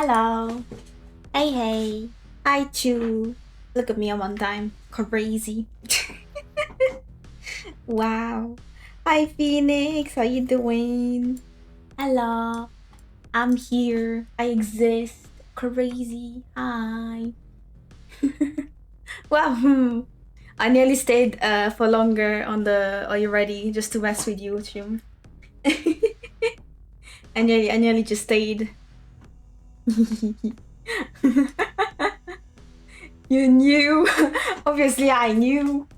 Hello. Hey, hey. Hi, Chu. Look at me, I'm on time. Crazy. Wow. Hi, Phoenix. How you doing? Hello. I'm here. I exist. Crazy. Hi. Well, I nearly stayed for longer on the Are You Ready just to mess with you, Chu. I nearly just stayed. You knew. Obviously, I knew.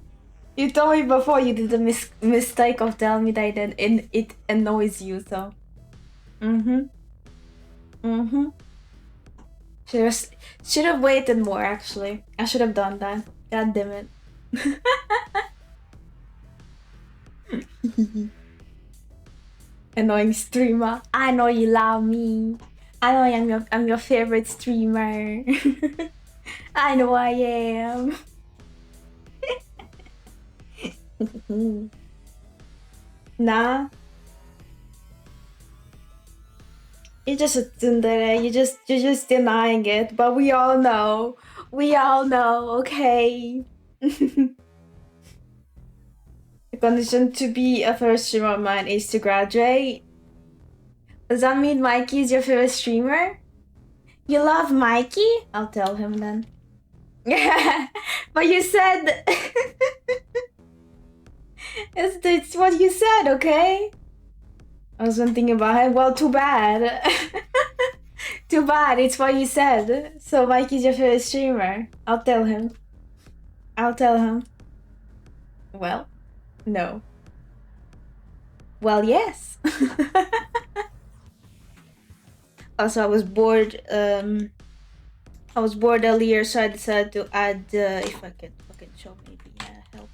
You told me before you did the mistake of telling me that it annoys you, so. Mm-hmm. Mm-hmm. Should have waited more, actually. I should have done that. God damn it. Annoying streamer. I know you love me. I know I'm your favorite streamer. I know I am. Nah. You're just a tsundere. You're just denying it, but we all know. We all know, okay? The condition to be a first streamer of mine is to graduate. Does that mean Mikey is your favorite streamer? You love Mikey? I'll tell him then. But you said... it's what you said, okay? I was thinking about it. Well, too bad. Too bad, it's what you said. So Mikey's your favorite streamer. I'll tell him. I'll tell him. Well, no. Well, yes. Also, I was bored. I was bored earlier, so I decided to add. If I can fucking show, maybe help.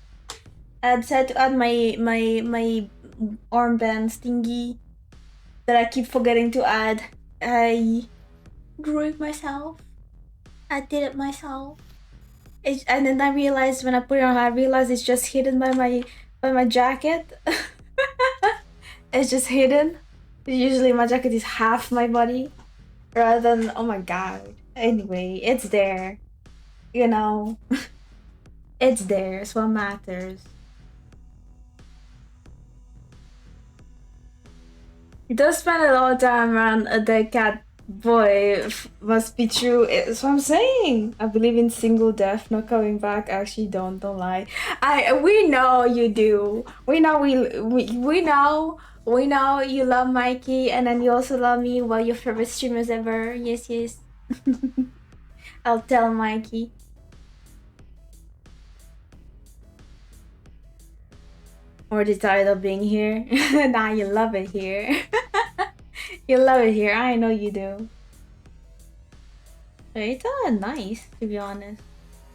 I decided to add my armband thingy that I keep forgetting to add. I drew it myself. I did it myself. And then I realized when I put it on, I realized it's just hidden by my jacket. It's just hidden. Usually my jacket is half my body, rather than, oh my god. Anyway, it's there. You know, it's there. It's what matters. He does spend a lot of time around a dead cat boy. Must be true. It's what I'm saying. I believe in single death, not coming back. Actually, don't lie. We know you do. We know we know. We know you love Mikey, and then you also love me. Well, your favorite streamers ever. Yes, yes. I'll tell Mikey. Already tired of being here. Nah, you love it here. You love it here. I know you do. It's nice, to be honest.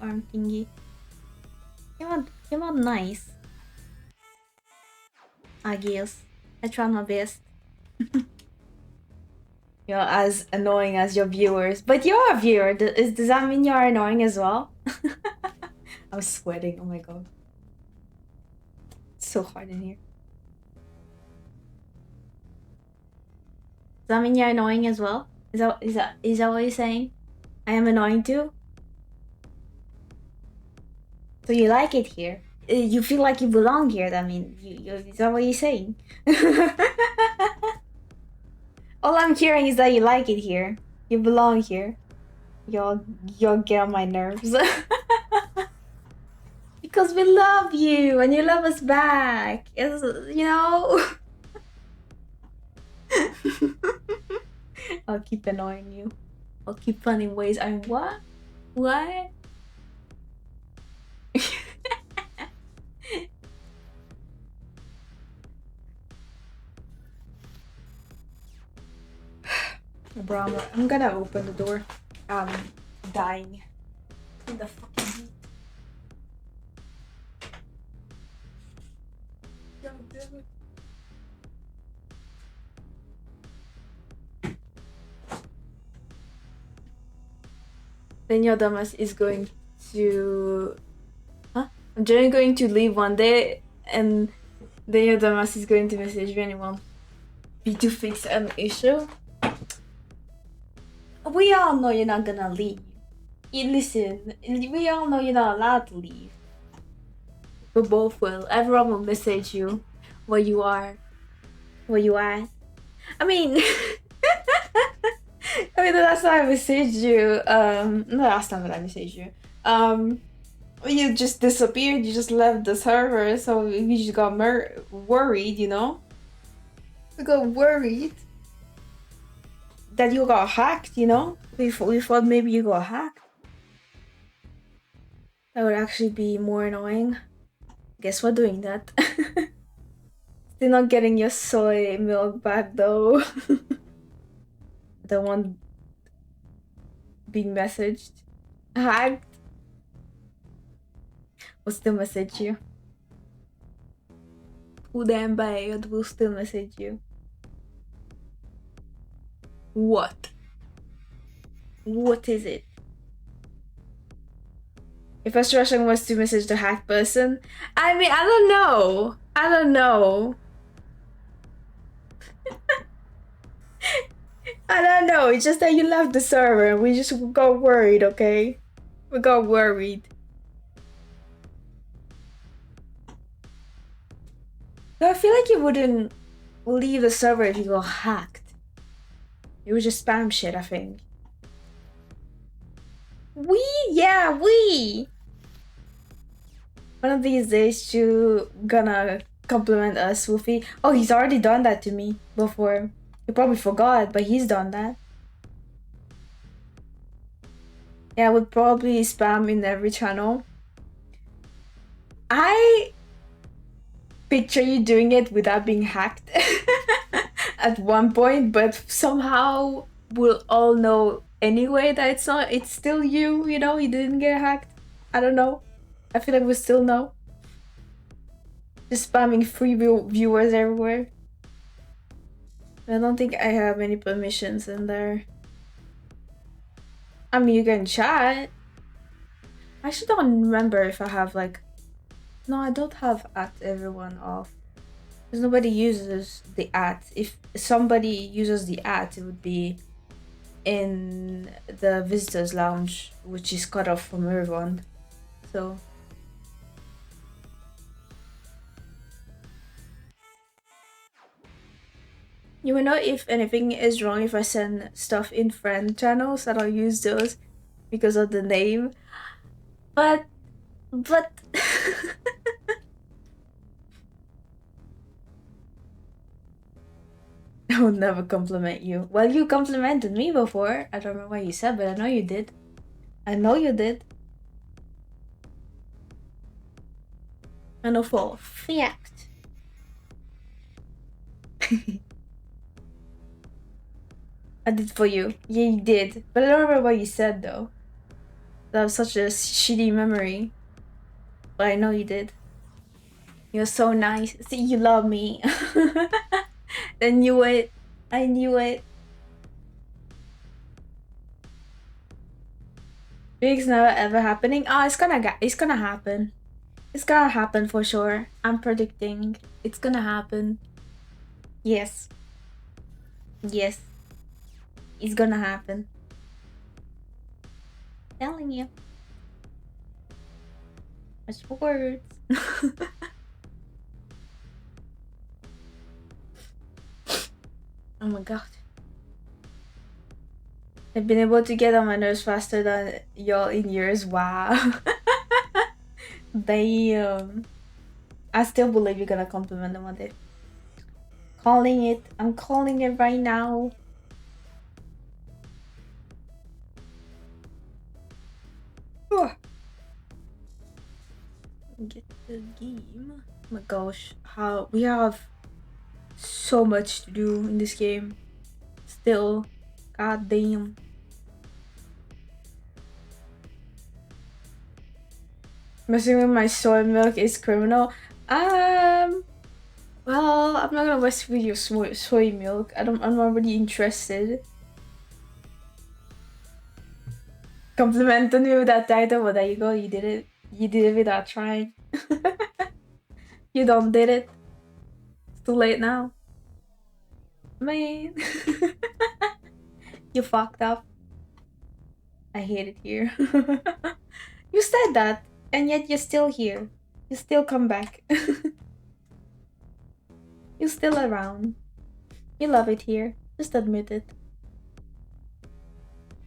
Arm thingy. Came out nice. I guess. I tried my best. You're as annoying as your viewers. But you're a viewer. Does that mean you're annoying as well? I'm sweating. Oh my god. It's so hot in here. Does that mean you're annoying as well? Is that what you're saying? I am annoying too? So you like it here? You feel like you belong here? I mean, is that what you're saying? All I'm hearing is that you like it here. You belong here. You'll get on my nerves. Because we love you and you love us back. It's, you know. I'll keep annoying you. I'll keep finding ways. What? What? Bro, I'm gonna open the door. I'm dying. In the fucking heat. Don't do it. Daniel Damas is going to... Huh? I'm just going to leave one day and Daniel Damas is going to message me anyone. Be to fix an issue. We all know you're not gonna leave. Listen, we all know you're not allowed to leave. We both will. Everyone will message you where you are, where you at. I mean, the last time I messaged you, the last time that I messaged you, you just disappeared. You just left the server, so we just got worried. You know, we got worried that you got hacked. You know, we thought maybe you got hacked. That would actually be more annoying. Guess we're doing that. Still not getting your soy milk back though. The one being messaged. Hacked. We'll still message you. Who damn bad will still message you. What? What is it? If Russian was to message the hacked person, I mean, I don't know. I don't know. I don't know. It's just that you left the server. We just got worried, okay? We got worried. So I feel like you wouldn't leave the server if you got hacked. You would just spam shit, I think. Yeah, we. One of these days, you gonna compliment us, Woofy. Oh, he's already done that to me before. You probably forgot, but he's done that. Yeah, I would probably spam in every channel. I picture you doing it without being hacked at one point, but somehow we'll all know anyway that it's still you, you know, you didn't get hacked. I don't know. I feel like we still know. Just spamming free viewers everywhere. I don't think I have any permissions in there. I mean, you can chat. I actually don't remember if I have like... No, I don't have @everyone off. Because nobody uses the @. If somebody uses the @, it would be in the visitors lounge, which is cut off from everyone. So... You will know if anything is wrong if I send stuff in friend channels. I don't use those because of the name. But... I would never compliment you. Well, you complimented me before. I don't remember what you said, but I know you did. I know you did. I know for a fact. I did for you. Yeah, you did. But I don't remember what you said, though. That was such a shitty memory. But I know you did. You're so nice. See, you love me. I knew it. I knew it. It's never ever happening. Oh, it's gonna happen. It's gonna happen for sure. I'm predicting. It's gonna happen. Yes. Yes. It's gonna happen. Telling you. Much words. Oh my god. I've been able to get on my nerves faster than y'all in years. Wow. Damn. I still believe you're gonna compliment them one day. Calling it. I'm calling it right now. Get the game. Oh my gosh. How we have so much to do in this game. Still. God damn. Messing with my soy milk is criminal. Well, I'm not gonna mess with your soy milk. I'm not really interested. Complimented me with that title, but there you go. You did it. You did it without trying. You don't did it. It's too late now. Man. You fucked up. I hate it here. You said that, and yet you're still here. You still come back. You're still around. You love it here. Just admit it.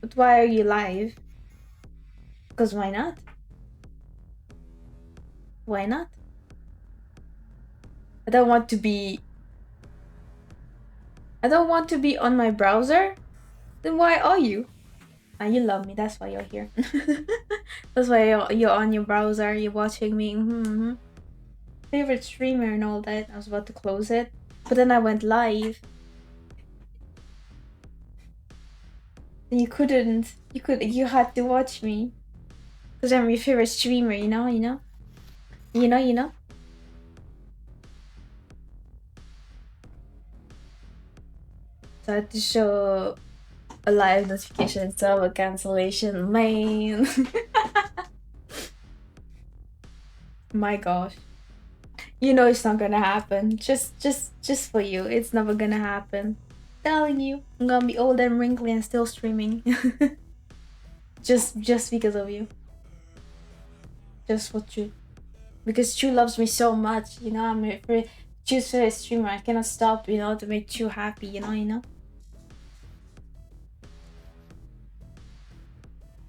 But why are you live? Because why not? Why not? I don't want to be. I don't want to be on my browser? Then why are you? Ah, you love me, that's why you're here. That's why you're on your browser, you're watching me. Mm-hmm. Favorite streamer and all that. I was about to close it, but then I went live. And you couldn't. You had to watch me. Because I'm your favorite streamer, you know? You know? So I had to show a live notification instead of a cancellation. Man. My gosh. You know it's not gonna happen. Just for you. It's never gonna happen. Telling you. I'm gonna be old and wrinkly and still streaming. just because of you. Just for Chu. Because Chu loves me so much, you know, I'm a Chu's favorite streamer. I cannot stop, you know, to make Chu happy, you know?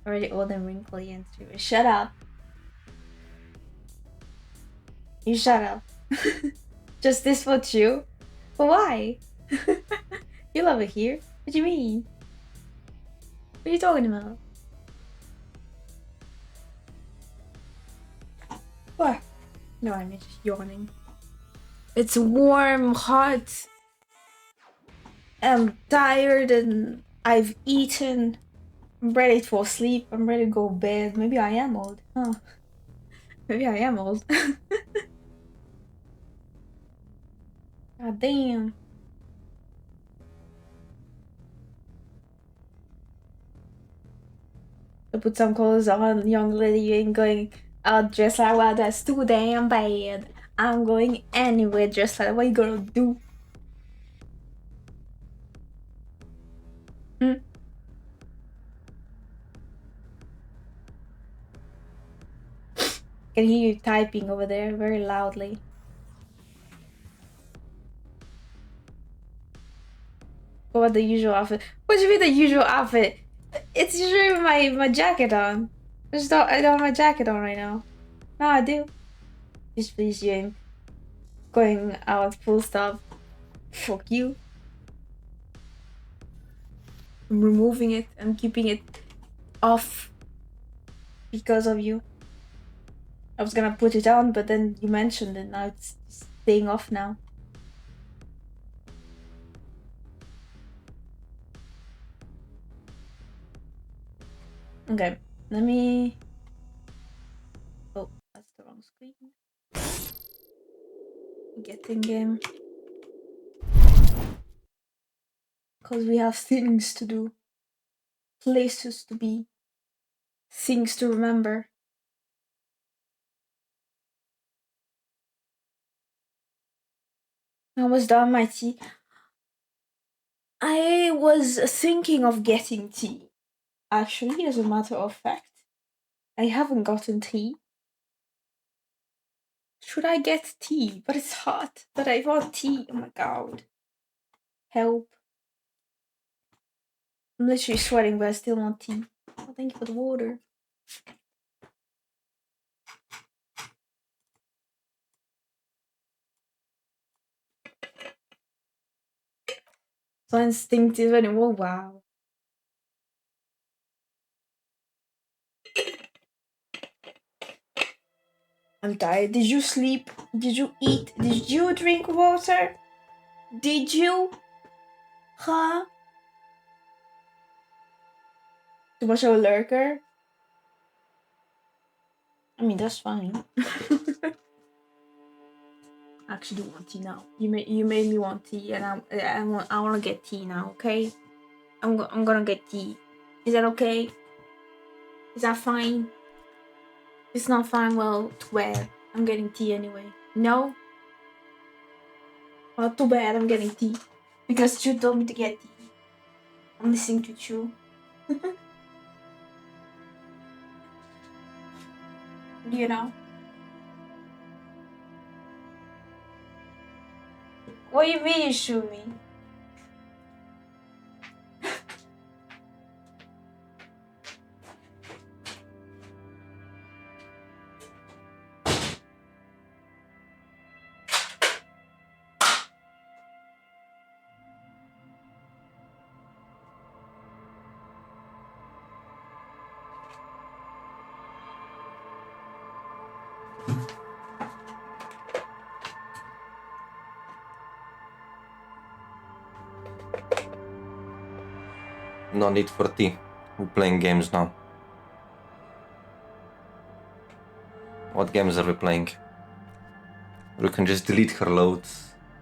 Already old and wrinkly and streamer. Shut up. You shut up. Just this for Chu? But why? You love it here. What do you mean? What are you talking about? What? No, I'm just yawning. It's warm, hot. I'm tired and I've eaten. I'm ready to fall asleep. I'm ready to go to bed. Maybe I am old. Huh. Maybe I am old. God damn. To put some clothes on, young lady, you ain't going out dressed like well, that's too damn bad. I'm going anywhere dressed like that. What you gonna do? Hmm? Can hear you typing over there very loudly. What about the usual outfit? What do you mean the usual outfit? It's usually my jacket on. I don't have my jacket on right now. No, I do. Just please, you ain't going out full stop. Fuck you. I'm removing it. I'm keeping it off because of you. I was gonna put it on, but then you mentioned it. Now it's staying off now. Okay, let me. Oh, that's the wrong screen. Getting game. Because we have things to do, places to be, things to remember. I was done my tea. I was thinking of getting tea. Actually, as a matter of fact, I haven't gotten tea. Should I get tea? But it's hot. But I want tea. Oh my god. Help. I'm literally sweating, but I still want tea. Oh, thank you for the water. So instinctive anymore. Wow. I'm tired. Did you sleep? Did you eat? Did you drink water? Did you? Huh? Too much of a lurker? I mean, that's fine. I actually do want tea now. You made me want tea, and I want to get tea now. Okay, I'm gonna get tea. Is that okay? Is that fine? If it's not fine, well, too bad. I'm getting tea anyway. No? Well, too bad. I'm getting tea because Chu told me to get tea. I'm listening to Chu. you know. What do you mean you shoot me? No need for tea. We're playing games now. What games are we playing? We can just delete her load.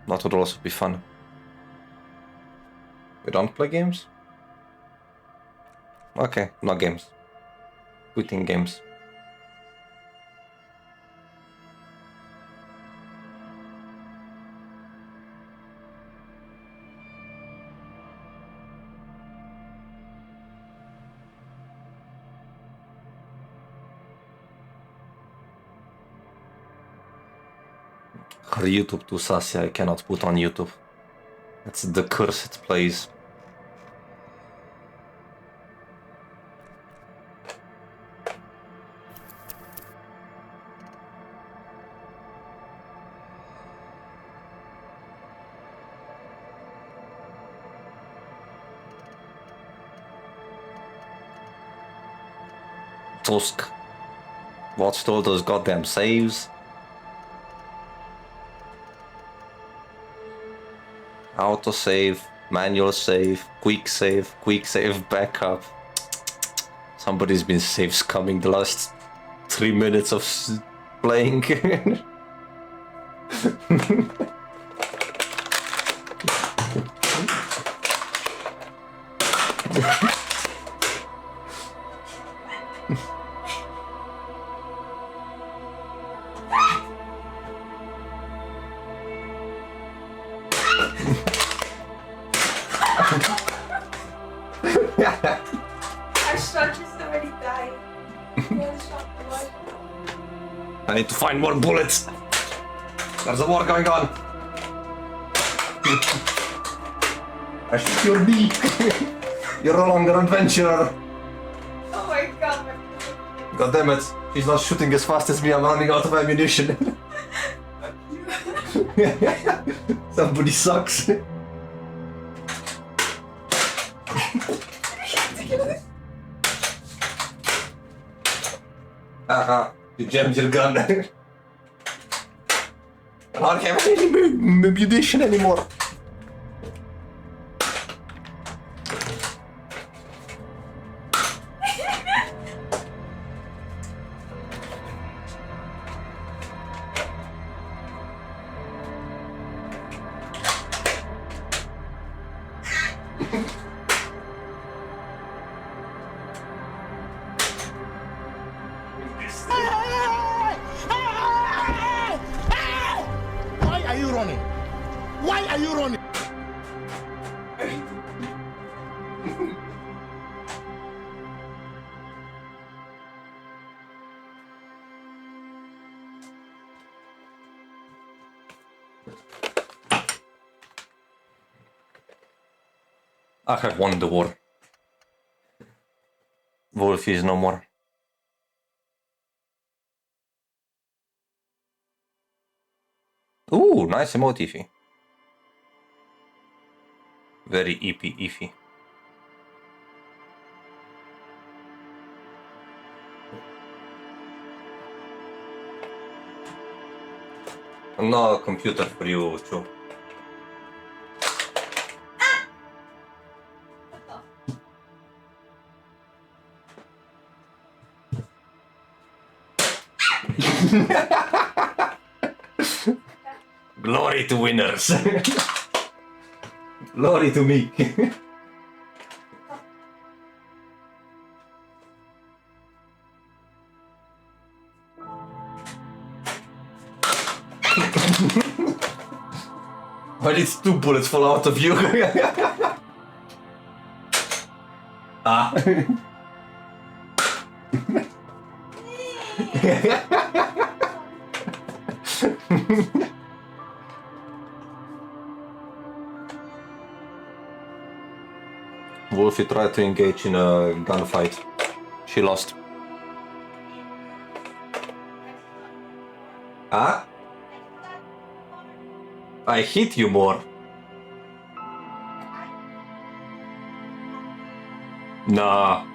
That would also be fun. We don't play games? Okay, no games. Quitting games. Her YouTube too sassy, I cannot put on YouTube. That's the curse it plays. Tusk. Watched all those goddamn saves. Autosave, manual save, quick save backup. Somebody's been save scumming the last 3 minutes of playing. Our shot just already died. I need to find more bullets. There's a war going on. I shoot your knee. You're no longer an adventurer. Oh my god. God damn it. She's not shooting as fast as me. I'm running out of ammunition. Somebody sucks. Haha, you jammed your gun. I don't have any ammunition anymore. Why are you running? Why are you running? I have won the war. Wolf is no more. Ooh, nice emotify. Very iffy. No computer for you, too. Glory to winners. Glory to me. Why did 2 bullets fall out of you? Ah. Wolfie tried to engage in a gunfight. She lost. Huh? I hit you more. Nah.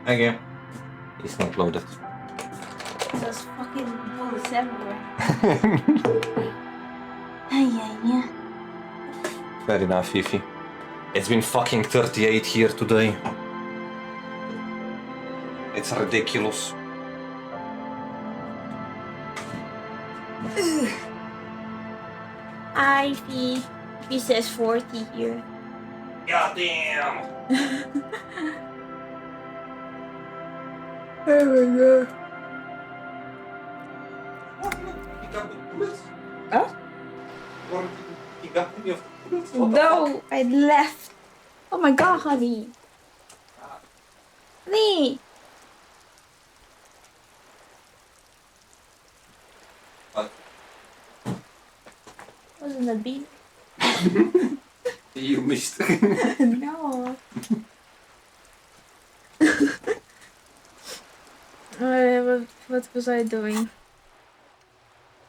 Okay. It's not loaded. There's fucking bullets everywhere. Yeah. Fair enough, Fifi. It's been fucking 38 here today. It's ridiculous. Ivy. He says 40 here. Goddamn! Oh my god. Huh? No, I left. Oh my god, honey. Honey. What? Wasn't a beat? You missed. No. What was I doing?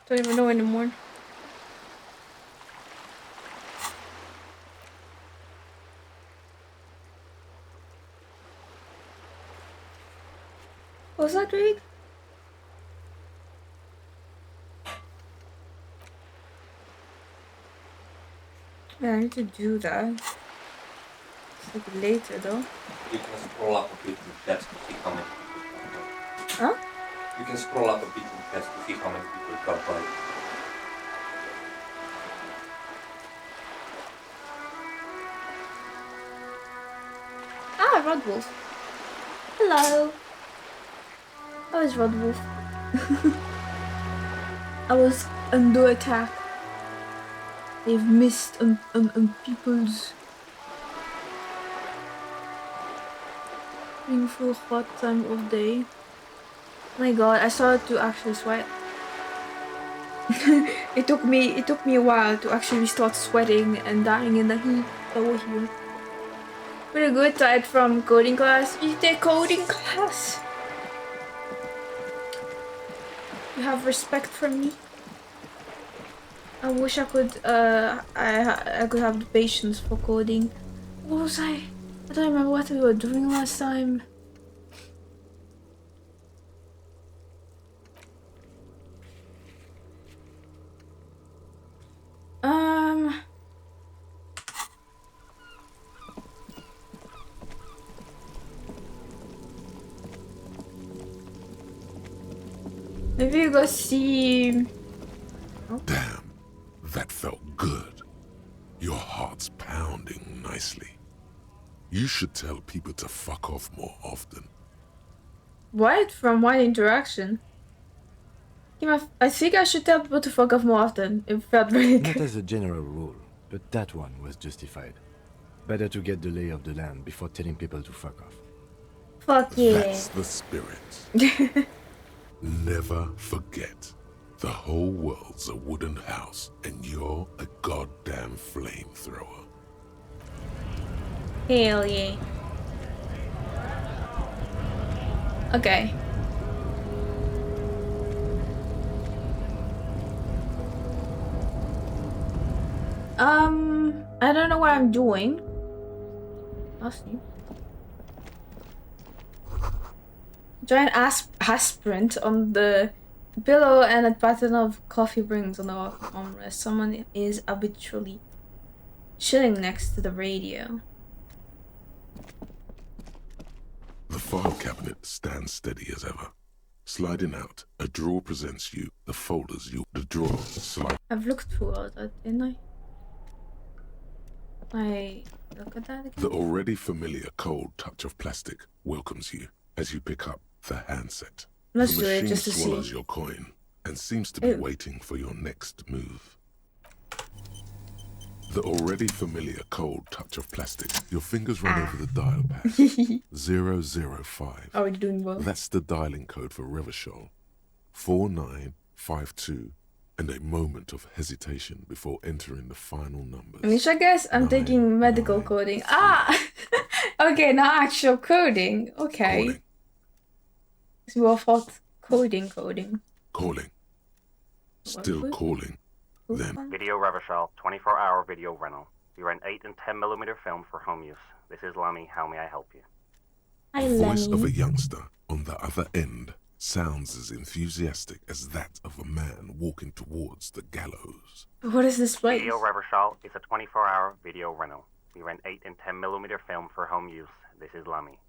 Don't even know anymore. What was that, Greg? Yeah, I need to do that. It's like later though. You can scroll up a bit in chat to see how many people Huh? You can scroll up a bit in chat to see how many people got by. Ah, Rodwolf. Hello. How is Rodwolf? I was under attack. They've missed on people's painful hot time of day. Oh my god, I started to actually sweat. it took me a while to actually start sweating and dying in the heat over here. Pretty good, tired from coding class. You take coding class? You have respect for me? I wish I could I could have the patience for coding. What was I don't remember what we were doing last time. Maybe you go see. Oh. Damn, that felt good. Your heart's pounding nicely. You should tell people to fuck off more often. What? From one interaction? I think I should tell people to fuck off more often. It felt really good. Not as a general rule, but that one was justified. Better to get the lay of the land before telling people to fuck off. Fuck yeah. That's the spirit. Never forget. The whole world's a wooden house, and you're a goddamn flamethrower. Hell yeah. Okay. I don't know what I'm doing. I'll see. Giant aspirant on the pillow and a pattern of coffee rings on the armrest. Someone is habitually chilling next to the radio. The file cabinet stands steady as ever. Sliding out, a drawer presents you the folders the drawer slide. I've looked through all that, didn't I? Look at that again. The already familiar cold touch of plastic welcomes you as you pick up the handset. Let's The do it machine just to swallows see. your coin and seems to be Ew. waiting for your next move. The already familiar cold touch of plastic. Your fingers run over the dial pad. 005. Are we doing well? That's the dialing code for Revachol. 4952. And a moment of hesitation before entering the final numbers. Which I guess I'm taking medical 9, coding. 3. Okay, not actual coding. Okay. Calling. So we all thought coding. Calling. Still What? calling. Then Video Revachol, 24-hour video rental. We rent 8 and 10mm film for home use. This is Lemmy. How may I help you? Hi, the voice of a Lemmy. youngster on the other end sounds as enthusiastic as that of a man walking towards the gallows. What is this place? Video Revachol is a 24-hour video rental. We rent 8 and 10mm film for home use. This is Lemmy.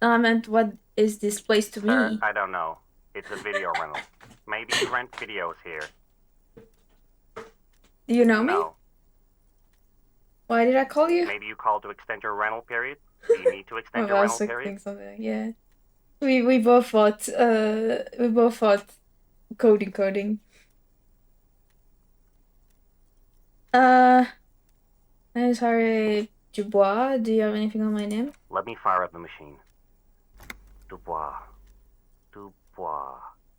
I meant, what is this place to Sir, me? I don't know. It's a video rental. Maybe you rent videos here. Do you know me? No. Why did I call you? Maybe you called to extend your rental period? Do you need to extend your I rental was period? thinking something. Yeah. We both thought coding. My name is Harry Dubois. Do you have anything on my name? Let me fire up the machine. Dubois.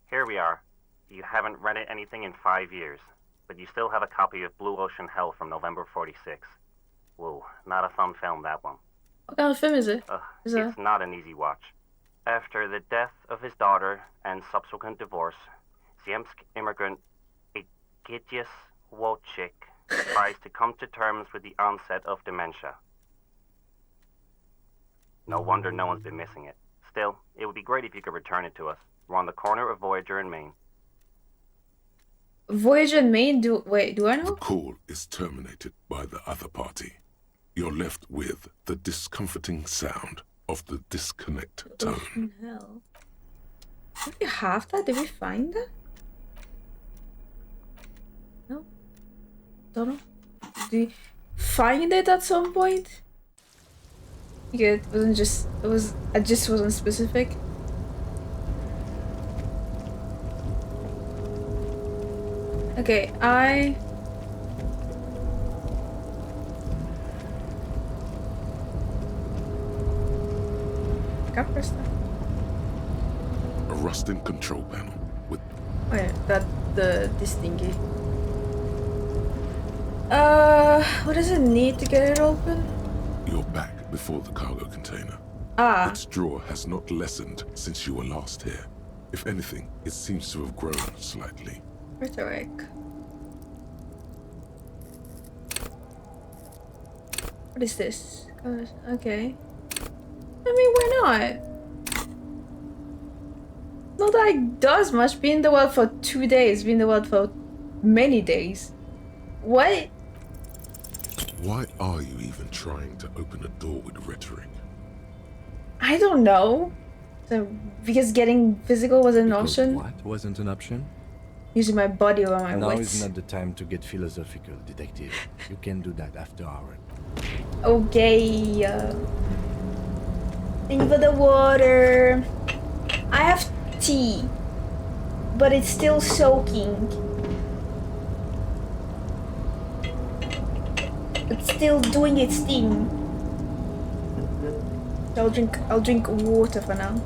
Here we are. You haven't rented anything in 5 years, but you still have a copy of Blue Ocean Hell from November '46. Whoa, not a fun film, that one. What kind of film is it? Is that... It's not an easy watch. After the death of his daughter and subsequent divorce, Ziemsk immigrant Egidius Wojcik tries to come to terms with the onset of dementia. No wonder no one's been missing it. Still, it would be great if you could return it to us. We're on the corner of Voyager and Maine. Voyager and Maine? Do I the know? call is terminated by the other party. You're left with the discomforting sound of the disconnect tone. Ocean Hell. Did we have that? Did we find that? No? Don't know. Did we find it at some point? Okay, it wasn't just... It just wasn't specific. Okay, I press that. A rusting control panel with Wait, this thingy. What does it need to get it open? your back before the cargo container. Ah, Its drawer has not lessened since you were last here. If anything, it seems to have grown slightly. rhetoric. What is this? Okay. I mean, why not? Not that it does much. Be in the world for 2 days. Be in the world for many days. What? Why are you even trying to open a door with rhetoric? I don't know. So, because getting physical was an Because option. what wasn't an option? Using my body over my Now wits. is not the time to get philosophical, detective. You can do that after hours. Okay. Thank you for the water. I have tea, but it's still soaking. It's still doing its thing. So I'll drink water for now.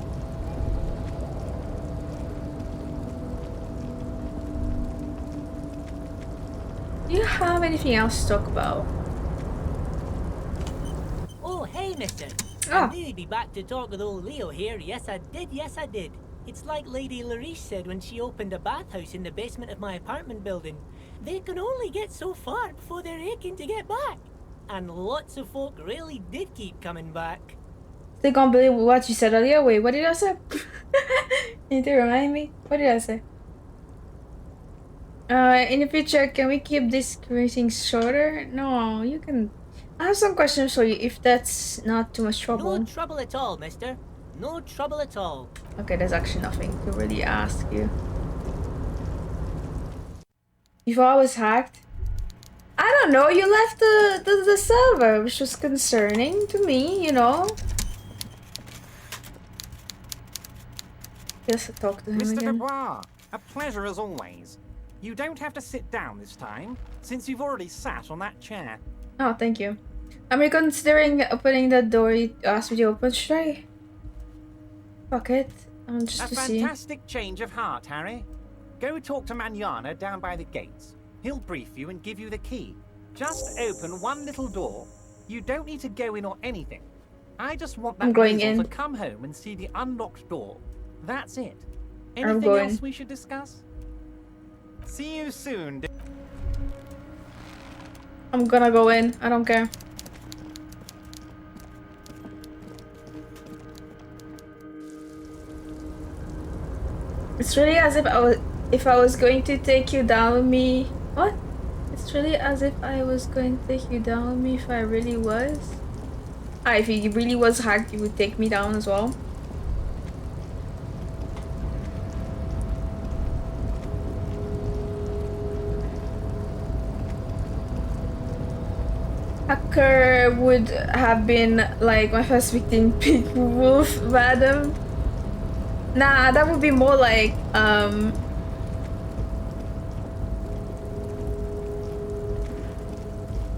Do you have anything else to talk about? Oh, hey, mister. Ah. I knew you'd be back to talk with old Leo here. Yes, I did. It's like Lady Larice said when she opened a bathhouse in the basement of my apartment building. They can only get so far before they're aching to get back. And lots of folk really did keep coming back. Still can't believe what you said earlier. Wait, what did I say? You need to remind me? What did I say? In the future, can we keep this greeting shorter? No, you can... I have some questions for you, if that's not too much trouble. No trouble at all, mister. No trouble at all. Okay, there's actually nothing to really ask you. Before I was hacked? I don't know, you left the server, which was concerning to me, you know? Yes, talk to him Mr. again. Dubois, a pleasure as always. You don't have to sit down this time, since you've already sat on that chair. Oh, thank you. I'm reconsidering opening that door you asked me to open. Should I? Fuck it. Just A to see. fantastic change of heart, Harry. Go talk to Manana down by the gates. He'll brief you and give you the key. Just open one little door. You don't need to go in or anything. I just want I'm that going weasel in. to come home and see the unlocked door. That's it. I'm Anything going. else we should discuss? See you soon. I'm gonna go in. I don't care. It's really as if I was going to take you down with me. What? It's really as if I was going to take you down with me if I really was. Ah, if he really was hacked, you would take me down as well. Hacker would have been like my first victim, Pig Wolf Madam. Nah, that would be more like that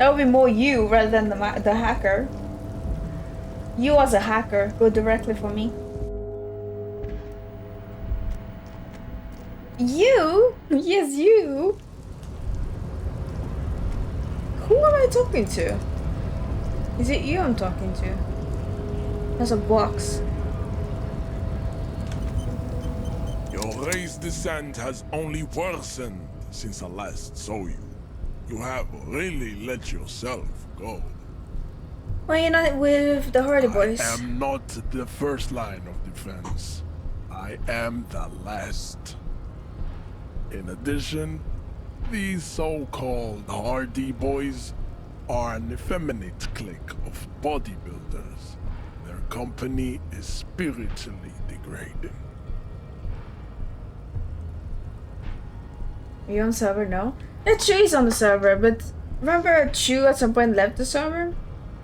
would be more you rather than the hacker. You as a hacker go directly for me. You? Yes, you. Who am I talking to? Is it you I'm talking to? There's a box. Your race descent has only worsened since I last saw you. You have really let yourself go. Why are you not with the Hardy Boys? I am not the first line of defense. I am the last. In addition, these so-called Hardy Boys are an effeminate clique of bodybuilders. Their company is spiritually degrading. Are you on server? No. Yeah, Chu's on the server, but remember Chu at some point left the server?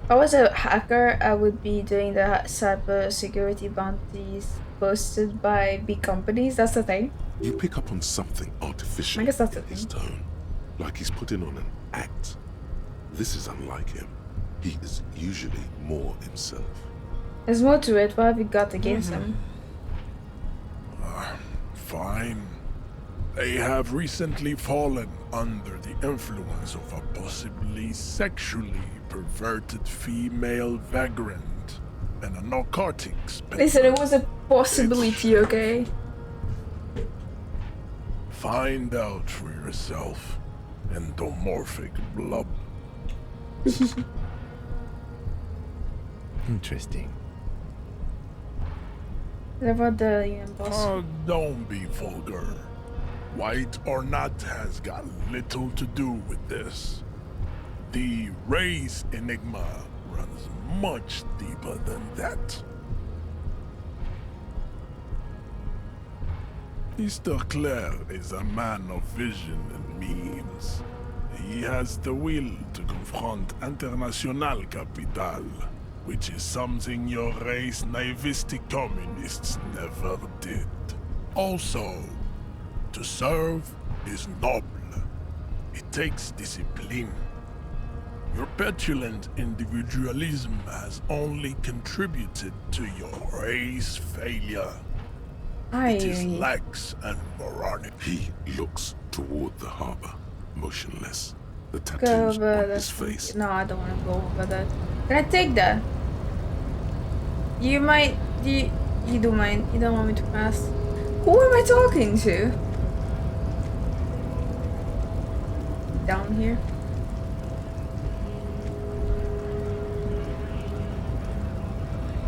If I was a hacker, I would be doing the cyber security bounties posted by big companies. That's the thing. You pick up on something artificial I guess that's in the his thing. tone, like he's putting on an act. This is unlike him. He is usually more himself. There's more to it. What have you got against him? Fine. They have recently fallen under the influence of a possibly sexually perverted female vagrant and a narcotics peddler. Listen, it was a possibility, okay? Find out for yourself, endomorphic blob. Interesting. What about the boss? Oh, don't be vulgar. White or not has got little to do with this. The race enigma runs much deeper than that. Mr. Clare is a man of vision and means. He has the will to confront International Capital, which is something your race naivistic communists never did. Also, to serve is noble. It takes discipline. Your petulant individualism has only contributed to your race failure. It is lax and moronic. He looks toward the harbor, motionless. The Go tattoos over on his this. face. No, I don't want to go over that. Can I take that? You might. You do mind. You don't want me to pass. Who am I talking to? Down here.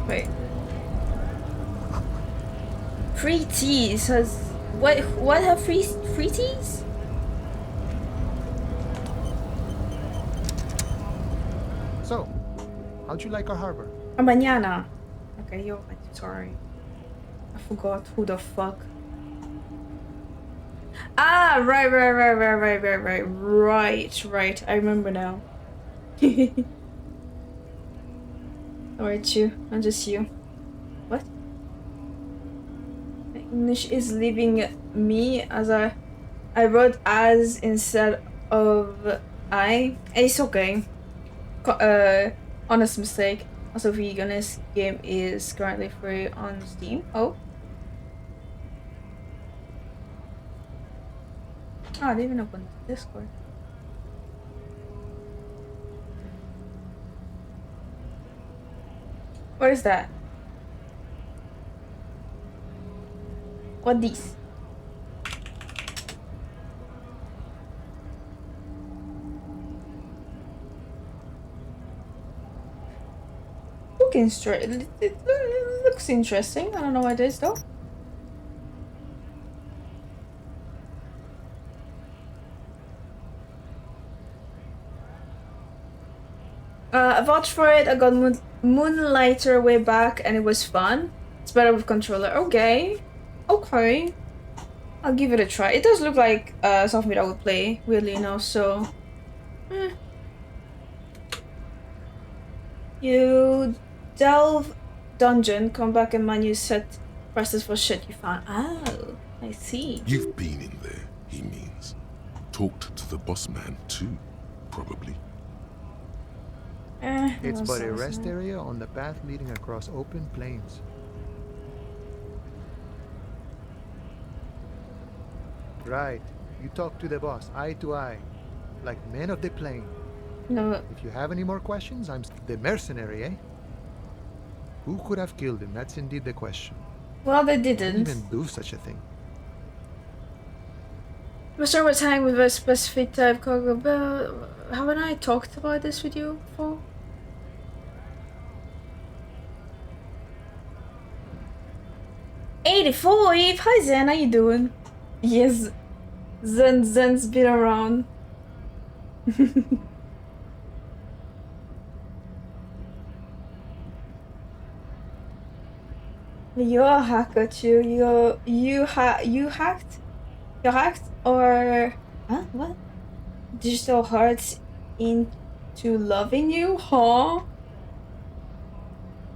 Wait. Free teas has what have free teas? So, how'd you like our harbor? A mañana. Okay, you're right. Sorry. I forgot who the fuck. Ah, right. I remember now. Alright, you. I'm just you. What? Wait. English is leaving me as I wrote as instead of I. It's okay. Honest mistake. Also, Veganist game is currently free on Steam. Oh. Oh, I didn't even open Discord. What is that? What these? Looking straight. It looks interesting. I don't know what it is though. I vouched for it. I got Moonlighter way back and it was fun. It's better with controller. Okay. Okay. I'll give it a try. It does look like something that I would play, weirdly enough, so... You delve dungeon, come back and menu set prices for shit you found. Oh, I see. You've been in there, he means. Talked to the boss man too, probably. It's but a rest area on the path leading across open plains. Right. You talk to the boss, eye to eye. Like men of the plain. No. If you have any more questions, I'm the mercenary, eh? Who could have killed him? That's indeed the question. Well, they Who didn't. even do such a thing? Mr. was hanging with a specific type cargo bell. Haven't I talked about this with you before? '85. Hi Zen, how you doing? Yes, Zen's been around. You're a hacker too. You hacked? You hacked or huh? What? Digital hearts into loving you, huh?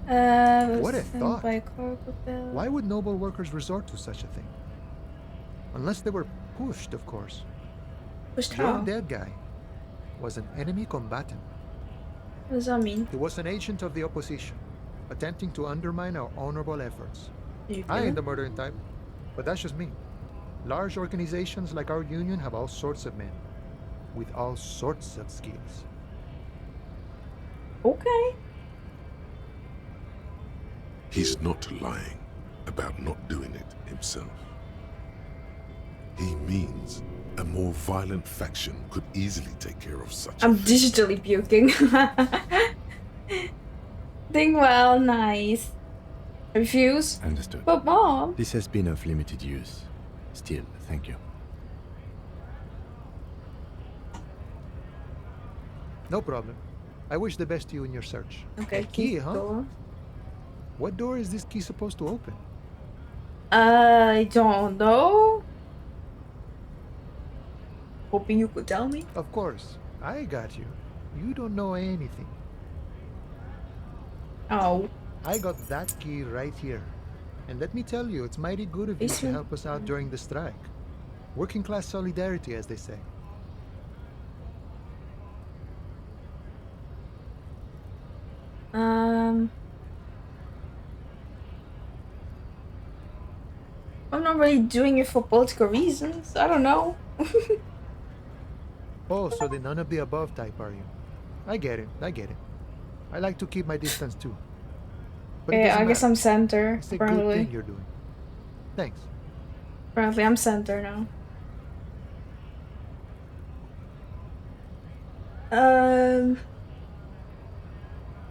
What a thought. By cargo bell. Why would noble workers resort to such a thing? Unless they were pushed, of course. Pushed The how? undead guy was an enemy combatant. What does that mean? He was an agent of the opposition, attempting to undermine our honorable efforts. I ain't the murdering type, but that's just me. Large organizations like our union have all sorts of men, with all sorts of skills. Okay. He's not lying about not doing it himself. He means a more violent faction could easily take care of such I'm a thing. digitally puking. Doing well, nice. Refuse? Understood. But mom. This has been of limited use. Still, thank you. No problem. I wish the best to you in your search. Okay, A key, keep huh? going. What door is this key supposed to open? I don't know. Hoping you could tell me. Of course. I got you. You don't know anything. Oh. I got that key right here. And let me tell you, it's mighty good of you to help us out during the strike. Working class solidarity, as they say. I'm not really doing it for political reasons. I don't know. Oh, so the none of the above type, are you? I get it. I get it. I like to keep my distance too. But it Okay, doesn't I guess matter. I'm center. It's a good Apparently. thing you're doing. Thanks. Apparently, I'm center now.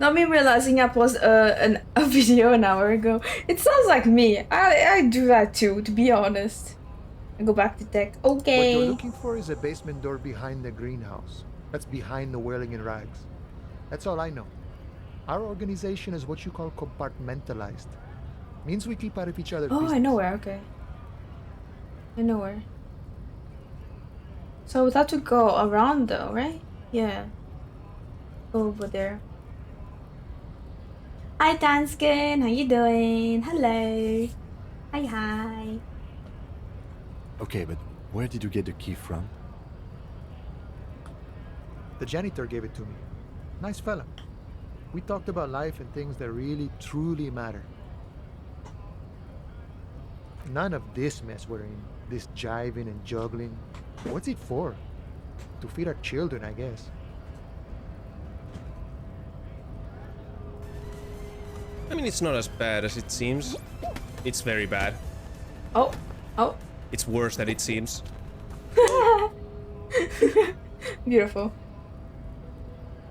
Not me realizing I paused a video an hour ago. It sounds like me. I do that too, to be honest. I go back to tech. What Okay. you're looking for is a basement door behind the greenhouse. That's behind the whirling in rags. That's all I know. Our organization is what you call compartmentalized. Means we keep out of each other's Oh, business. I know where. Okay. I know where. So we have to go around though, right? Yeah. Go over there. Hi Tanskin, how you doing? Hello. Hi. Okay, but where did you get the key from? The janitor gave it to me. Nice fella. We talked about life and things that really, truly matter. None of this mess we're in. This jiving and juggling. What's it for? To feed our children, I guess. I mean, it's not as bad as it seems. It's very bad. Oh. It's worse than it seems. Beautiful.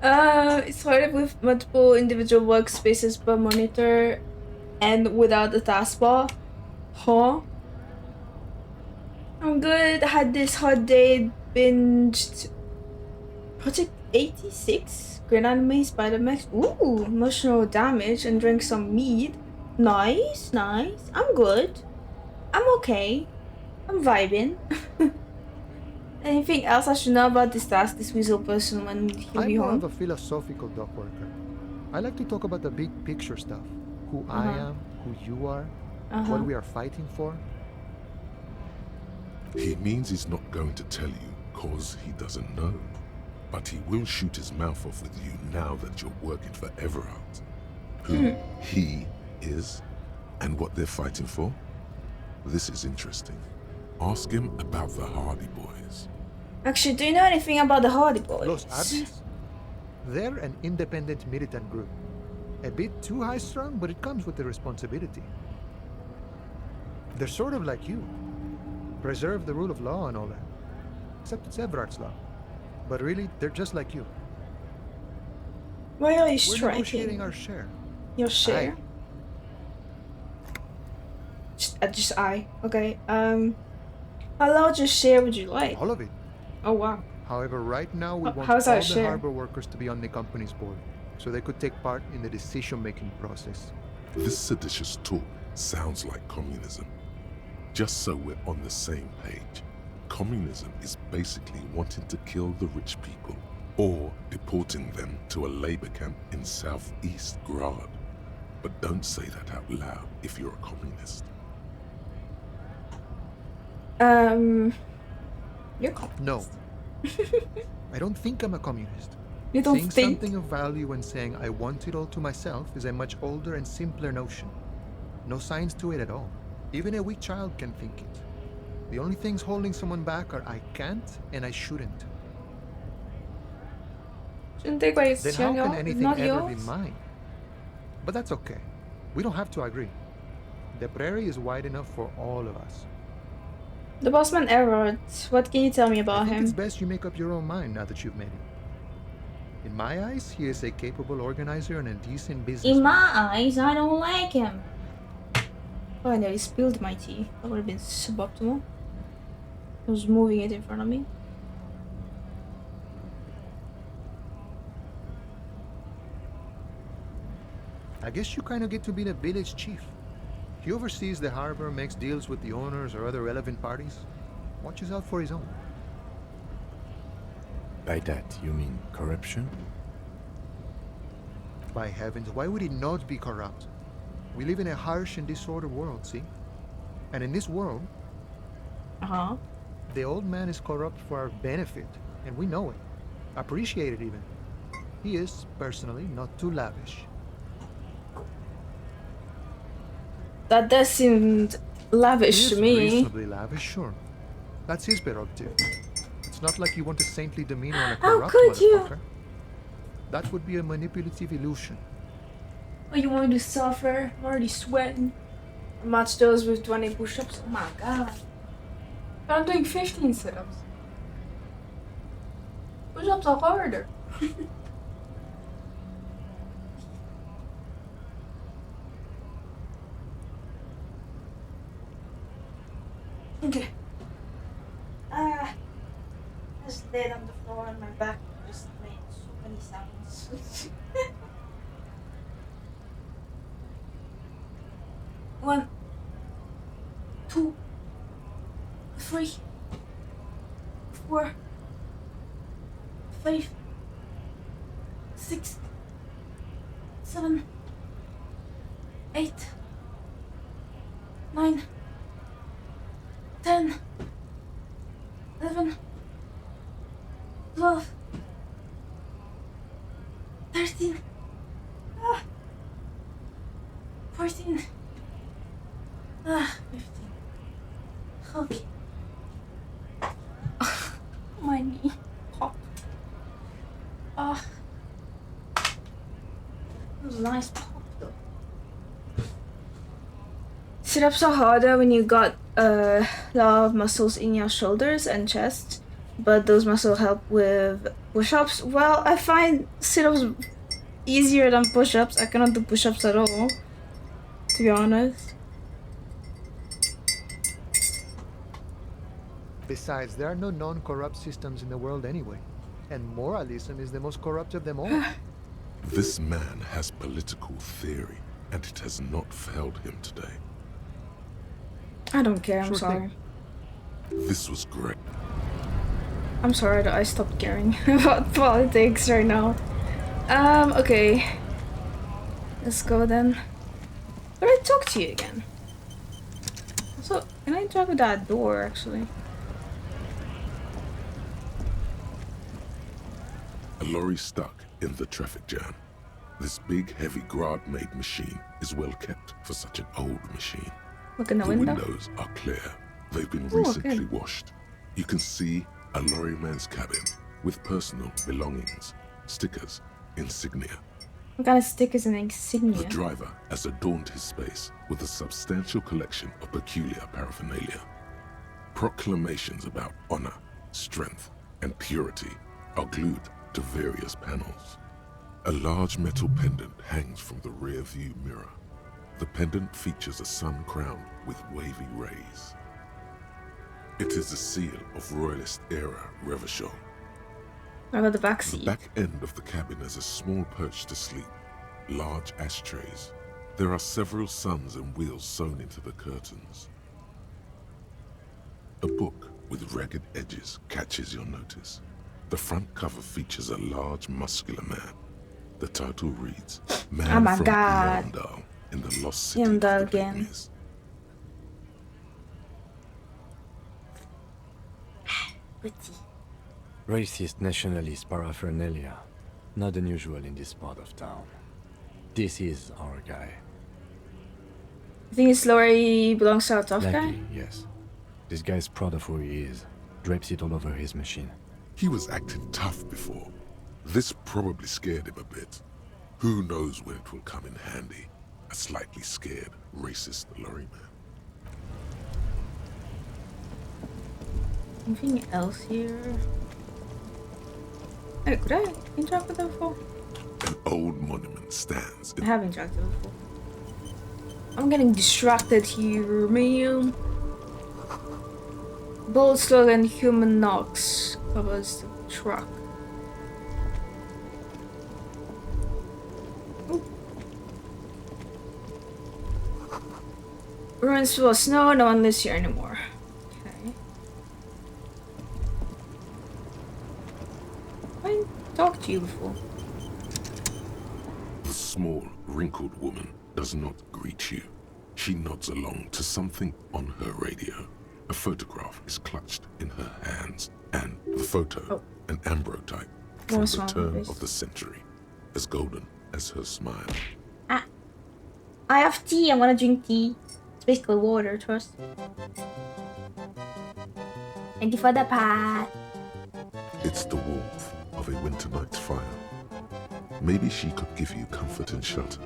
It's hard with multiple individual workspaces per monitor and without a taskbar. Huh? I'm good. I had this hard day, binged Project 86, Grand Anime, Spider-Max. Ooh, emotional damage, and drank some mead. Nice. I'm good. I'm okay. I'm vibing. Anything else I should know about this task, this weasel person when he'll I'm be more home? of a philosophical dock worker. I like to talk about the big picture stuff. Who I am, who you are, what we are fighting for. He means he's not going to tell you cause he doesn't know. But he will shoot his mouth off with you now that you're working for Everard. Who he is and what they're fighting for. This is interesting. Ask him about the Hardy Boys. Actually, do you know anything about the Hardy Boys? Los Abis? They're an independent militant group. A bit too high-strung, but it comes with the responsibility. They're sort of like you. Preserve the rule of law and all that. Except it's Everard's law. But really, they're just like you. Why are you We're striking? negotiating our share. Your share? Aye. Just I. Okay. How large a share would you like? All of it. Oh wow. However, right now we want how's all our the share? harbor workers to be on the company's board, so they could take part in the decision-making process. This seditious talk sounds like communism. Just so we're on the same page, communism is basically wanting to kill the rich people or deporting them to a labor camp in southeast Grad. But don't say that out loud if you're a communist. You're communist. No. I don't think I'm a communist. You don't Seeing think? something of value and saying I want it all to myself is a much older and simpler notion. No science to it at all. Even a weak child can think it. The only things holding someone back are I can't and I shouldn't. Shouldn't take away Then how can anything not ever yours? be mine? But that's okay. We don't have to agree. The prairie is wide enough for all of us. The bossman Everard. What can you tell me about I think him? it's best you make up your own mind now that you've met him. In my eyes, he is a capable organizer and a decent businessman. In my eyes, I don't like him. Oh, I nearly spilled my tea. That would have been suboptimal. I was moving it in front of me. I guess you kind of get to be the village chief. He oversees the harbor, makes deals with the owners or other relevant parties, watches out for his own. By that, you mean corruption? By heavens, why would it not be corrupt? We live in a harsh and disordered world, see? And in this world, the old man is corrupt for our benefit, and we know it. Appreciate it even. He is, personally, not too lavish. That does seem lavish He to is me. reasonably lavish, sure. That's his prerogative. It's not like you want a saintly demeanor on a How corrupt could you? motherfucker. That would be a manipulative illusion. Oh, you want me to suffer? I'm already sweating. Match those with 20 push-ups? Oh my god. But I'm doing 15 sit-ups. Push-ups are harder. Okay. I just laid on the floor on my back. Just made so many sounds. 1, 2, 3, 4, 5, 6, 7, 8, 9, 9, 10, 11, 12, 13, 14, 15. Okay. My knee popped. It was a nice pop though. Sit-ups are harder when you got a lot of muscles in your shoulders and chest, but those muscles help with push-ups. Well, I find sit-ups easier than push-ups. I cannot do push-ups at all, to be honest. Besides, there are no non-corrupt systems in the world anyway, and moralism is the most corrupt of them all. This man has political theory, and it has not failed him today. I don't care, I'm Sure sorry. thing. This was great. I'm sorry that I stopped caring about politics right now. Okay. Let's go then. But I talk to you again. Also, can I drop that door actually? A lorry stuck in the traffic jam. This big, heavy Grad-made machine is well kept for such an old machine. Look in the The window. windows are clear. They've been Ooh, recently good. washed. You can see a lorryman's cabin with personal belongings, stickers, insignia. What kind of stickers and The insignia? driver has adorned his space with a substantial collection of peculiar paraphernalia. Proclamations about honor, strength, and purity are glued to various panels. A large metal pendant hangs from the rear view mirror. The pendant features a sun crown with wavy rays. It is the seal of Royalist era Revachol. What about the back The seat? back end of the cabin has a small perch to sleep, large ashtrays. There are several suns and wheels sewn into the curtains. A book with ragged edges catches your notice. The front cover features a large, muscular man. The title reads, Man Oh my from God. Yandal in the Lost City of Yandal the again. Pygmies. Racist nationalist paraphernalia. Not unusual in this part of town. This is our guy. I think this lorry belongs to our tough guy. Likely, yes. This guy's proud of who he is. Drapes it all over his machine. He was acting tough before. This probably scared him a bit. Who knows when it will come in handy? A slightly scared, racist lorryman. Anything else here? Oh, could I interact with them before? An old monument stands I in have interacted before. I'm getting distracted here, man. Bold slogan, human knocks covers the truck. Ooh. Ruins full of snow, no one lives here anymore. Okay. I talked to you before. The small, wrinkled woman does not greet you. She nods along to something on her radio. A photograph is clutched in her hands, and the photo, an ambrotype from What's the wrong with turn this? of the century, as golden as her smile. Ah. I have tea, I wanna drink tea. It's basically water, trust. Thank you for the pot. It's the warmth of a winter night's fire. Maybe she could give you comfort and shelter,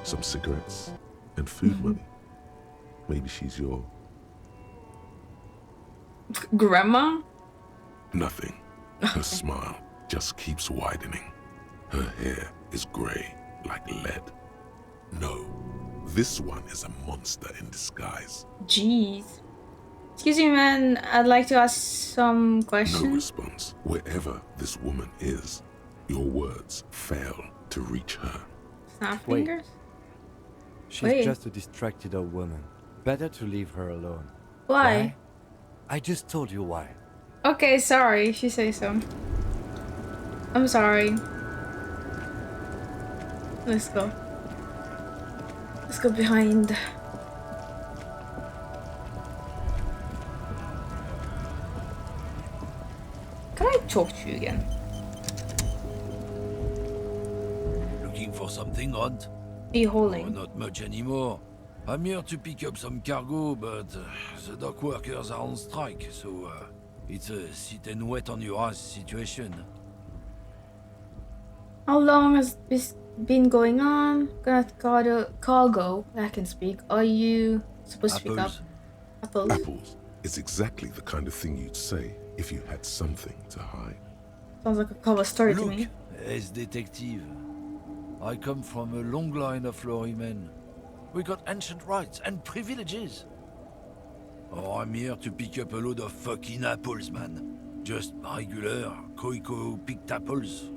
some cigarettes and food money. Maybe she's your Grandma? nothing. Her smile just keeps widening. Her hair is grey like lead. No, this one is a monster in disguise. Jeez. Excuse me, man. I'd like to ask some No questions. response. Wherever this woman is, your words fail to reach her. Snap Wait. fingers? She's Wait. just a distracted old woman. Better to leave her alone. Why? I just told you why. Okay, sorry. She says so. I'm sorry. Let's go. Let's go behind. Can I talk to you again? Looking for something, Hunt? Are you holding? Oh, not much anymore. I'm here to pick up some cargo, but the dock workers are on strike, so it's a sit and wait on your ass situation. How long has this been going on? Got cargo. I can speak. Are you supposed to pick up apples? Apples is exactly the kind of thing you'd say if you had something to hide. Sounds like a cover story to me. As detective, I come from a long line of lorrymen. We got ancient rights and privileges. Oh, I'm here to pick up a load of fucking apples, man. Just regular Koiko-picked apples.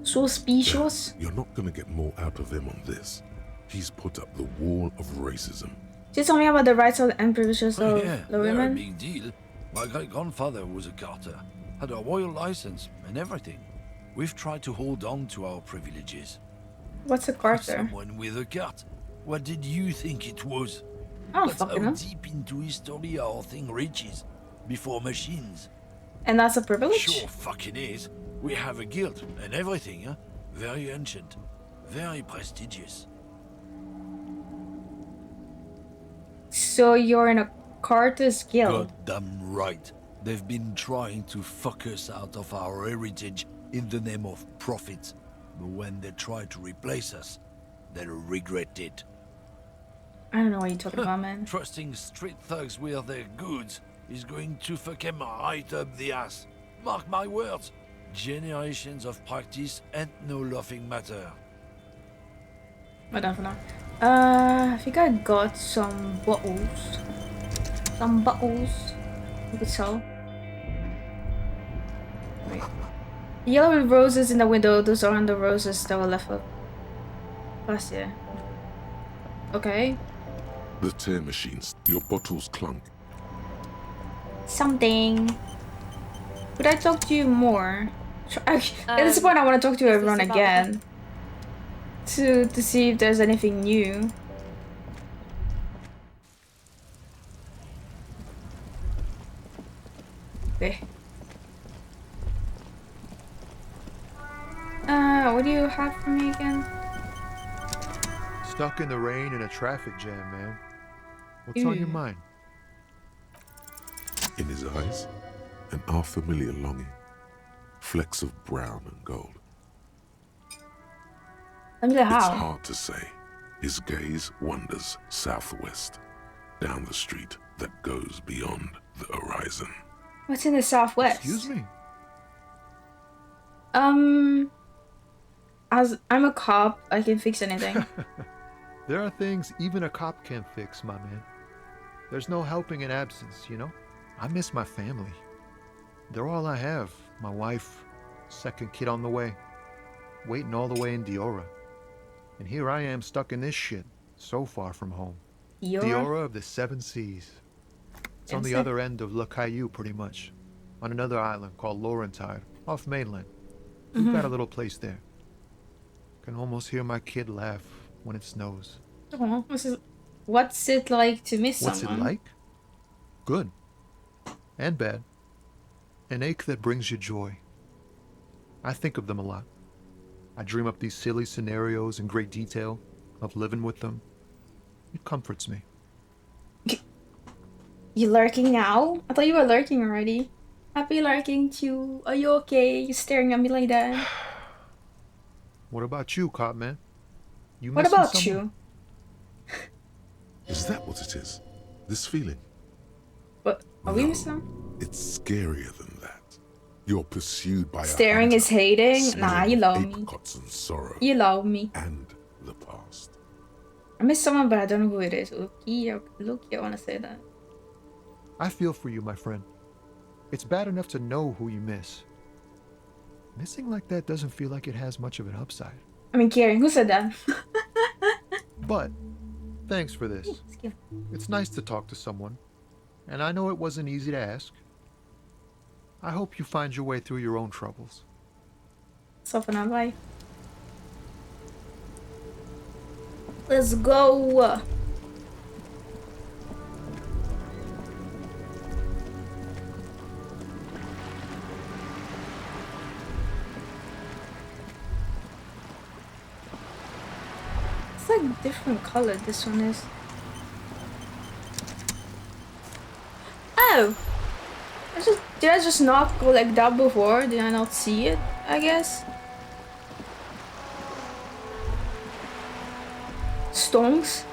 So specious. You're not gonna get more out of him on this. He's put up the wall of racism. Just tell me about the rights and privileges of Yeah, the they're a women. big deal. My great-grandfather was a carter, had a royal license and everything. We've tried to hold on to our privileges. What's a carter? Someone with a cart. What did you think it was? Oh, That's fucking how hell. deep into history our thing reaches. Before machines. And that's a privilege? Sure fucking is. We have a guild and everything, huh? Very ancient. Very prestigious. So you're in a carter's guild? Goddamn right. They've been trying to fuck us out of our heritage in the name of profit. But when they try to replace us, they'll regret it. I don't know what you're talking about, man. Trusting street thugs with their goods is going to fuck them right up the ass. Mark my words. Generations of practice and no laughing matter. We're done for now. I think I got some bottles. Some bottles we could sell. Wait. Yellow with roses in the window. Those aren't the roses that were left up last year. Okay. The tear machines, your bottles clunk. Something. Could I talk to you more? At this point, I want to talk to everyone again. To see if there's anything new. Okay. What do you have for me again? Stuck in the rain in a traffic jam, man. What's on your mind? In his eyes, an unfamiliar longing. Flecks of brown and gold. Let me know how. It's hard to say. His gaze wanders southwest, down the street that goes beyond the horizon. What's in the southwest? Excuse me? As I'm a cop, I can fix anything. There are things even a cop can't fix, my man. There's no helping in absence, you know? I miss my family. They're all I have. My wife, second kid on the way, waiting all the way in Diora. And here I am stuck in this shit, so far from home. Diora of the Seven Seas. It's on the other end of Le Caillou, pretty much. On another island called Laurentide, off mainland. We've got a little place there. Can almost hear my kid laugh when it snows. Oh, what's it like to miss What's someone? it like? Good. And bad. An ache that brings you joy. I think of them a lot. I dream up these silly scenarios in great detail of living with them. It comforts me. You lurking now? I thought you were lurking already. Happy lurking too. Are you okay? You're staring at me like that. What about you, cop man? You What missing about someone? you? Is that what it is? This feeling? What? Are we No, missing? It's scarier than that. You're pursued by Staring a is hating? Nah, smelling you of love me. apricots and sorrow You love me. and the past. I miss someone, but I don't know who it is. Loki, I want to say that. I feel for you, my friend. It's bad enough to know who you miss. Missing like that doesn't feel like it has much of an upside. I mean, caring. Who said that? But, thanks for this. It's nice to talk to someone. And I know it wasn't easy to ask. I hope you find your way through your own troubles. So for now, bye. Let's go. It's like different color this one is. Oh! Did I just not go like that before? Did I not see it, I guess? Stonks?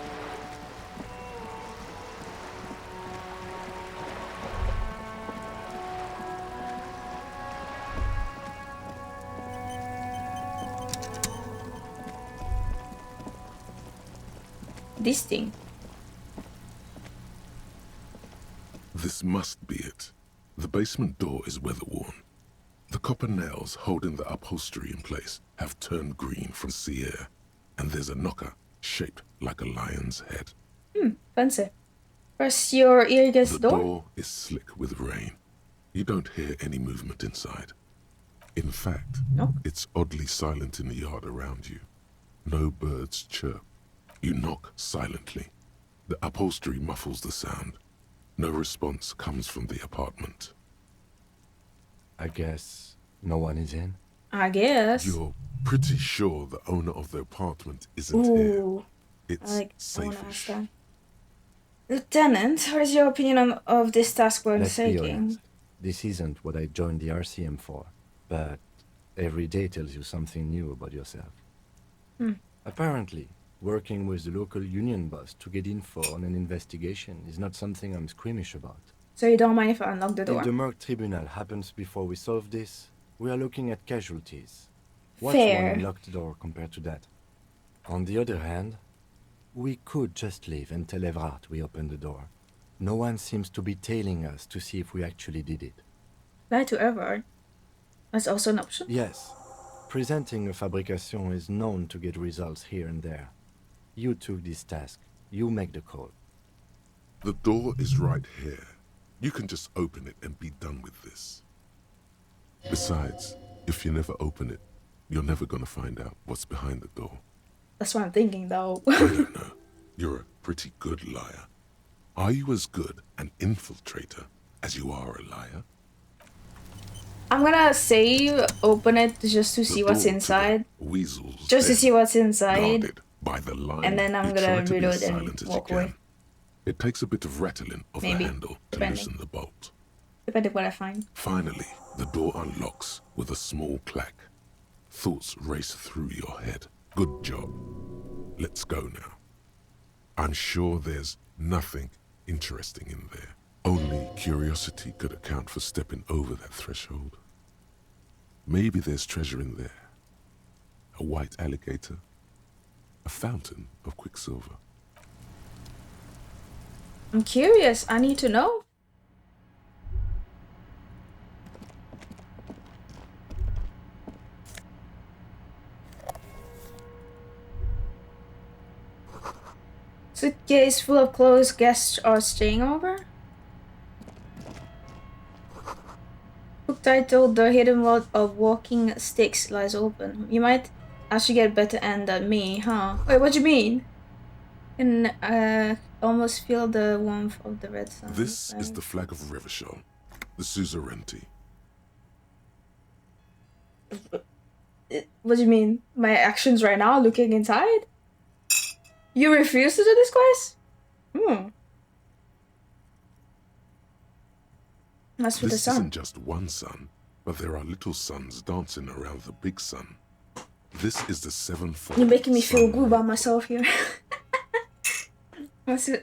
This thing. This must be it. The basement door is weather-worn. The copper nails holding the upholstery in place have turned green from sea air, and there's a knocker shaped like a lion's head. Fancy. Press your ear against the door. The door is slick with rain. You don't hear any movement inside. In fact, it's oddly silent in the yard around you. No birds chirp. You knock silently. The upholstery muffles the sound. No response comes from the apartment. I guess no one is in? I guess. You're pretty sure the owner of the apartment isn't here. It's safe-ish. Lieutenant, what is your opinion of this task we're Let's be taking? honest. This isn't what I joined the RCM for, but every day tells you something new about yourself. Apparently, working with the local union boss to get info on an investigation is not something I'm squeamish about. So you don't mind if I unlock the door? If the Merc Tribunal happens before we solve this, we are looking at casualties. What's Fair. one unlocked door compared to that? On the other hand, we could just leave and tell Evrart we opened the door. No one seems to be tailing us to see if we actually did it. Lie to Everard. That's also an option? Yes. Presenting a fabrication is known to get results here and there. You took this task. You make the call. The door is right here. You can just open it and be done with this. Besides, if you never open it, you're never gonna find out what's behind the door. That's what I'm thinking, though. I don't know. You're a pretty good liar. Are you as good an infiltrator as you are a liar? I'm gonna say open it just to see what's inside. Weasels. Just to see what's inside. Guarded by the line. And then I'm You gonna try to be reload as and silent as walk you can. away. It takes a bit of rattling of Maybe, the handle to depending. loosen the bolt. Depending what I find. Finally, the door unlocks with a small clack. Thoughts race through your head. Good job. Let's go now. I'm sure there's nothing interesting in there. Only curiosity could account for stepping over that threshold. Maybe there's treasure in there. A white alligator. A fountain of quicksilver. I'm curious. I need to know. Suitcase full of clothes guests are staying over? Book title, The Hidden World of Walking Sticks lies open. You might actually get a better end than me, huh? Wait, what do you mean? Can almost feel the warmth of the red sun. This is the flag of Revachol, the suzerainty. What do you mean? My actions right now, looking inside? You refuse to do this quest? That's with the This sun. isn't just one sun, but there are little suns dancing around the big sun. This is the sevenfold. You're making me feel sun. good about myself here.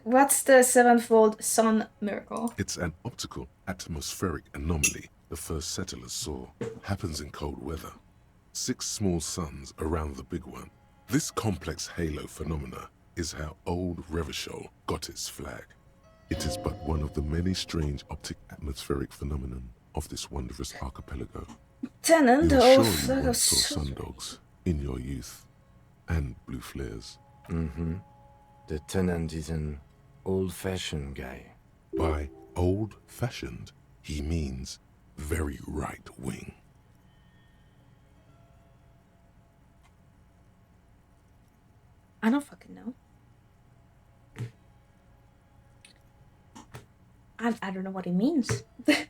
What's the sevenfold sun miracle? It's an optical atmospheric anomaly the first settlers saw. Happens in cold weather. 6 small suns around the big one. This complex halo phenomena is how old Revachol got its flag. It is but one of the many strange optic atmospheric phenomenon of this wondrous archipelago. Tenant You're of sure you once saw sundogs in your youth, and blue flares. Mm-hmm. The tenant is an old-fashioned guy. By old-fashioned, he means very right-wing. I don't fucking know. I don't know what it means. The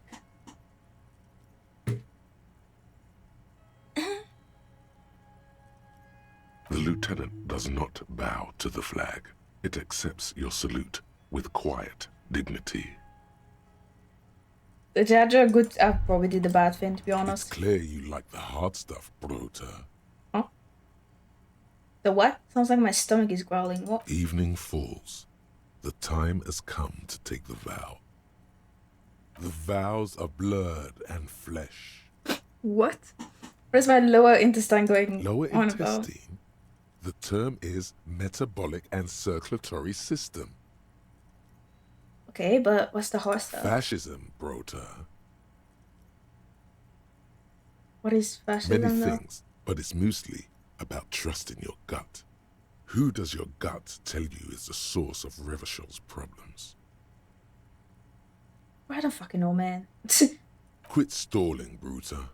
lieutenant does not bow to the flag. It accepts your salute with quiet dignity. The judge are good. I probably did the bad thing, to be honest. It's clear you like the hard stuff, Brota. Huh? The what? Sounds like my stomach is growling. What? Evening falls. The time has come to take the vow. The vows are blood and flesh. What? Where's my lower intestine going Lower on about? intestine? The term is metabolic and circulatory system. Okay, but what's the hard stuff? Fascism, Brota. What is fascism? Many though? things, but it's mostly about trusting your gut. Who does your gut tell you is the source of Revachel's problems? I don't fucking know, man. Quit stalling, Bruta.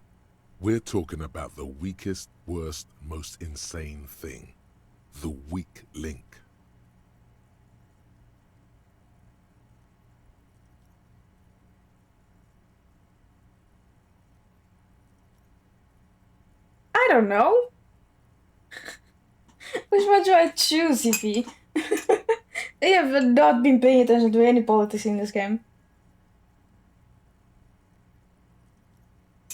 We're talking about the weakest, worst, most insane thing. The weak link. I don't know. Which one do I choose, Yippee? I have not been paying attention to any politics in this game.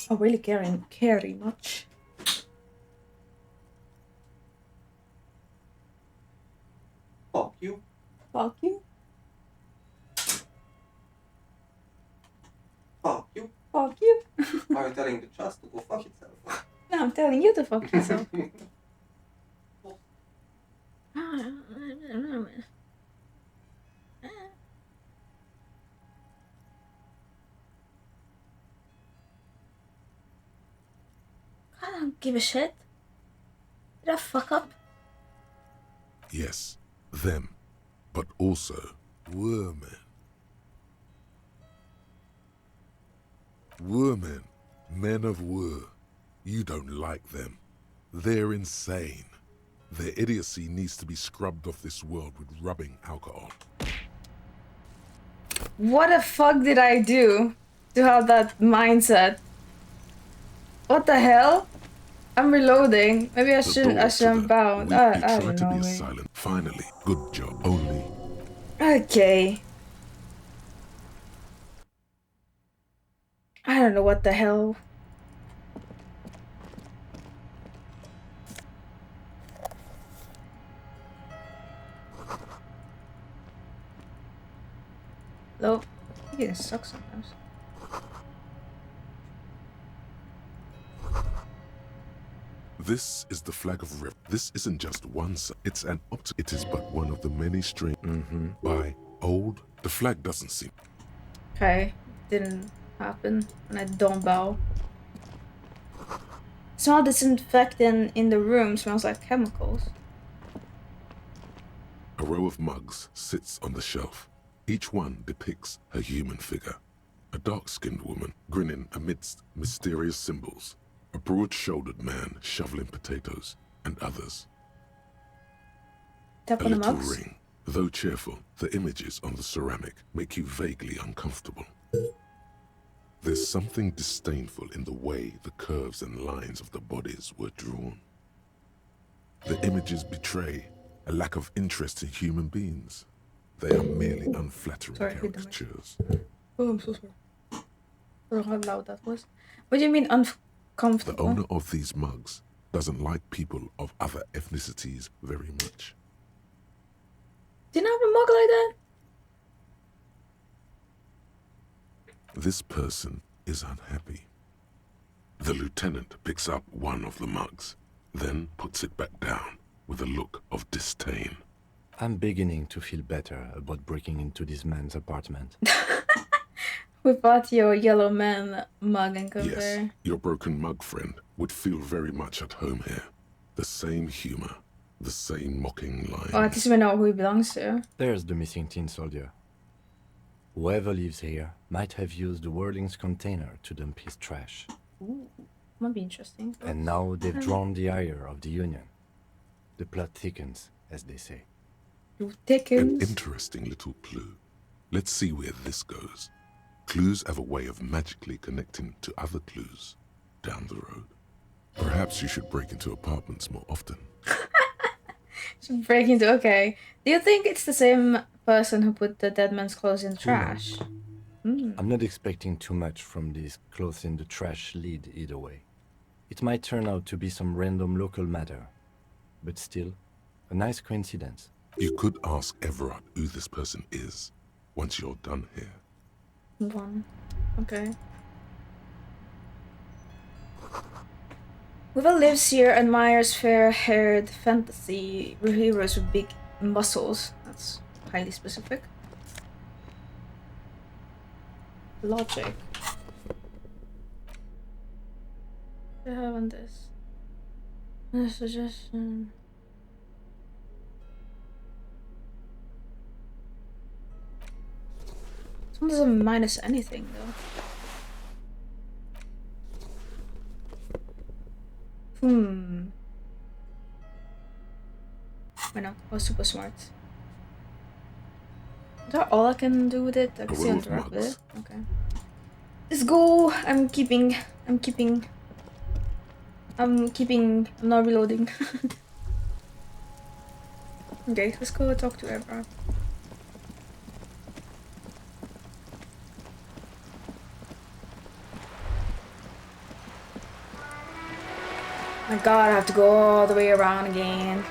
Oh, really carry much. Fuck you. Fuck you. Fuck you. Fuck you. Are you telling the trust to go fuck itself? No, I'm telling you to fuck yourself. I don't give a shit. Did I fuck up? Yes, them, but also women. Women, men of war. You don't like them. They're insane. Their idiocy needs to be scrubbed off this world with rubbing alcohol. What the fuck did I do to have that mindset? What the hell? I'm reloading. Maybe I shouldn't bound. I don't know. Silent. Finally, good job. Only. Okay. I don't know what the hell. Hello? You can suck sometimes. This is the flag of Rev. This isn't just one side. It's an optic. It is but one of the many strings. By old, the flag doesn't seem. Okay. Didn't happen. And I don't bow. Smell disinfectant in the room. Smells like chemicals. A row of mugs sits on the shelf. Each one depicts a human figure. A dark-skinned woman grinning amidst mysterious symbols. A broad-shouldered man shoveling potatoes, and others. Tap A on the little mugs. ring. Though cheerful, the images on the ceramic make you vaguely uncomfortable. There's something disdainful in the way the curves and lines of the bodies were drawn. The images betray a lack of interest in human beings. They are merely unflattering caricatures. Oh, I'm so sorry. For how loud that was. What do you mean uncomfortable? The owner of these mugs doesn't like people of other ethnicities very much. Didn't have a mug like that? This person is unhappy. The lieutenant picks up one of the mugs, then puts it back down with a look of disdain. I'm beginning to feel better about breaking into this man's apartment. Without your yellow man mug and come Yes, there. your broken mug friend would feel very much at home here. The same humor, the same mocking lines. Oh, het is weer nou who he belongs to. There's the missing tin soldier. Whoever lives here might have used the Whirling's container to dump his trash. Ooh, might be interesting. And now they've drawn the ire of the Union. The plot thickens, as they say. An Dickens. interesting little clue. Let's see where this goes. Clues have a way of magically connecting to other clues down the road. Perhaps you should break into apartments more often. Should break into. Okay. Do you think it's the same person who put the dead man's clothes in the trash? I'm not expecting too much from this clothes in the trash lead either way. It might turn out to be some random local matter, but still, a nice coincidence. You could ask Everard who this person is once you're done here. Okay. Whoever lives here admires fair-haired fantasy heroes with big muscles. That's highly specific. Logic. What do I have on this? A suggestion. This one doesn't minus anything though. Why not? I was super smart. Is that all I can do with it? I can see interact with it. Okay. Let's go! I'm not reloading. Okay, let's go talk to Everard. My god, I have to go all the way around again.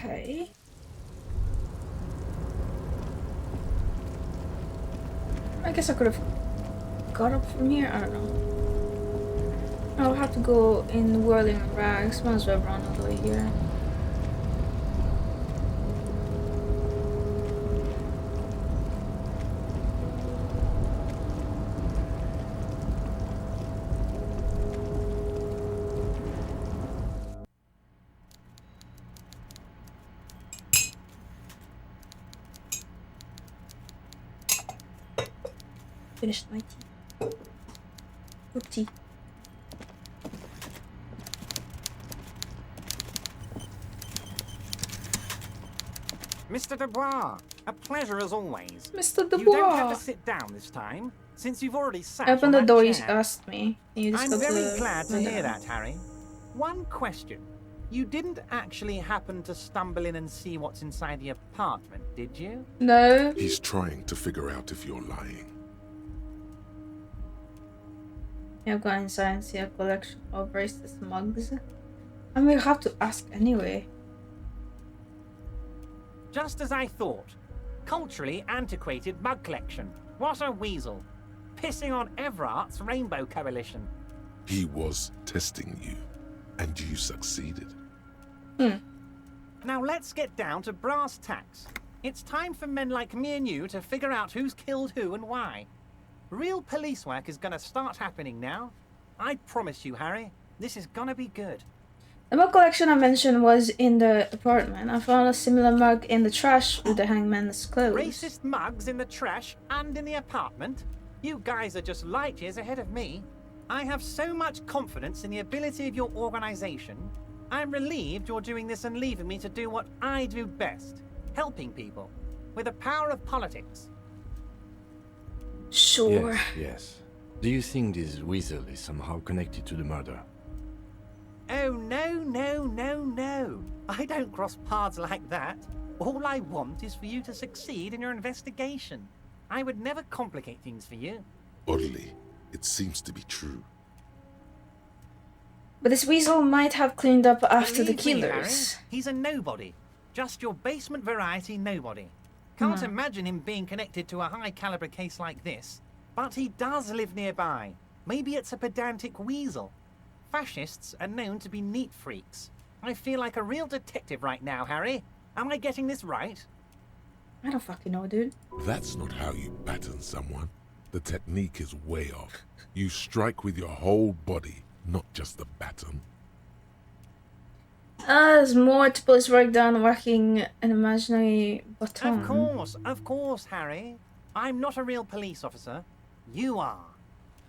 Okay. I guess I could have got up from here. I don't know. I'll have to go in whirling rags. Might as well run all the way here. Finished my tea. Good tea. Mr. Dubois, a pleasure as always. Mr. Dubois! You don't have to sit down this time, since you've already sat Open on the that door you chair. asked me. I'm very glad to hear that, Harry. One question. You didn't actually happen to stumble in and see what's inside the apartment, did you? No. He's trying to figure out if you're lying. Yeah, I've gone inside and see a collection of racist mugs. I mean, you have to ask anyway. Just as I thought. Culturally antiquated mug collection. What a weasel. Pissing on Everart's Rainbow Coalition. He was testing you, and you succeeded. Now let's get down to brass tacks. It's time for men like me and you to figure out who's killed who and why. Real police work is gonna start happening now. I promise you, Harry, this is gonna be good. The mug collection I mentioned was in the apartment. I found a similar mug in the trash with the hangman's clothes. Racist mugs in the trash and in the apartment? You guys are just light years ahead of me. I have so much confidence in the ability of your organization. I'm relieved you're doing this and leaving me to do what I do best. Helping people. With the power of politics. Sure. Yes. Do you think this weasel is somehow connected to the murder? Oh, no. I don't cross paths like that. All I want is for you to succeed in your investigation. I would never complicate things for you. Oddly, it seems to be true. But this weasel might have cleaned up after the Believe me, killers. Harry, he's a nobody. Just your basement variety nobody. Can't imagine him being connected to a high-caliber case like this. But he does live nearby. Maybe it's a pedantic weasel. Fascists are known to be neat freaks. I feel like a real detective right now, Harry. Am I getting this right? I don't fucking know, dude. That's not how you batten someone. The technique is way off. You strike with your whole body, not just the baton. There's more to police work done working an imaginary baton. Of course, Harry. I'm not a real police officer. You are.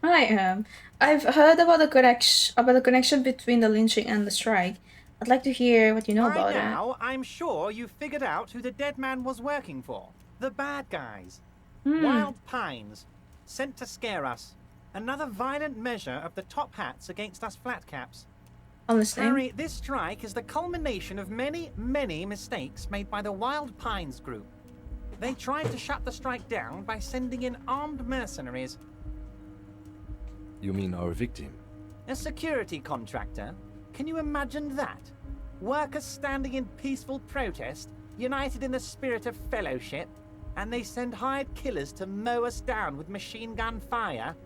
I am. I've heard about the connection between the lynching and the strike. I'd like to hear what you know about it. By now, I'm sure you've figured out who the dead man was working for. The bad guys. Wild Pines. Sent to scare us. Another violent measure of the top hats against us flatcaps. Honestly. Harry, this strike is the culmination of many, many mistakes made by the Wild Pines group. They tried to shut the strike down by sending in armed mercenaries. You mean our victim? A security contractor? Can you imagine that? Workers standing in peaceful protest, united in the spirit of fellowship, and they send hired killers to mow us down with machine gun fire?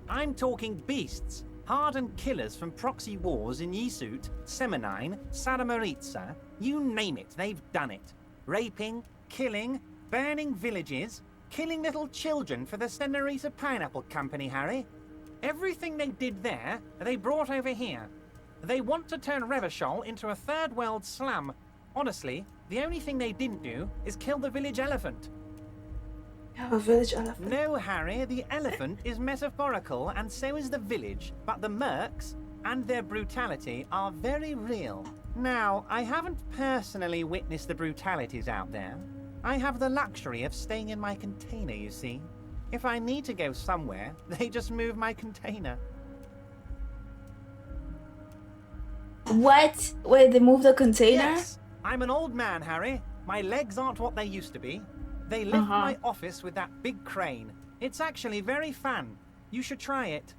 I'm talking beasts, hardened killers from proxy wars in Yisut, Semenine, Saramoritsa, you name it, they've done it. Raping, killing, burning villages, killing little children for the Senorita Pineapple Company, Harry. Everything they did there, they brought over here. They want to turn Revachol into a third world slum. Honestly, the only thing they didn't do is kill the village elephant. Oh, village elephant. No, Harry, the elephant is metaphorical and so is the village, but the mercs and their brutality are very real. Now, I haven't personally witnessed the brutalities out there. I have the luxury of staying in my container, you see. If I need to go somewhere, they just move my container. What? Wait, they moved the container? Yes. I'm an old man, Harry. My legs aren't what they used to be. They lift my office with that big crane. It's actually very fun. You should try it.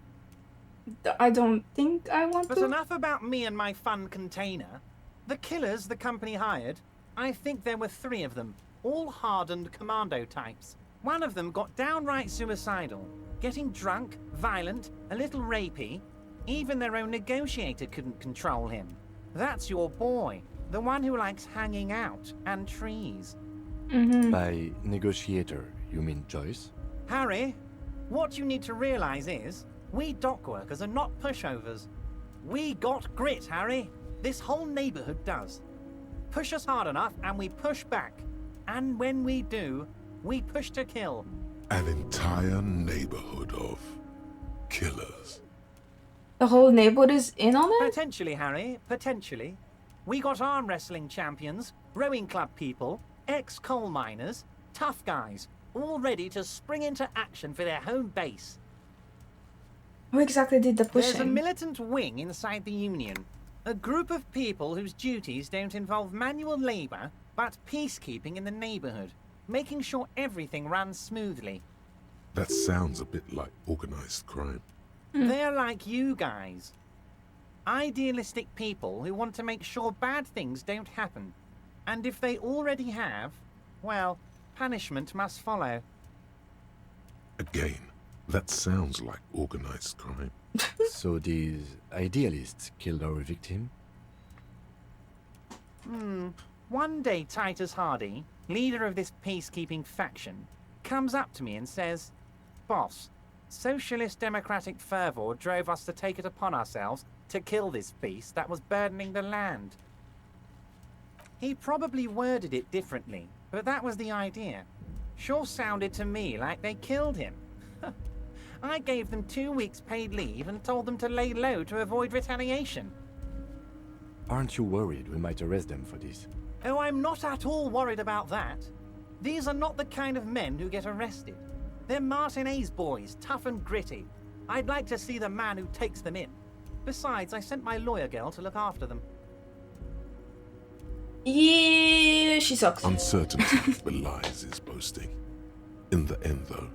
I don't think I want But to. enough about me and my fun container. The killers the company hired, I think there were 3 of them, all hardened commando types. One of them got downright suicidal, getting drunk, violent, a little rapey. Even their own negotiator couldn't control him. That's your boy, the one who likes hanging out and trees. By negotiator, you mean Joyce? Harry, what you need to realize is, we dock workers are not pushovers. We got grit, Harry. This whole neighborhood does. Push us hard enough and we push back. And when we do, we push to kill. An entire neighborhood of killers. The whole neighborhood is in on it? Potentially, Harry, potentially. We got arm wrestling champions, rowing club people, ex-coal miners, tough guys, all ready to spring into action for their home base. Who exactly did the pushing? There's a militant wing inside the Union. A group of people whose duties don't involve manual labor, but peacekeeping in the neighborhood, making sure everything runs smoothly. That sounds a bit like organized crime. They're like you guys. Idealistic people who want to make sure bad things don't happen. And if they already have, well, punishment must follow. Again, that sounds like organized crime. So these idealists killed our victim? One day Titus Hardy, leader of this peacekeeping faction, comes up to me and says, "Boss, socialist democratic fervor drove us to take it upon ourselves to kill this beast that was burdening the land." He probably worded it differently, but that was the idea. Sure sounded to me like they killed him. I gave them 2 weeks paid leave and told them to lay low to avoid retaliation. Aren't you worried we might arrest them for this? Oh, I'm not at all worried about that. These are not the kind of men who get arrested. They're Martinez boys, tough and gritty. I'd like to see the man who takes them in. Besides, I sent my lawyer girl to look after them. Yeah, she sucks. Uncertainty belies his boasting. In the end, though,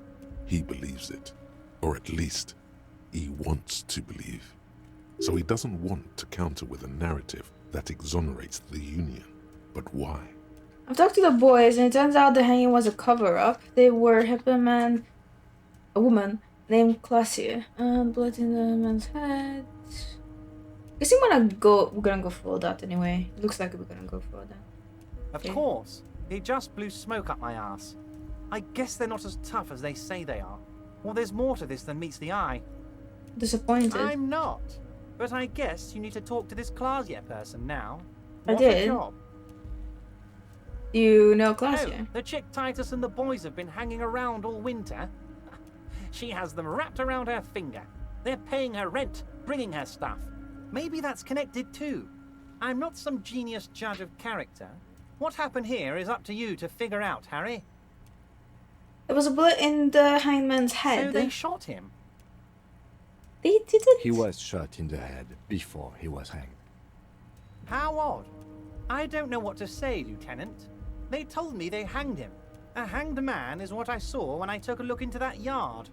he believes it. Or at least, he wants to believe. So he doesn't want to counter with a narrative that exonerates the Union. But why? I've talked to the boys, and it turns out the hanging was a cover-up. They were a woman named Clausia. Blood in the man's head. Guess we're gonna go for that anyway. Looks like we're gonna go for that. Of course. He just blew smoke up my ass. I guess they're not as tough as they say they are. Well, there's more to this than meets the eye. Disappointed. I'm not. But I guess you need to talk to this Klasia person now. I What did. a job. You know Klasia? Oh, the chick Titus and the boys have been hanging around all winter. She has them wrapped around her finger. They're paying her rent, bringing her stuff. Maybe that's connected too. I'm not some genius judge of character. What happened here is up to you to figure out, Harry. There was a bullet in the hangman's head. So they shot him. They didn't. He was shot in the head before he was hanged. How odd. I don't know what to say, Lieutenant. They told me they hanged him. A hanged man is what I saw when I took a look into that yard.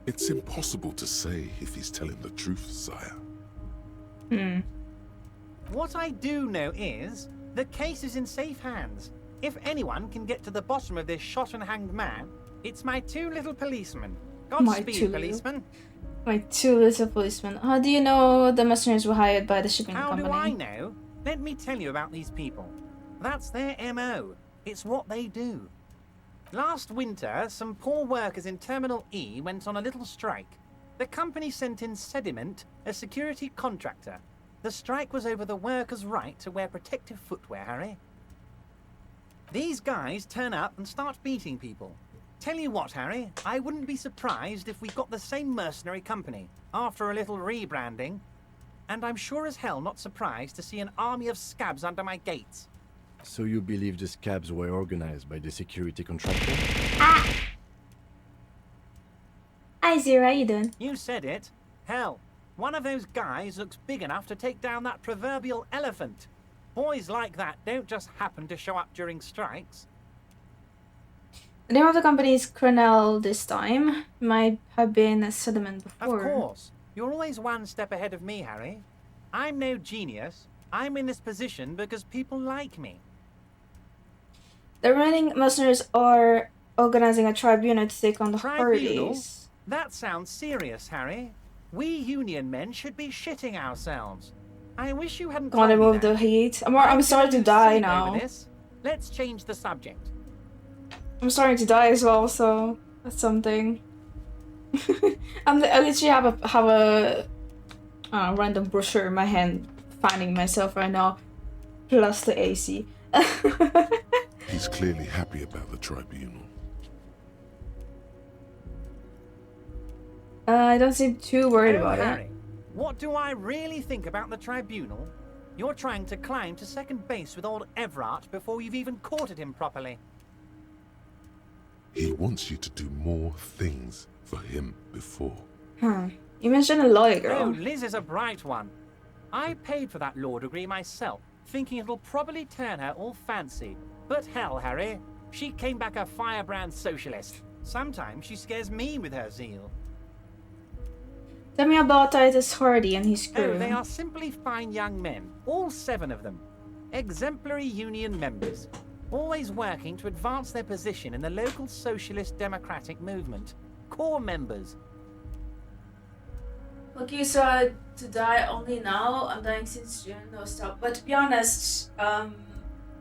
It's impossible to say if he's telling the truth, sire. What I do know is, the case is in safe hands. If anyone can get to the bottom of this shot and hanged man, it's my two little policemen. Godspeed, policemen. My two little policemen. How do you know the mercenaries were hired by the shipping How company? do I know? Let me tell you about these people. That's their MO. It's what they do. Last winter, some poor workers in Terminal E went on a little strike. The company sent in Sediment, a security contractor. The strike was over the workers' right to wear protective footwear, Harry. These guys turn up and start beating people. Tell you what, Harry, I wouldn't be surprised if we got the same mercenary company after a little rebranding. And I'm sure as hell not surprised to see an army of scabs under my gates. So you believe the scabs were organized by the security contractor? Hi Zero, how you doing? You said it. Hell, one of those guys looks big enough to take down that proverbial elephant. Boys like that don't just happen to show up during strikes. The name of the company is Crenell this time. Might have been a Sediment before. Of course. You're always one step ahead of me, Harry. I'm no genius. I'm in this position because people like me. The remaining mercenaries are organizing a tribunal to take on the Tribunal? Hardies. That sounds serious, Harry. We Union men should be shitting ourselves. I wish you hadn't Come on, told me remove that. the heat. I'm starting to die Sleep now. over this. Let's change the subject. I'm starting to die as well, so that's something. I literally have a random brochure in my hand, finding myself right now, plus the AC. He's clearly happy about the tribunal. I don't seem too worried Oh, about Harry, it. what do I really think about the tribunal? You're trying to climb to second base with old Everard before you've even courted him properly. He wants you to do more things for him before. You mentioned a lawyer girl. Oh, Liz is a bright one. I paid for that law degree myself, thinking it'll probably turn her all fancy. But hell, Harry, she came back a firebrand socialist. Sometimes she scares me with her zeal. Tell me about Titus Hardy and his crew. Oh, they are simply fine young men, all 7 of them. Exemplary union members, always working to advance their position in the local socialist democratic movement. Core members. Okay, so to die only now. I'm dying since June, no stop. But to be honest,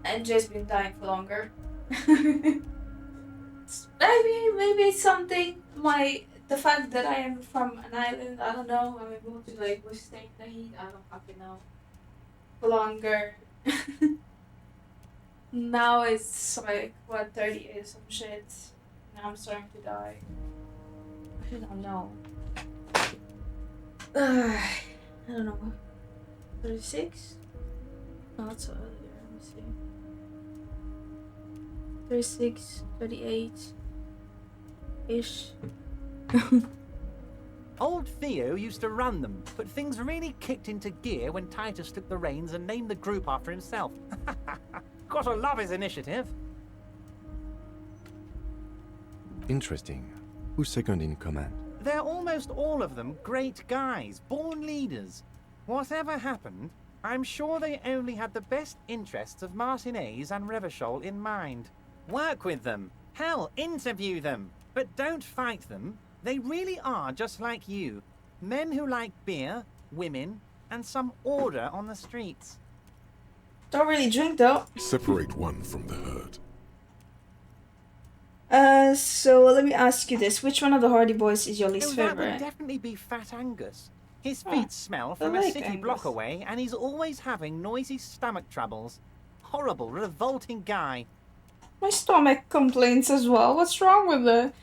NJ's been dying for longer. maybe it's something. The fact that I am from an island, I don't know. I'm able to like withstand the heat. I don't fucking know. For longer. Now it's like what 38 or some shit. Now I'm starting to die. I don't know. I don't know. 36? No, that's earlier. Let me see. 36, 38 ish. Old Theo used to run them, but things really kicked into gear when Titus took the reins and named the group after himself. Gotta love his initiative. Interesting. Who's second in command? They're almost all of them great guys, born leaders. Whatever happened, I'm sure they only had the best interests of Martinez and Revachol in mind. Work with them. Hell, interview them. But don't fight them. They really are just like you. Men who like beer, women, and some order on the streets. Don't really drink though. Separate one from the herd. So let me ask you this: which one of the Hardy Boys is your least That would favorite? definitely be Fat Angus. His feet smell from I a like city Angus. block away, and he's always having noisy stomach troubles. Horrible, revolting guy. My stomach complains as well. What's wrong with it?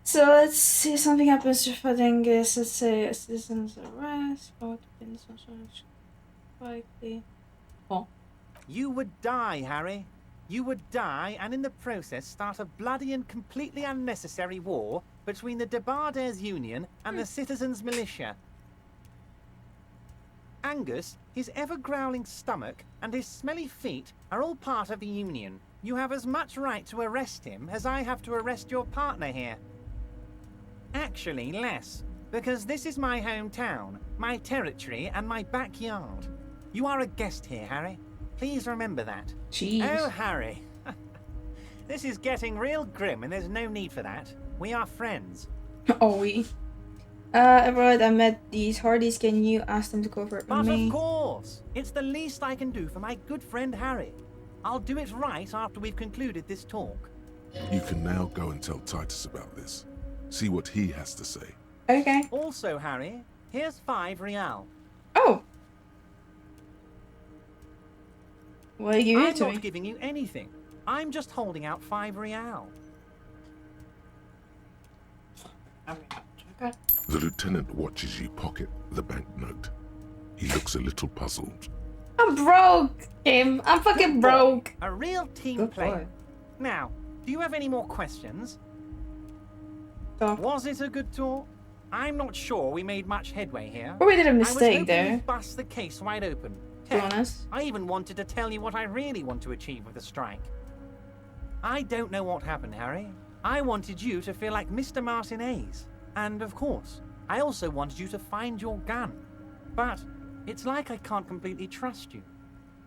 So let's see. Something happens to Fat Angus. Let's say a citizen's arrest. Likely. Oh. You would die, Harry. You would die, and in the process start a bloody and completely unnecessary war between the Debardairs Union and the Citizens Militia. Angus, his ever-growling stomach, and his smelly feet are all part of the Union. You have as much right to arrest him as I have to arrest your partner here. Actually, less, because this is my hometown, my territory, and my backyard. You are a guest here, Harry. Please remember that. Jeez. Oh, Harry. This is getting real grim, and there's no need for that. We are friends. Oh, we. Right, I met these Hardys. Can you ask them to cooperate with me? But of course! It's the least I can do for my good friend Harry. I'll do it right after we've concluded this talk. You can now go and tell Titus about this. See what he has to say. Okay. Also, Harry, here's 5 real. Oh! What are you I'm to not me? giving you anything. I'm just holding out 5 real. The lieutenant watches you pocket the banknote. He looks a little puzzled. I'm broke, Kim. I'm fucking broke. A real team Good player. boy. Now, do you have any more questions? Talk. Was it a good talk? I'm not sure we made much headway here. Or we did a I was mistake hoping there. we'd bust the case wide open. To be Heck, honest. I even wanted to tell you what I really want to achieve with the strike. I don't know what happened, Harry. I wanted you to feel like Mr. Martinez. And of course, I also wanted you to find your gun. But it's like I can't completely trust you.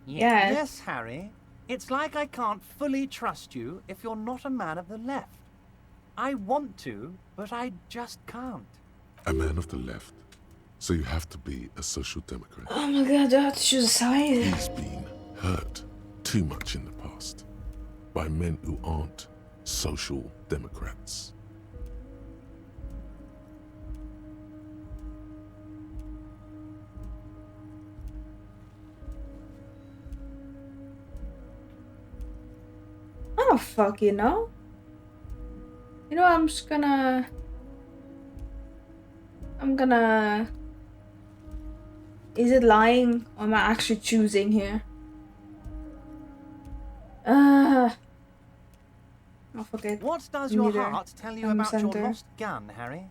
Yes. Yes, Harry. It's like I can't fully trust you if you're not a man of the left. I want to, but I just can't. A man of the left. So you have to be a social democrat. Oh my god, I have to choose a side. He's been hurt too much in the past by men who aren't social democrats. I don't fucking know. You know, I'm gonna... Is it lying? Or am I actually choosing here? Oh, fuck it. What does your Neither. heart tell you I'm about your center. lost gun, Harry?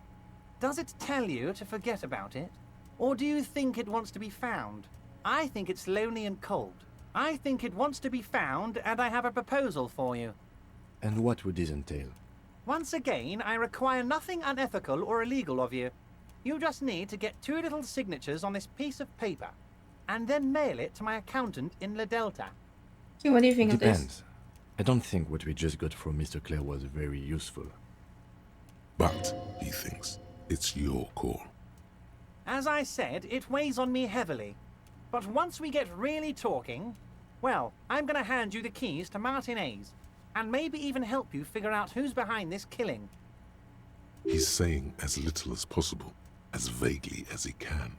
Does it tell you to forget about it? Or do you think it wants to be found? I think it's lonely and cold. I think it wants to be found, and I have a proposal for you. And what would this entail? Once again, I require nothing unethical or illegal of you. You just need to get 2 little signatures on this piece of paper, and then mail it to my accountant in La Delta. Okay, what do you think of this? Depends. I don't think what we just got from Mr. Clare was very useful. But, he thinks, it's your call. As I said, it weighs on me heavily. But once we get really talking, well, I'm gonna hand you the keys to Martinez, and maybe even help you figure out who's behind this killing. He's saying as little as possible, as vaguely as he can,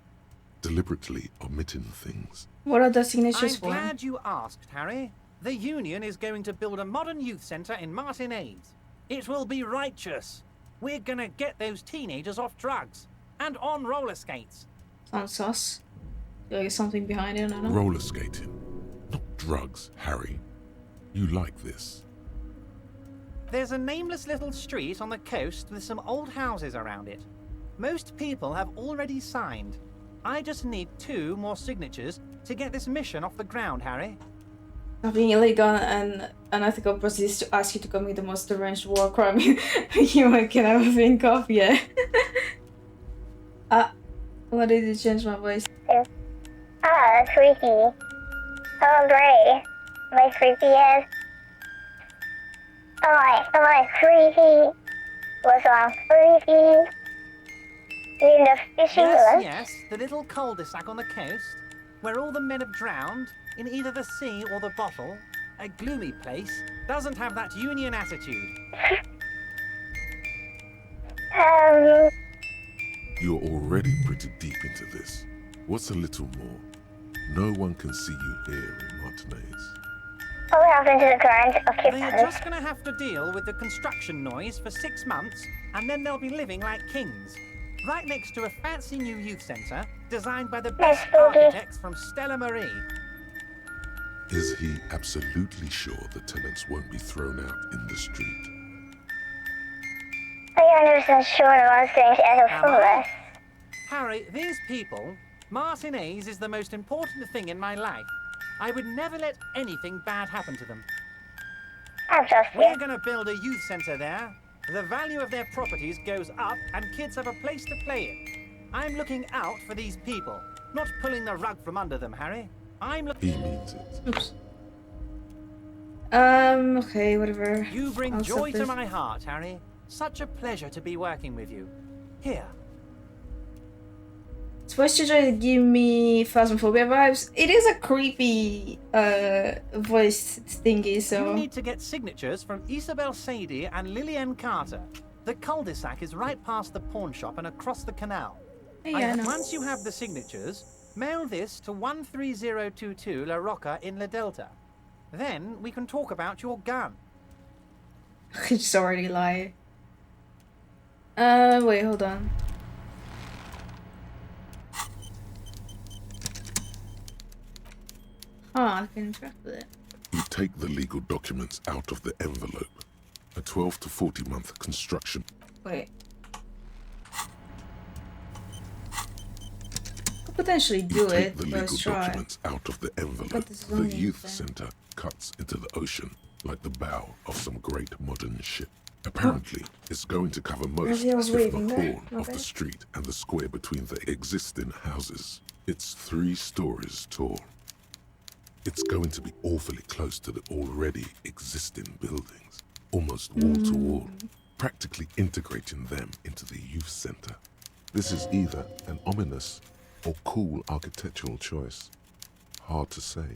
deliberately omitting things. What are the signatures I'm for? glad you asked, Harry. The Union is going to build a modern youth centre in Martinez. It will be righteous. We're gonna get those teenagers off drugs and on roller skates. Sounds sus. There's something behind it, I don't know. Roller skating, not drugs, Harry. You like this. There's a nameless little street on the coast with some old houses around it. Most people have already signed. I just need 2 more signatures to get this mission off the ground, Harry. Nothing illegal and unethical proceeds to ask you to commit the most deranged war crime you can ever think of, yeah. What did you change my voice? Sweetie. Oh, Bray. My freaky ass. Oh, my sweetie. What's wrong, sweetie? You in the fishing boat? Yes, the little cul-de-sac on the coast, where all the men have drowned, in either the sea or the bottle. A gloomy place, doesn't have that Union attitude. you. You're already pretty deep into this. What's a little more? No one can see you here in Martinez. What will happen to the current occupants? They're just gonna have to deal with the construction noise for 6 months, and then they'll be living like kings. Right next to a fancy new youth centre, designed by the best architects from Stella Marie. Is he absolutely sure the tenants won't be thrown out in the street? I understand sure about things as a fool. Harry, these people, Martinez is the most important thing in my life. I would never let anything bad happen to them. I trust you. We're going to build a youth centre there. The value of their properties goes up and kids have a place to play in. I'm looking out for these people, not pulling the rug from under them, Harry. I'm looking... He means it. Oops. Okay, whatever. You bring I'll joy stop to this. my heart, Harry. Such a pleasure to be working with you. Here. It's supposed to try to give me Phasmophobia vibes. It is a creepy voice thingy, so... You need to get signatures from Isabel Sadie and Lillian Carter. The cul-de-sac is right past the pawn shop and across the canal. Yeah, I know. Once you have the signatures, mail this to 13022 La Rocca in La Delta. Then we can talk about your gun. I just already lie. Wait, hold on. I can interact with it. You take the legal documents out of the envelope. A 12 to 40 month construction. Wait. Could potentially do You take it. the legal Let's try. documents out of the envelope. But this is The only youth thing. center cuts into the ocean like the bow of some great modern ship. Apparently, it's going to cover most, Maybe I was if waving not there. all, of Okay. the street and the square between the existing houses. It's 3 stories tall. It's going to be awfully close to the already existing buildings, almost wall to wall, practically integrating them into the youth center. This is either an ominous or cool architectural choice. Hard to say.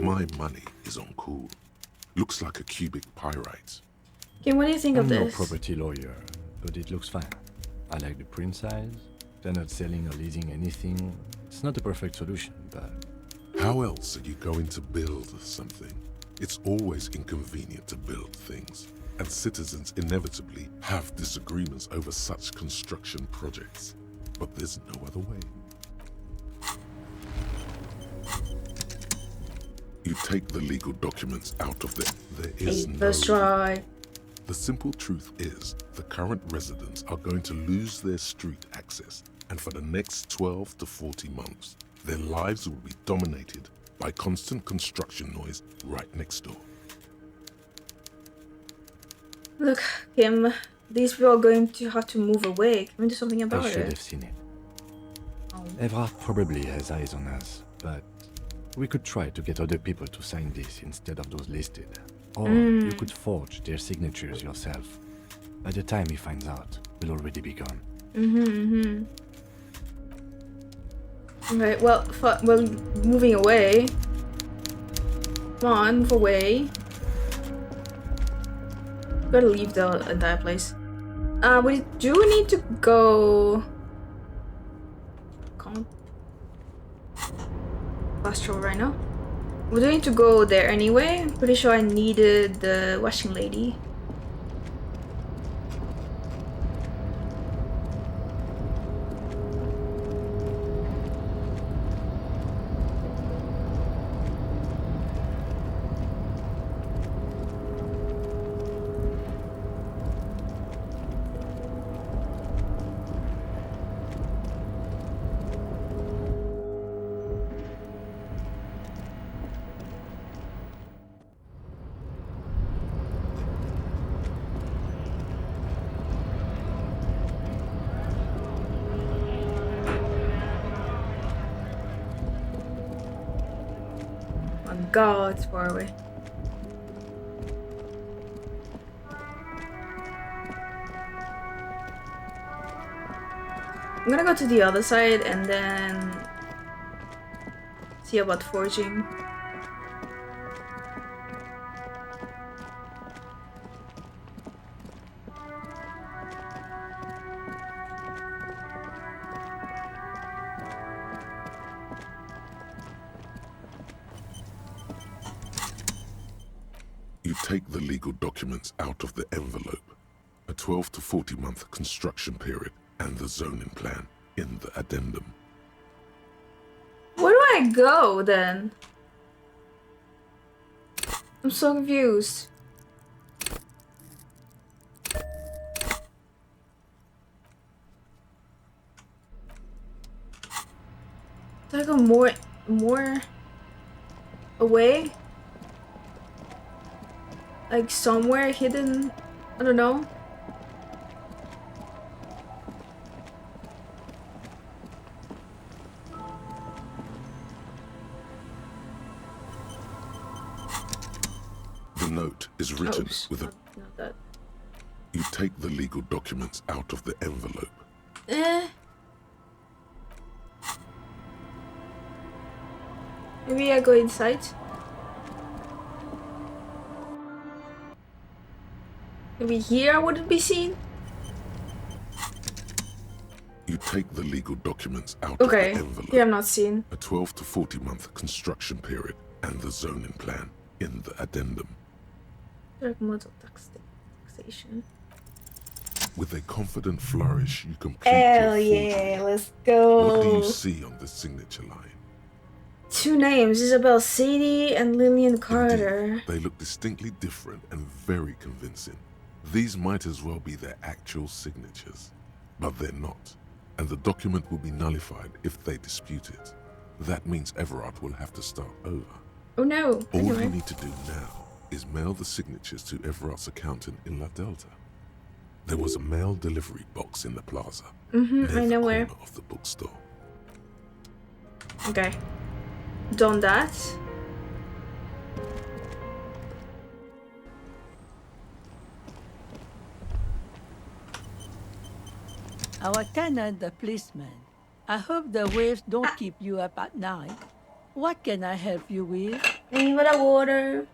My money is on cool. Looks like a cubic pyrite. Okay, what do you think of I'm no this? property lawyer, but it looks fine. I like the print size. They're not selling or leasing anything. It's not a perfect solution, but... How else are you going to build something? It's always inconvenient to build things, and citizens inevitably have disagreements over such construction projects. But there's no other way. You take the legal documents out of them. There is no... First try. The simple truth is, the current residents are going to lose their street access, and for the next 12 to 40 months, their lives will be dominated by constant construction noise right next door. Look, Kim, these people are going to have to move away. Can we do something about I should it? have seen it. Oh. Evrard probably has eyes on us, but we could try to get other people to sign this instead of those listed. Or you could forge their signatures yourself. By the time he finds out, we'll already be gone. Okay, well, moving away. Come on, move away. Gotta leave the entire place. We do need to go... Can't... Fast travel right now. We do need to go there anyway. I'm pretty sure I needed the washing lady. God, it's far away. I'm gonna go to the other side and then see about forging. You take the legal documents out of the envelope, a 12 to 40 month construction period, and the zoning plan in the addendum. Where do I go then? I'm so confused. Do I go more away? Like somewhere hidden? I don't know. The note is written with a... Not that. You take the legal documents out of the envelope. Maybe I go inside. Maybe here I wouldn't be seen. You take the legal documents out of the envelope. Here I'm not seen. A 12 to 40 month construction period and the zoning plan in the addendum. Direct model taxation. With a confident flourish, you complete Hell your yeah, forgery. let's go. What do you see on the signature line? 2 names, Isabel Sadie and Lillian Carter. Indeed, they look distinctly different and very convincing. These might as well be their actual signatures, but they're not, and the document will be nullified if they dispute it. That means Everard will have to start over. Oh no. All Anyway. you need to do now is mail the signatures to Everard's accountant in La Delta. There was a mail delivery box in the plaza, near I know the where. corner of the bookstore. Okay. Done that. Our tenant, the policeman. I hope the waves don't keep you up at night. What can I help you with? Need the water.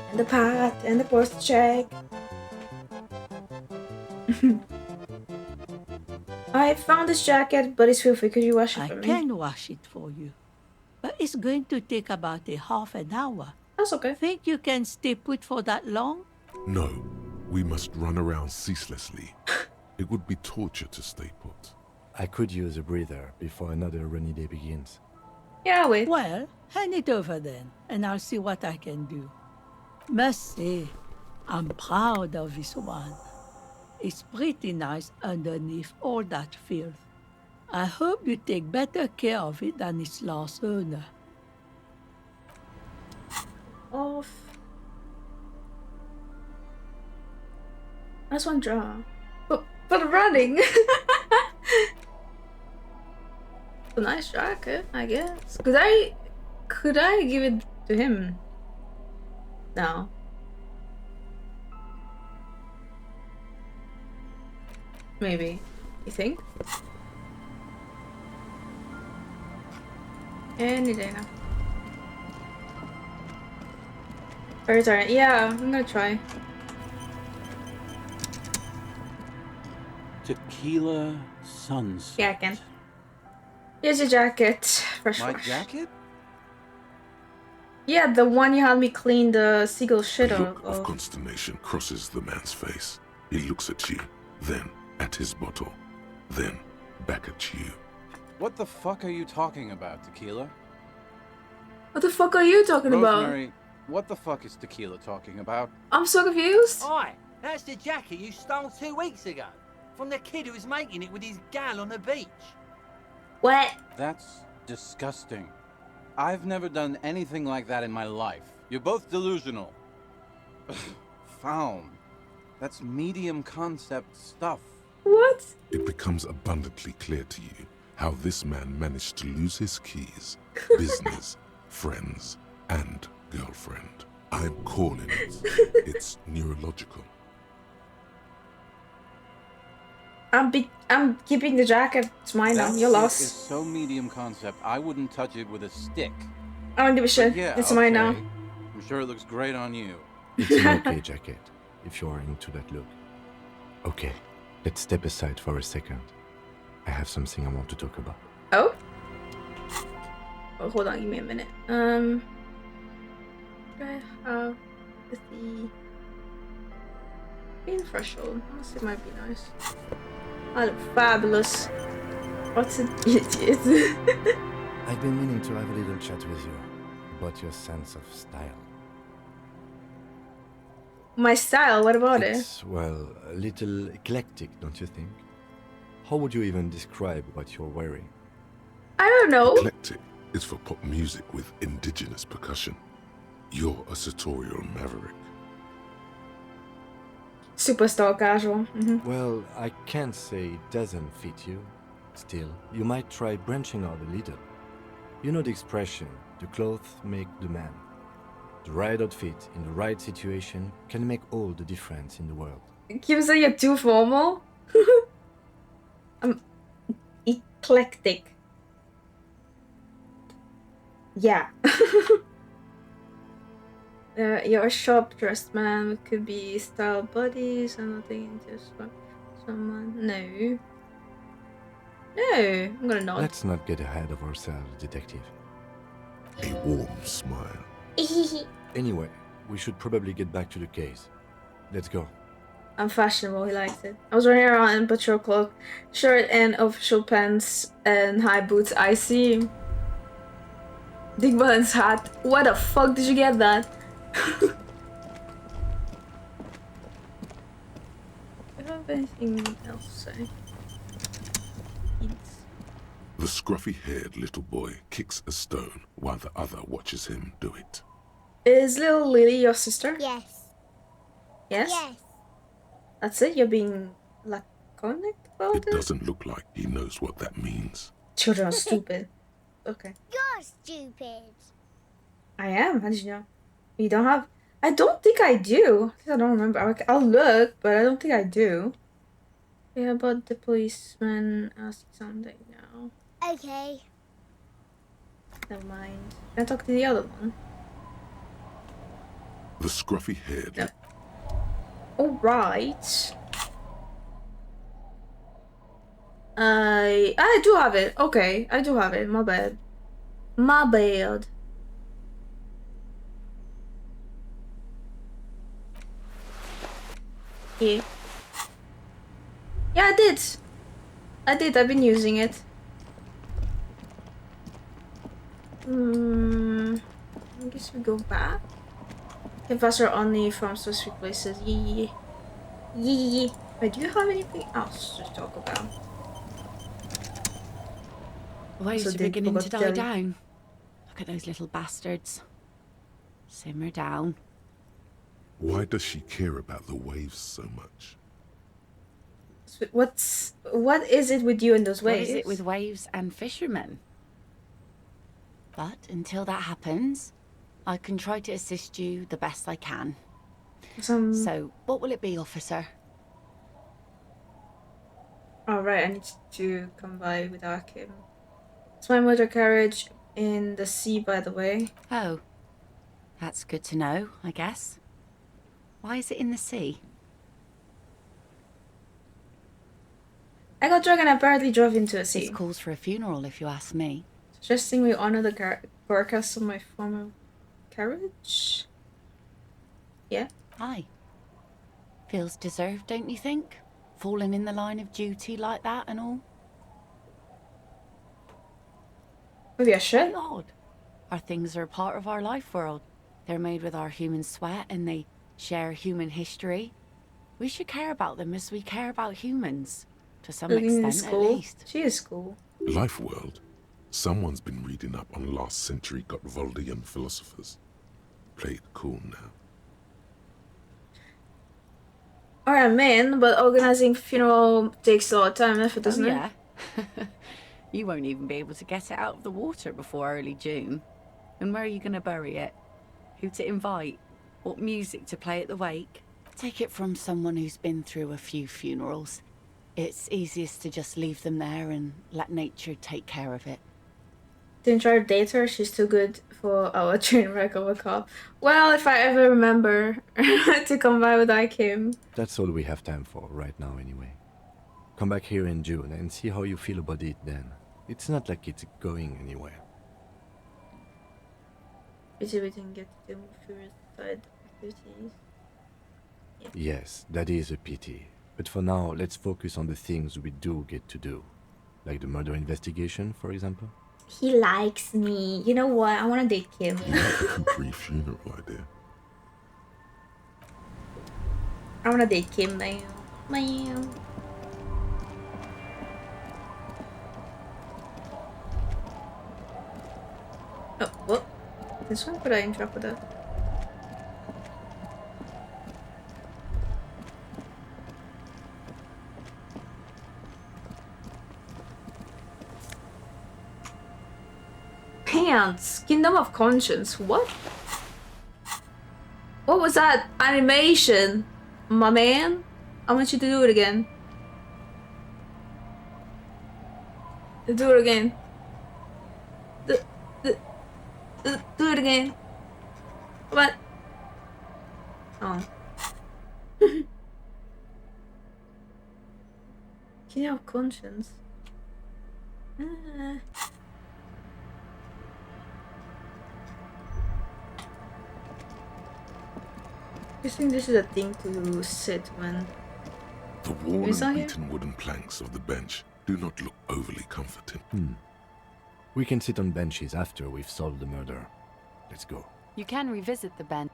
And the pot and the post check. I found this jacket, but it's filthy. Could you wash it I for me? can wash it for you, but it's going to take about a half an hour. That's okay. Think you can stay put for that long? No, we must run around ceaselessly. It would be torture to stay put. I could use a breather before another rainy day begins. Yeah, I'll wait. Well, hand it over then, and I'll see what I can do. Must say, I'm proud of this one. It's pretty nice underneath all that filth. I hope you take better care of it than its last owner. Off. Nice one draw. But running. A nice jacket, I guess. Could I give it to him? No. Maybe. You think? Any day now. Birds are. Yeah, I'm gonna try. Tequila Sunset. Yeah, I can. Here's your jacket. Fresh My wash. jacket? Yeah, the one you had me clean the seagull shit A out look of consternation crosses the man's face. He looks at you, then at his bottle, then back at you. What the fuck are you talking about, Tequila? What the fuck are you talking Rosemary, what the fuck is Tequila talking about? about? I'm so confused. Oi, that's the jacket you stole 2 weeks ago. From the kid who was making it with his gal on the beach. What? That's disgusting. I've never done anything like that in my life. You're both delusional. Found. That's medium concept stuff. What? It becomes abundantly clear to you how this man managed to lose his keys, business, friends, and girlfriend. I'm calling it. It's neurological. I'm keeping the jacket. It's mine now. That You're shit lost. is so medium concept, I wouldn't touch it with a stick. I don't give a shit. But yeah, It's mine now. okay. I'm sure it looks great on you. It's an okay jacket, if you are into that look. Okay, let's step aside for a second. I have something I want to talk about. Oh? Oh, hold on, give me a minute. Do I have the green threshold? It might be nice. I look fabulous. What's an idiot? I've been meaning to have a little chat with you about your sense of style. My style? What about It's, well, a little eclectic, don't you think? How would you even describe what you're wearing? I don't know. Eclectic is for pop music with indigenous percussion. You're a sartorial maverick. Superstar casual. Well, I can't say it doesn't fit you. Still, you might try branching out a little. You know the expression, the clothes make the man. The right outfit in the right situation can make all the difference in the world. Keep saying you're too formal. I'm eclectic. Yeah. You're a sharp-dressed man with could be style buddies and nothing just someone. No. No, I'm gonna nod. Let's not get ahead of ourselves, detective. A warm smile. Anyway, we should probably get back to the case. Let's go. I'm fashionable, he likes it. I was running around in patrol cloak, shirt and official pants and high boots. I see. Dick Buttons hat. Where the fuck did you get that? I don't have anything else to say. The scruffy-haired little boy kicks a stone while the other watches him do it. Is little Lily your sister? Yes. Yes? Yes. That's it? You're being laconic about it? It doesn't look like he knows what that means. Children are stupid. Okay. You're stupid. I am? How did you know? You don't have... I don't think I do. I don't remember. I'll look, but I don't think I do. Yeah, but the policeman asked something now. Okay. Never mind. Can I talk to the other one? The scruffy-haired... No. Alright. I do have it. Okay, I do have it. My bad. My bad. Yeah. Yeah, I did. I've been using it. I guess we go back. Can pass her only from specific places. Yeah. Wait, do you have anything else to talk about? Waves are beginning to die down. Look at those little bastards. Simmer down. Why does she care about the waves so much? What is it with you and those waves? What is it with waves and fishermen? But until that happens, I can try to assist you the best I can. So, what will it be, officer? Alright, I need to come by with Akim. It's my motor carriage in the sea, by the way. Oh, that's good to know, I guess. Why is it in the sea? I got drunk and apparently drove into a sea. This calls for a funeral, if you ask me. Suggesting we honor the carcass of my former carriage? Yeah? Aye. Feels deserved, don't you think? Falling in the line of duty like that and all? Maybe I should. Very odd. Our things are a part of our life world. They're made with our human sweat and they share human history. We should care about them as we care about humans. To some extent, at least. She is cool. Life world? Someone's been reading up on last century Gottwaldian philosophers. Play it cool now. Alright, man, but organizing funeral takes a lot of time and effort, doesn't it? Yeah. You won't even be able to get it out of the water before early June. And where are you going to bury it? Who to invite? What music to play at the wake? Take it from someone who's been through a few funerals. It's easiest to just leave them there and let nature take care of it. Didn't try to date her, she's too good for our train wreck of a cop. Well, if I ever remember to come by with Akim. That's all we have time for right now anyway. Come back here in June and see how you feel about it then. It's not like it's going anywhere. Busy we didn't get to do more furious side activities. Yeah. Yes, that is a pity. But for now, let's focus on the things we do get to do. Like the murder investigation, for example. He likes me. You know what? I want to date Kim. Pre-funeral idea. I want to date Kim, man. Oh, what? This one? Could I interact with that? Pants! Kingdom of Conscience. What? What was that animation? My man? I want you to do it again. Do it again. Do it again. Come on. Oh. Kingdom of Conscience. I think this is a thing to sit when the worn and beaten wooden planks of the bench do not look overly comforting. We can sit on benches after we've solved the murder. Let's go. You can revisit the bench.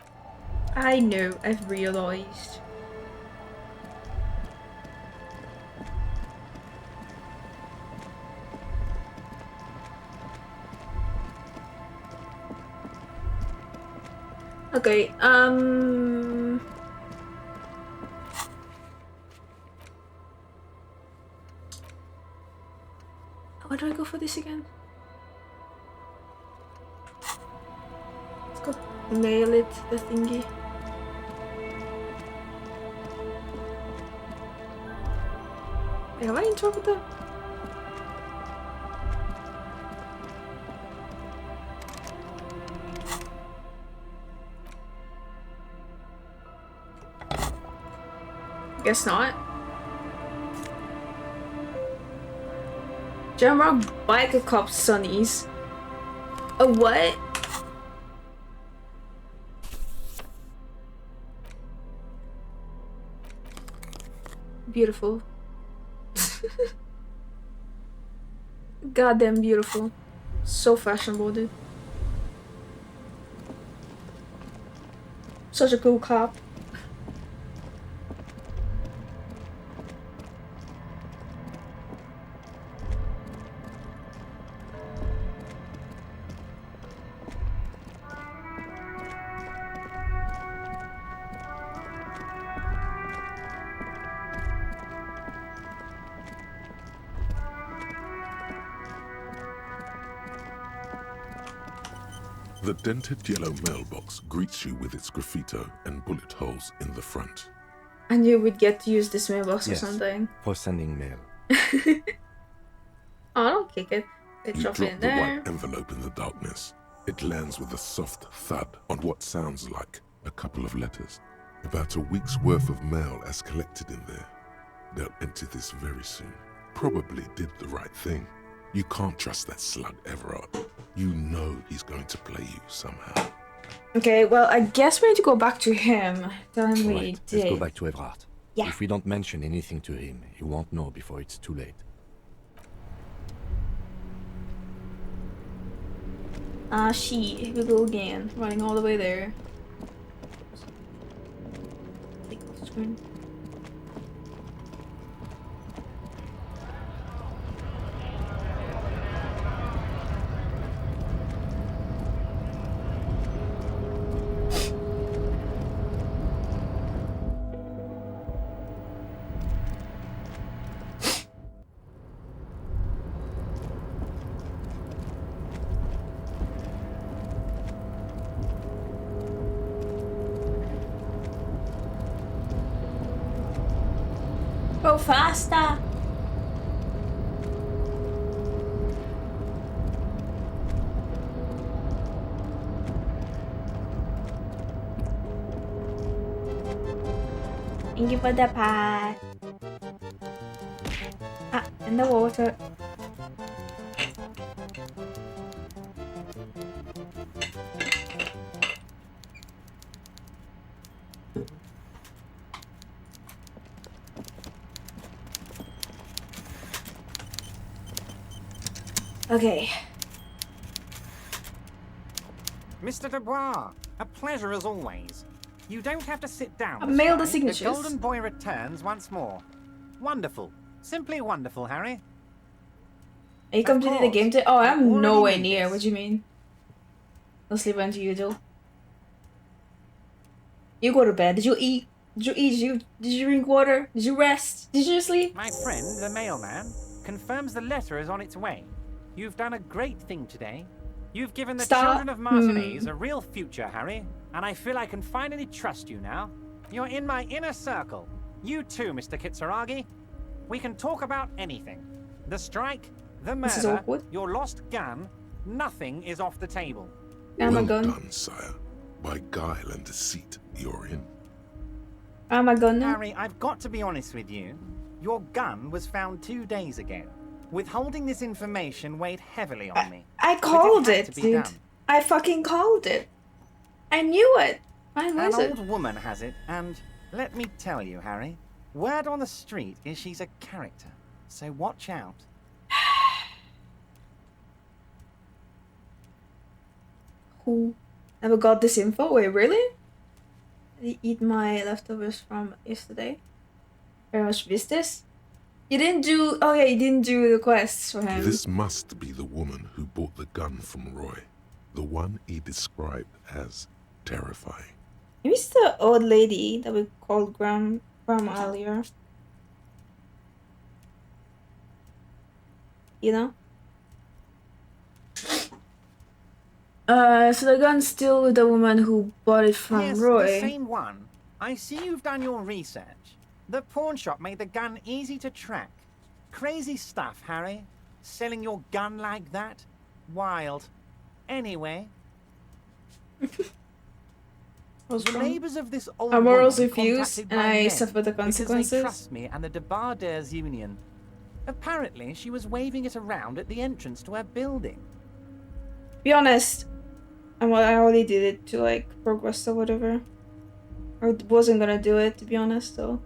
I know, I've realized. Okay, how do I go for this again? Let's go mail it, the thingy. Wait, have I interpreted that? Guess not. Jamrock Biker Cop Sunnies. A what? Beautiful. Goddamn beautiful. So fashionable, dude. Such a cool cop. The dented yellow mailbox greets you with its graffito and bullet holes in the front. I knew we'd get to use this mailbox or something. For sending mail. Oh, don't kick it. You drop the white envelope in the darkness. It lands with a soft thud on what sounds like a couple of letters. About a week's worth of mail as collected in there. They'll empty this very soon. Probably did the right thing. You can't trust that slug Everard. You know he's going to play you somehow. Okay, well, I guess we need to go back to him. Tell him we Right, did. let's go back to Everard. Yeah. If we don't mention anything to him, he won't know before it's too late. Ah, here we go again. Running all the way there. Take off the screen. Go faster! Thank you for the pie. Ah, in the water. Okay. Mr. Dubois, a pleasure as always. You don't have to sit down. I mailed the The signatures. Golden Boy returns once more. Wonderful. Simply wonderful, Harry. You completed the game today? Oh, I'm nowhere near. What do you mean? I'll sleep until you do. You go to bed. Did you eat? Did you eat? Did you drink water? Did you rest? Did you sleep? My friend, the mailman, confirms the letter is on its way. You've done a great thing today. You've given the children of Martinez a real future, Harry, and I feel I can finally trust you now. You're in my inner circle. You too, Mr. Kitsuragi. We can talk about anything. The strike, the murder, your lost gun, nothing is off the table. Well done, sire. By guile and deceit, you're in. Am I gonna? Harry, I've got to be honest with you. Your gun was found 2 days ago. Withholding this information weighed heavily on me. I called it, dude. I fucking called it. I knew it. An old woman has it, and let me tell you, Harry, word on the street is she's a character. So watch out. Who never got this info? Wait, really? Did he eat my leftovers from yesterday? Very much missed this. You didn't do. Oh yeah, you didn't do the quests for him. This must be the woman who bought the gun from Roy. The one he described as terrifying. Maybe it's the old lady that we called Grandma earlier. You know? So the gun's still with the woman who bought it from Yes, Roy. the same one. I see you've done your research. The pawn shop made the gun easy to track. Crazy stuff, Harry. Selling your gun like that? Wild. Anyway. The neighbors of this old Our morals woman refused, contacted and my I men suffer the because consequences. they trust me and the Debarders Union. Apparently, she was waving it around at the entrance to her building. Be honest, I already did it to like progress or whatever. I wasn't gonna do it, to be honest, though.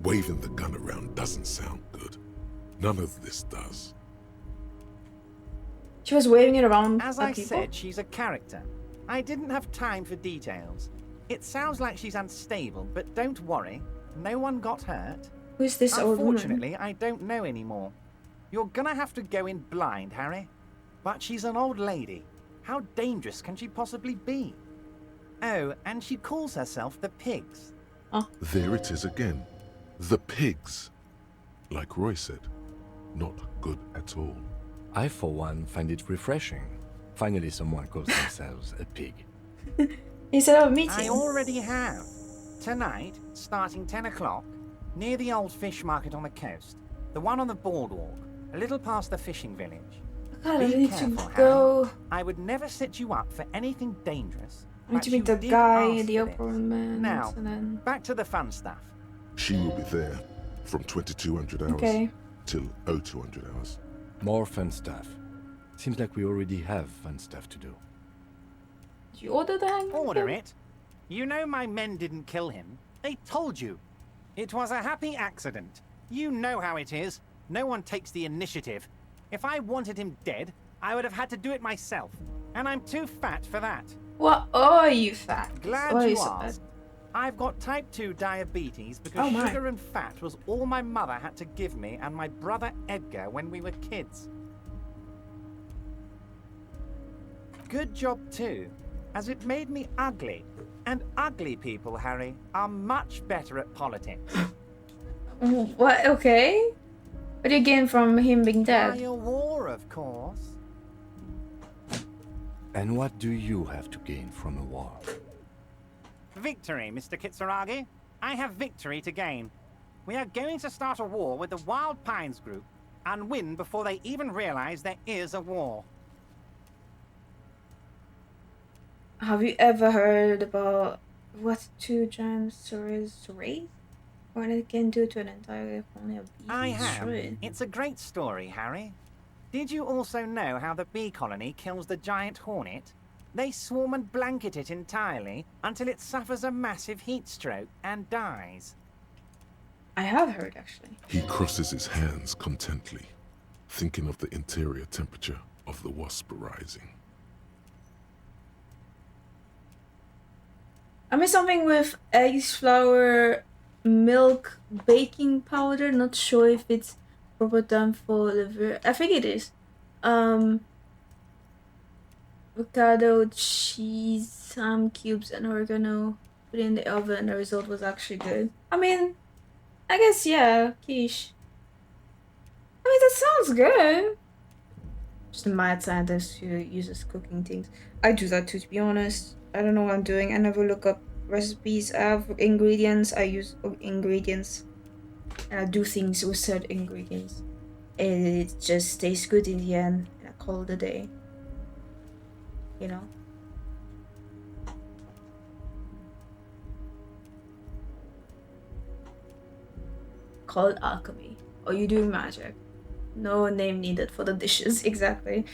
Waving the gun around doesn't sound good. None of this does. She was waving it around As at I people? said, she's a character. I didn't have time for details. It sounds like she's unstable, but don't worry. No one got hurt. Who's this old woman? Unfortunately, I don't know anymore. You're gonna have to go in blind, Harry. But she's an old lady. How dangerous can she possibly be? Oh, and she calls herself the Pigs. Oh. There it is again. The pigs. Like Roy said, not good at all. I, for one, find it refreshing. Finally, someone calls themselves a pig. Instead of meeting. I already have. Tonight, starting 10 o'clock, near the old fish market on the coast. The one on the boardwalk, a little past the fishing village. God, I Be need careful, to Harry. go. I would never set you up for anything dangerous. I need but to meet you the did guy, ask the for this. apartment. Now, and then... back to the fun stuff. She will be there from 2200 hours Okay. till 0200 hours. More fun stuff. Seems like we already have fun stuff to do. Did you order the hang? Order it. You know my men didn't kill him. They told you. It was a happy accident. You know how it is. No one takes the initiative. If I wanted him dead, I would have had to do it myself. And I'm too fat for that. What are you fat? Glad Why are you so asked. I've got type 2 diabetes because Oh my. sugar and fat was all my mother had to give me and my brother Edgar when we were kids. Good job too, as it made me ugly. And ugly people, Harry, are much better at politics. What? Okay. What do you gain from him being Why dead? a war, of course. And what do you have to gain from a war? Victory, Mr. Kitsuragi. I have victory to gain. We are going to start a war with the Wild Pines group and win before they even realize there is a war. Have you ever heard about what 2 giant stories raise? What it can do to an entire colony of bees? I have. Destroyed? It's a great story, Harry. Did you also know how the bee colony kills the giant hornet? They swarm and blanket it entirely until it suffers a massive heat stroke and dies. I have heard, actually. He crosses his hands contently. thinking of the interior temperature of the wasp rising. I mean something with eggs, flour, milk, baking powder. Not sure if it's proper term for liver. I think it is. Avocado, cheese, some cubes, and oregano. Put it in the oven, and the result was actually good. I mean, I guess yeah, quiche. I mean, that sounds good. Just a mad scientist who uses cooking things. I do that too, to be honest. I don't know what I'm doing. I never look up recipes. I have ingredients. I use ingredients. And I do things with certain ingredients. And it just tastes good in the end. And I call it a day. You know? Call it alchemy. Or you doing magic. No name needed for the dishes, exactly.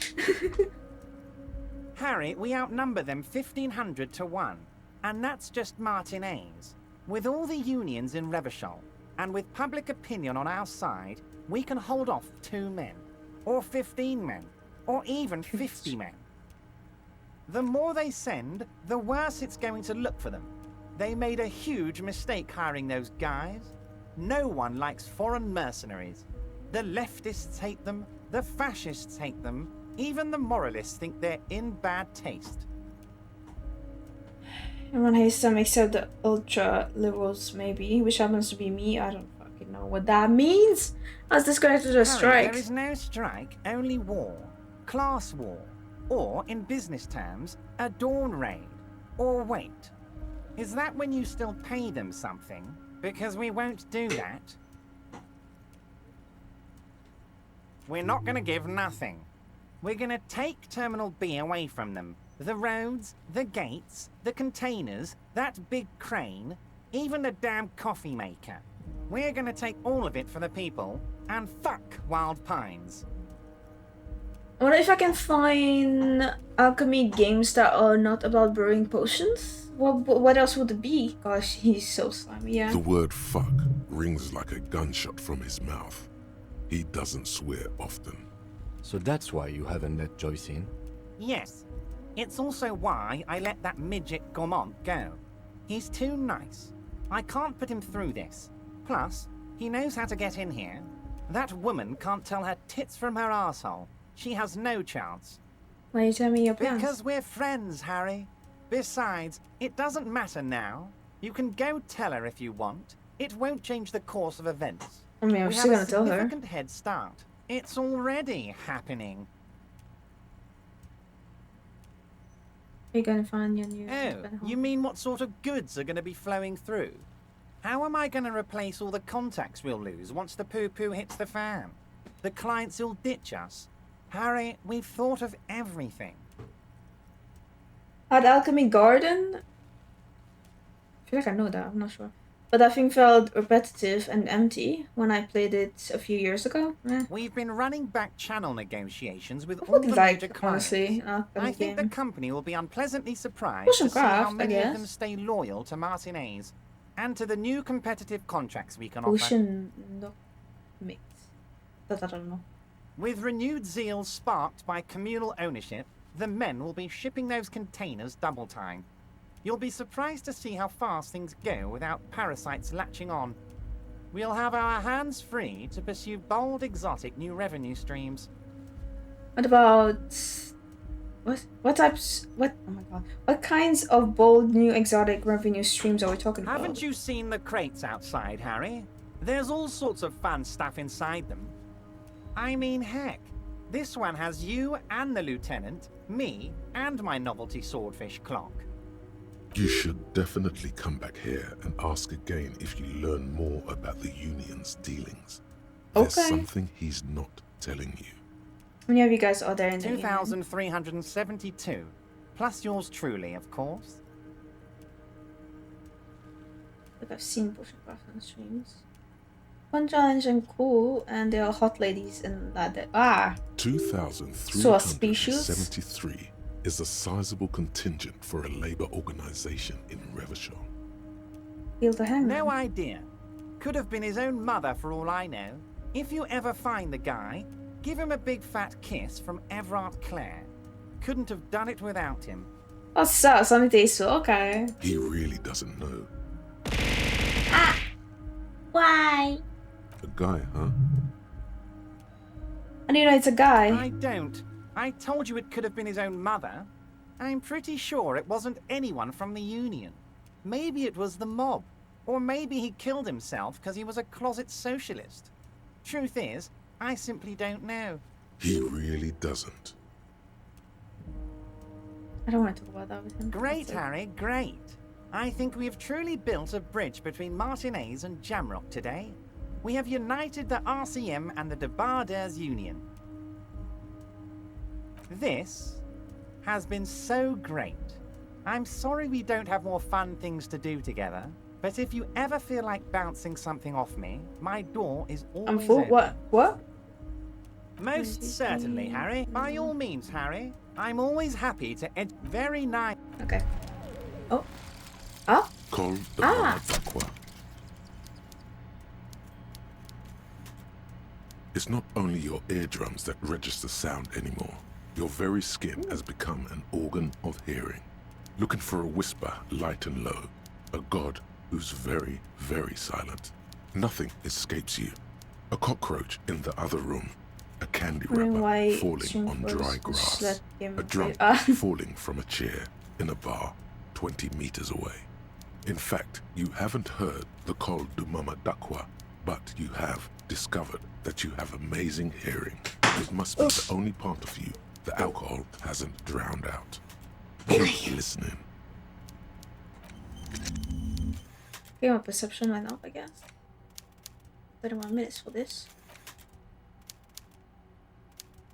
Harry, we outnumber them 1,500 to 1. And that's just Martinez. With all the unions in Revachol, and with public opinion on our side, we can hold off 2 men, or 15 men, or even 50 men. The more they send, the worse it's going to look for them. They made a huge mistake hiring those guys. No one likes foreign mercenaries. The leftists hate them, the fascists hate them, even the moralists think they're in bad taste. Everyone hates them except the ultra-liberals, maybe, which happens to be me. I don't fucking know what that means. I was disconnected to a strike. There is no strike, only war. Class war. Or, in business terms, a dawn raid. Or wait, is that when you still pay them something? Because we won't do that. We're not going to give nothing. We're going to take Terminal B away from them. The roads, the gates, the containers, that big crane, even the damn coffee maker. We're going to take all of it for the people, and fuck Wild Pines. I wonder if I can find alchemy games that are not about brewing potions? What else would it be? Gosh, he's so slimy, yeah. The word fuck rings like a gunshot from his mouth. He doesn't swear often. So that's why you haven't let Joyce in? Yes. It's also why I let that midget Gaumont go. He's too nice. I can't put him through this. Plus, he knows how to get in here. That woman can't tell her tits from her asshole. She has no chance. Why are you telling me your plans? Because we're friends, Harry. Besides, it doesn't matter now. You can go tell her if you want. It won't change the course of events. I mean, I'm still gonna tell her. We have a significant head start. It's already happening. Are you gonna find your new Oh, you mean what sort of goods are going to be flowing through? How am I going to replace all the contacts we'll lose once the poo-poo hits the fan? The clients will ditch us. Harry, we've thought of everything. At Alchemy Garden? I feel like I know that, I'm not sure. But that thing felt repetitive and empty when I played it a few years ago. We've been running back channel negotiations with all the major clients. Honestly, I think the company will be unpleasantly surprised to see how many of them stay loyal to Martinez and to the new competitive contracts we can offer. No mix. That I don't know. With renewed zeal sparked by communal ownership, the men will be shipping those containers double time. You'll be surprised to see how fast things go without parasites latching on. We'll have our hands free to pursue bold, exotic new revenue streams. What about... What types... What... Oh my god. What kinds of bold, new, exotic revenue streams are we talking about? Haven't you seen the crates outside, Harry? There's all sorts of fun stuff inside them. I mean, heck, this one has you and the lieutenant, me, and my novelty swordfish clock. You should definitely come back here and ask again if you learn more about the Union's dealings. There's something he's not telling you. How many of you guys are there in the 2,372, plus yours truly, of course. Look, I've seen Bush and Craft on streams. Fun challenge and cool, and there are hot ladies in that. 2,373 is a sizable contingent for a labor organization in Revachol. No idea. Could have been his own mother for all I know. If you ever find the guy, Give him a big fat kiss from Everard Clare. Couldn't have done it without him. Ossa, sa nyt issu, okay. He really doesn't know. Why? A guy, huh? And you know it's a guy. I don't. I told you it could have been his own mother. I'm pretty sure it wasn't anyone from the Union. Maybe it was the mob. Or maybe he killed himself because he was a closet socialist. Truth is, I simply don't know. He really doesn't. I don't want to talk about that with him. Great, Harry, great. I think we have truly built a bridge between Martinez and Jamrock today. We have united the RCM and the Debarders Union. This has been so great. I'm sorry we don't have more fun things to do together, but if you ever feel like bouncing something off me, my door is always I'm full. open. What? Most certainly, Harry. By all means, Harry. I'm always happy to very nice. Okay. Oh. Oh. Call the Aqua. It's not only your eardrums that register sound anymore. Your very skin has become an organ of hearing. Looking for a whisper, light and low. A god who's very, very silent. Nothing escapes you. A cockroach in the other room. A candy wrapper falling on dry grass. A drunk falling from a chair in a bar 20 meters away. In fact, you haven't heard the call du Mama Dakwa, but you have discovered that you have amazing hearing. It must be the only part of you the alcohol hasn't drowned out. Keep listening. Okay, my perception went up, I guess. 31 minutes for this.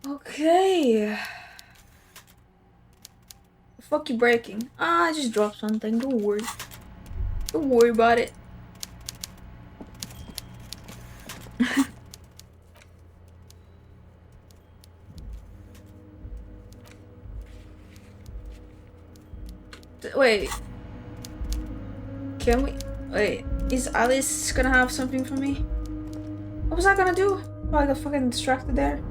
Okay. The fuck you breaking? I just dropped something. Don't worry. Don't worry about it. Wait. Can we? Wait. Is Alice gonna have something for me? What was I gonna do? Oh, I got fucking distracted there.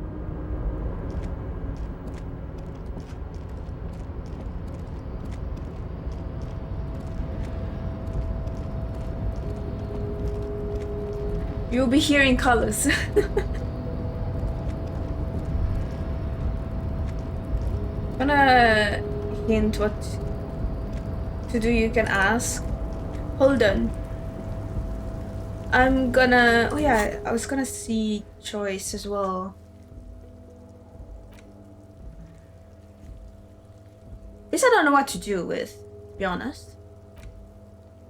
You'll be hearing colors. I'm gonna hint what to do. You can ask. Hold on. I'm gonna. Oh yeah, I was gonna see choice as well. This I don't know what to do with, to be honest.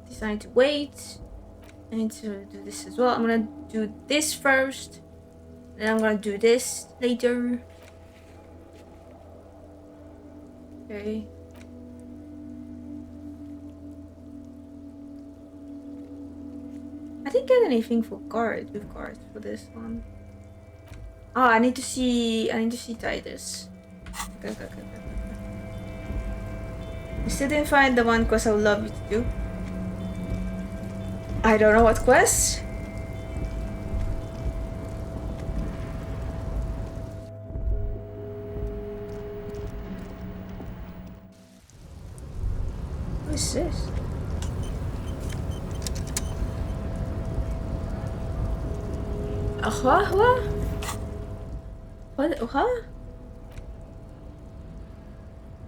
This I need to wait. I need to do this as well. I'm gonna do this first. Then I'm gonna do this later. Okay. I didn't get anything for cards for this one. Ah, I need to see Titus. Okay. I still didn't find the one quest I would love you to do. I don't know what quest. What is this? What?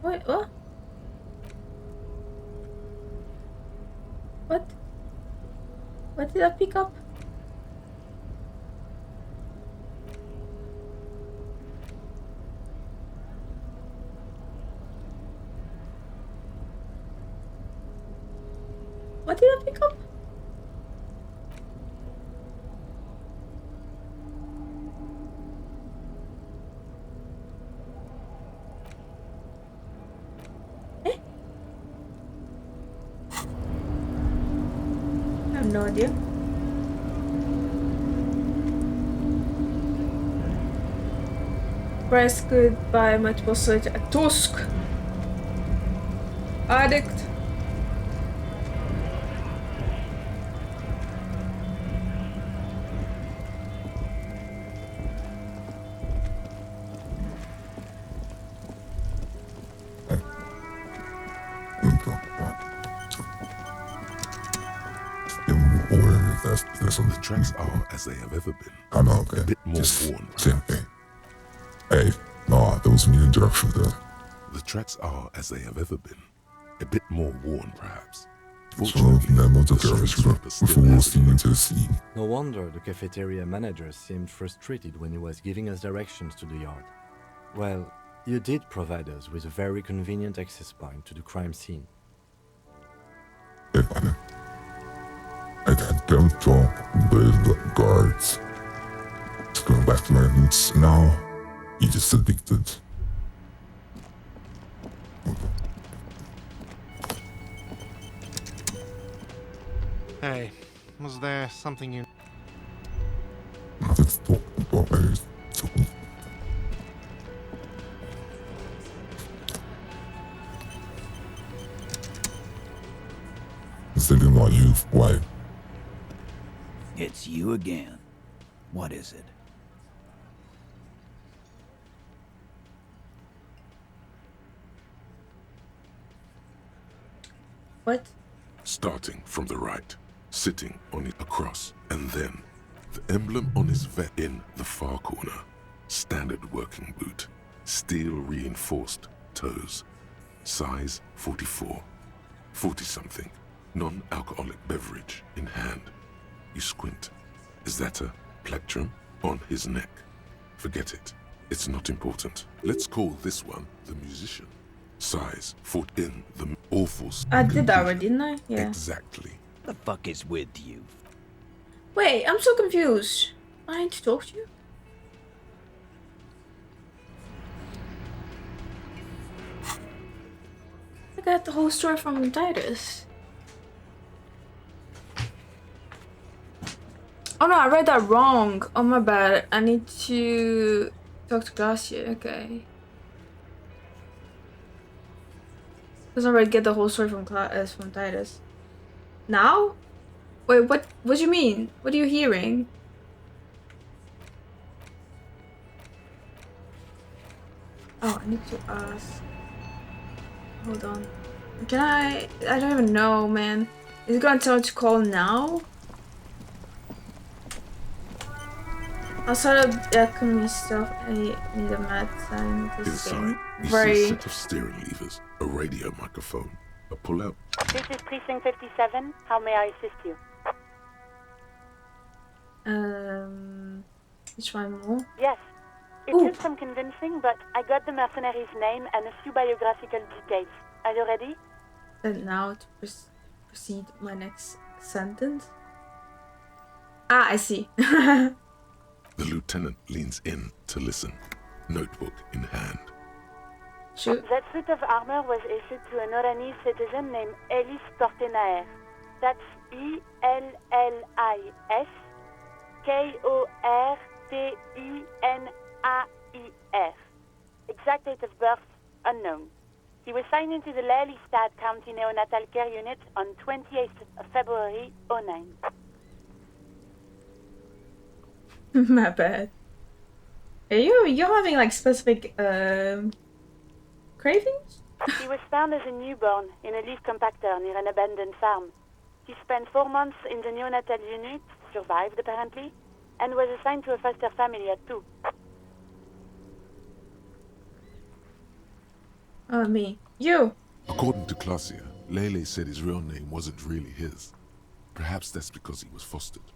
Wait, what? What? What did I pick up? What did I pick up? I have no idea. Price could buy multiple slates at Tusk. Addict. Listen. The tracks are as they have ever been. I know, okay. A bit more Just worn. same thing. Hey, no, there was an interruption there. The tracks are as they have ever been. A bit more worn, perhaps. So, before walking into the scene. No wonder the cafeteria manager seemed frustrated when he was giving us directions to the yard. Well, you did provide us with a very convenient access point to the crime scene. Yeah, I don't talk with the guards. It's going back to my roots now. He just addicted. Hey, was there something you... Let's talk about it. Thinking about you, why? It's you again. What is it? What? Starting from the right, sitting on it across, and then the emblem on his vest in the far corner. Standard working boot, steel reinforced toes, size 44, 40-something, non-alcoholic beverage in hand. You squint. Is that a plectrum on his neck? Forget it. It's not important. Let's call this one the musician. Size, foot in the awful... I did that already, didn't I? Yeah. Exactly. The fuck is with you? Wait, I'm so confused. I need to talk to you? I got the whole story from Titus. Oh no, I read that wrong. Oh my bad. I need to talk to Gracia. Okay. Because I already get the whole story from Titus. Now? Wait, what do you mean? What are you hearing? Oh, I need to ask. Hold on. Can I don't even know, man. Is it gonna tell me to call now? Outside of alchemy stuff, I need a mad sign this Inside, game. you Very... see a set of steering levers, a radio microphone, a pull-out. This is Precinct 57. How may I assist you? Let's try more. Yes. It took some convincing, but I got the mercenary's name and a few biographical details. Are you ready? And now to proceed my next sentence. Ah, I see. The lieutenant leans in to listen, notebook in hand. Shoot. That suit of armor was issued to an Oranese citizen named Ellis Tortenaer. That's E-L-L-I-S K-O-R-T-E-N-A-I-R. Exact date of birth unknown. He was signed into the Lelystad County Neonatal Care Unit on 28th of February 09. My bad. Are you're having like specific cravings? He was found as a newborn in a leaf compactor near an abandoned farm. He spent 4 months in the neonatal unit, survived apparently, and was assigned to a foster family at 2. Oh, me. You! According to Klasia, Lele said his real name wasn't really his. Perhaps that's because he was fostered.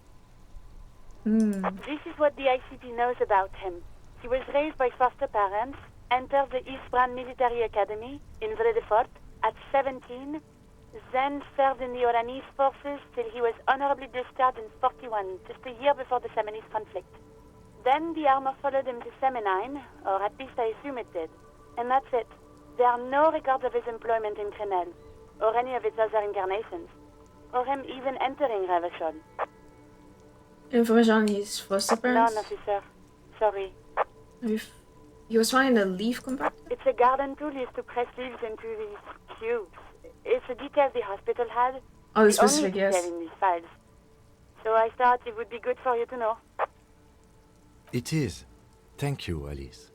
This is what the ICP knows about him. He was raised by foster parents, entered the Eastbrand Military Academy in Vredefort at 17, then served in the Oranese forces till he was honorably discharged in 41, just a year before the Seminese conflict. Then the armor followed him to Seminine, or at least I assume it did. And that's it. There are no records of his employment in Crenel, or any of its other incarnations, or him even entering Revachol. Information on his foster parents? None, officer. Sorry. He was found in a leaf compactor? It's a garden tool used to press leaves into these cubes. It's a detail the hospital had. Oh, the only specific, detail yes. in these files. So I thought it would be good for you to know. It is. Thank you, Alice.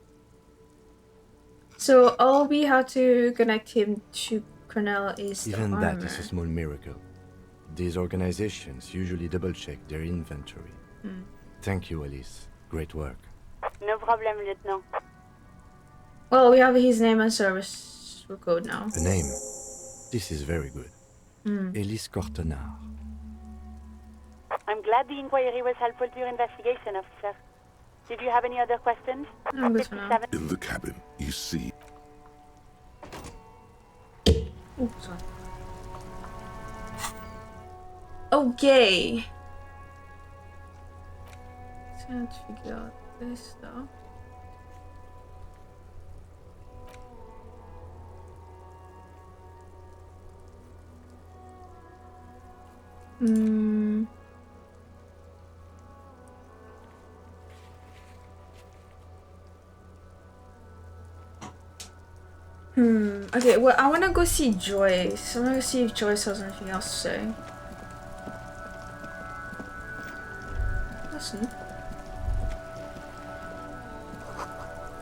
So all we had to connect him to Crenel is Even the that armor. is a small miracle. These organizations usually double-check their inventory. Thank you, Elise. Great work. No problem, Lieutenant. Well, we have his name and service code now. A name. This is very good. Elise Cortenard. I'm glad the inquiry was helpful to your investigation, officer. Did you have any other questions? I'm good for now. In the cabin, you see. Ooh, sorry. Okay. Let's figure out this stuff. Okay, well, I wanna go see Joyce. I wanna see if Joyce has anything else to say. Listen.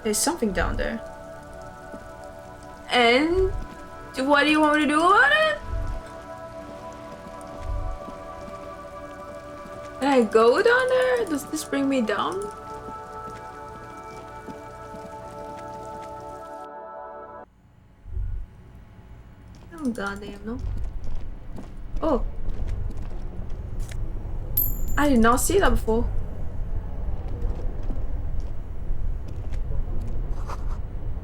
There's something down there. And what do you want me to do about it? Can I go down there? Does this bring me down? Oh goddamn no. Oh. I did not see that before.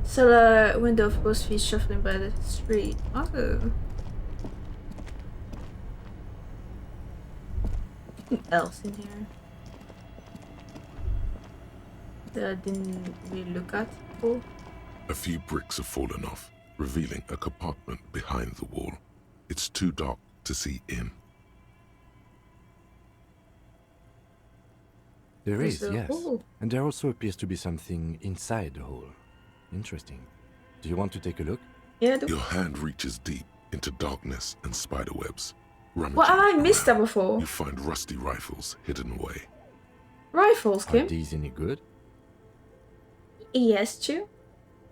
Cellar window of course feet shuffling by the street. Oh. Anything else in here that I didn't really look at before? A few bricks have fallen off, revealing a compartment behind the wall. It's too dark to see in. There is, yes. hole. And there also appears to be something inside the hole. Interesting. Do you want to take a look? Yeah, I do. Your hand reaches deep into darkness and spiderwebs. Well, I missed that before. You find rusty rifles hidden away. Rifles, Are Kim? these any good? Yes, Chu.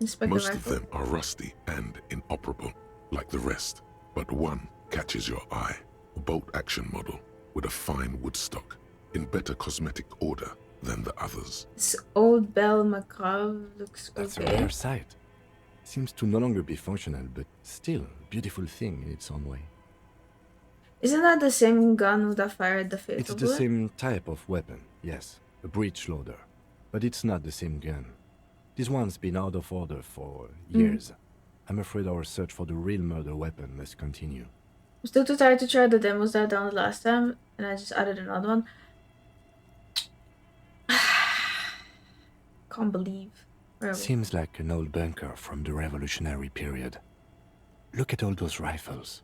Inspect Most the of rifle. them are rusty and inoperable, like the rest. But one catches your eye. A bolt-action model with a fine wood stock, in better cosmetic order than the others. This old bell macabre looks That's a okay. rare sight. Seems to no longer be functional, but still a beautiful thing in its own way. Isn't that the same gun that fired the fatal It's the bullet? same type of weapon, yes. A breech loader. But it's not the same gun. This one's been out of order for years. I'm afraid our search for the real murder weapon must continue. I'm still too tired to try the demos that I downloaded last time, and I just added another one. Can't believe. Where are we? Seems like an old bunker from the revolutionary period. Look at all those rifles.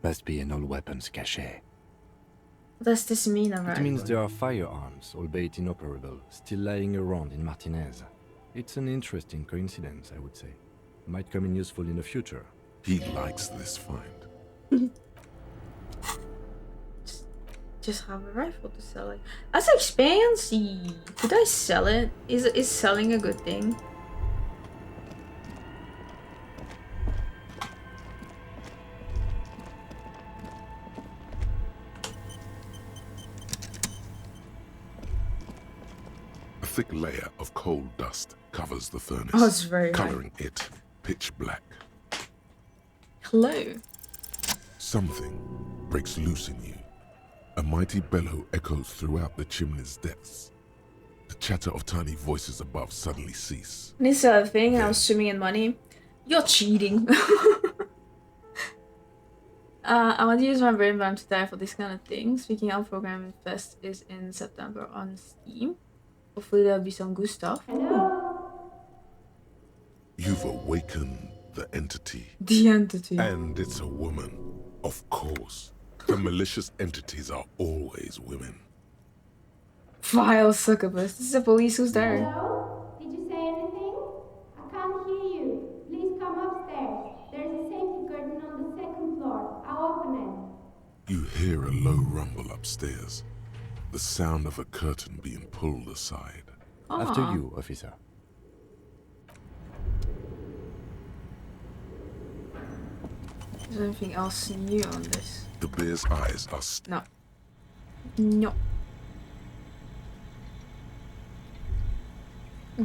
Must be an old weapons cache. What does this mean, It alright? means there are firearms, albeit inoperable, still lying around in Martinez. It's an interesting coincidence, I would say. Might come in useful in the future. He likes this find. Just have a rifle to sell it. That's expensive. Could I sell it? Is selling a good thing? A thick layer of coal dust covers the furnace, Oh, it's very coloring it pitch black. Hello. Something breaks loose in you. A mighty bellow echoes throughout the chimney's depths. The chatter of tiny voices above suddenly cease. When it's a thing and I was swimming in money, you're cheating. I want to use my brain time to die for this kind of thing. Speaking of, Programming Fest is in September on Steam. Hopefully there'll be some good stuff. You've awakened the entity. The entity. And it's a woman. Of course. The malicious entities are always women. Vile succubus. This is the police who's there. Hello? Did you say anything? I can't hear you. Please come upstairs. There's a safety curtain on the second floor. I'll open it. You hear a low rumble upstairs. The sound of a curtain being pulled aside. After you, officer. Is there anything else new on this? The bear's eyes are No. No.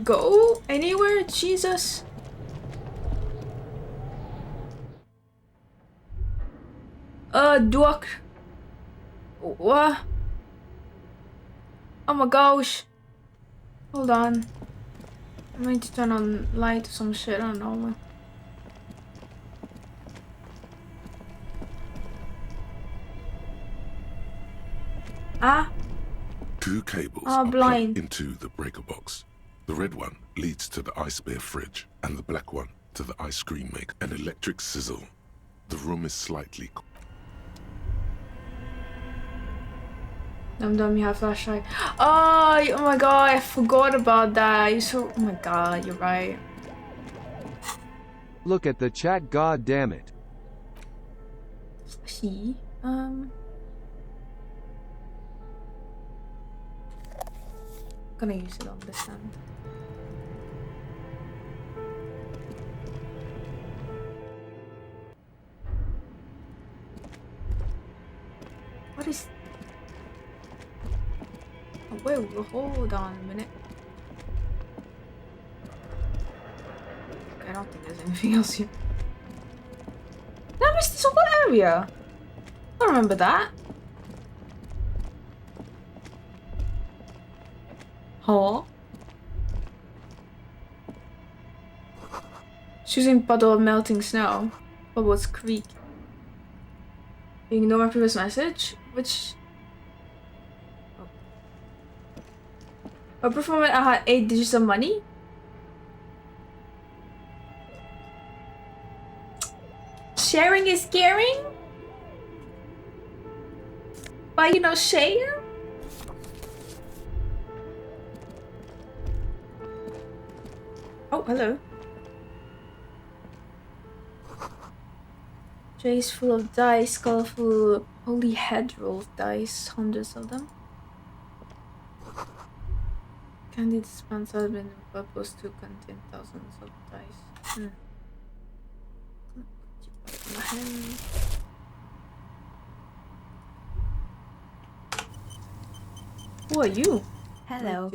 Go anywhere, Jesus. Duck. What? Oh my gosh. Hold on. I need to turn on light or some shit, I don't know. Ah? Two cables are plugged into the breaker box. The red one leads to the ice bear fridge, and the black one to the ice cream maker. An electric sizzle. The room is slightly... Dum-dum, you have flashlight. Oh my god, I forgot about that. You're so... Oh my god, you're right. Look at the chat, god damn it. He, gonna use it on this end. What is... Oh, whoa, hold on a minute. Okay, I don't think there's anything else here. Did I miss this whole area? I don't remember that. Huh? Choosing puddle of melting snow. Bubbles creek. Ignore my previous message, which... Oh. Before when I had 8 digits of money? Sharing is caring? But you know, share? Oh, hello. Trays full of dice, colorful holy head roll dice, hundreds of them. Candy dispenser has been purposed to contain thousands of dice. Who are you? Hello,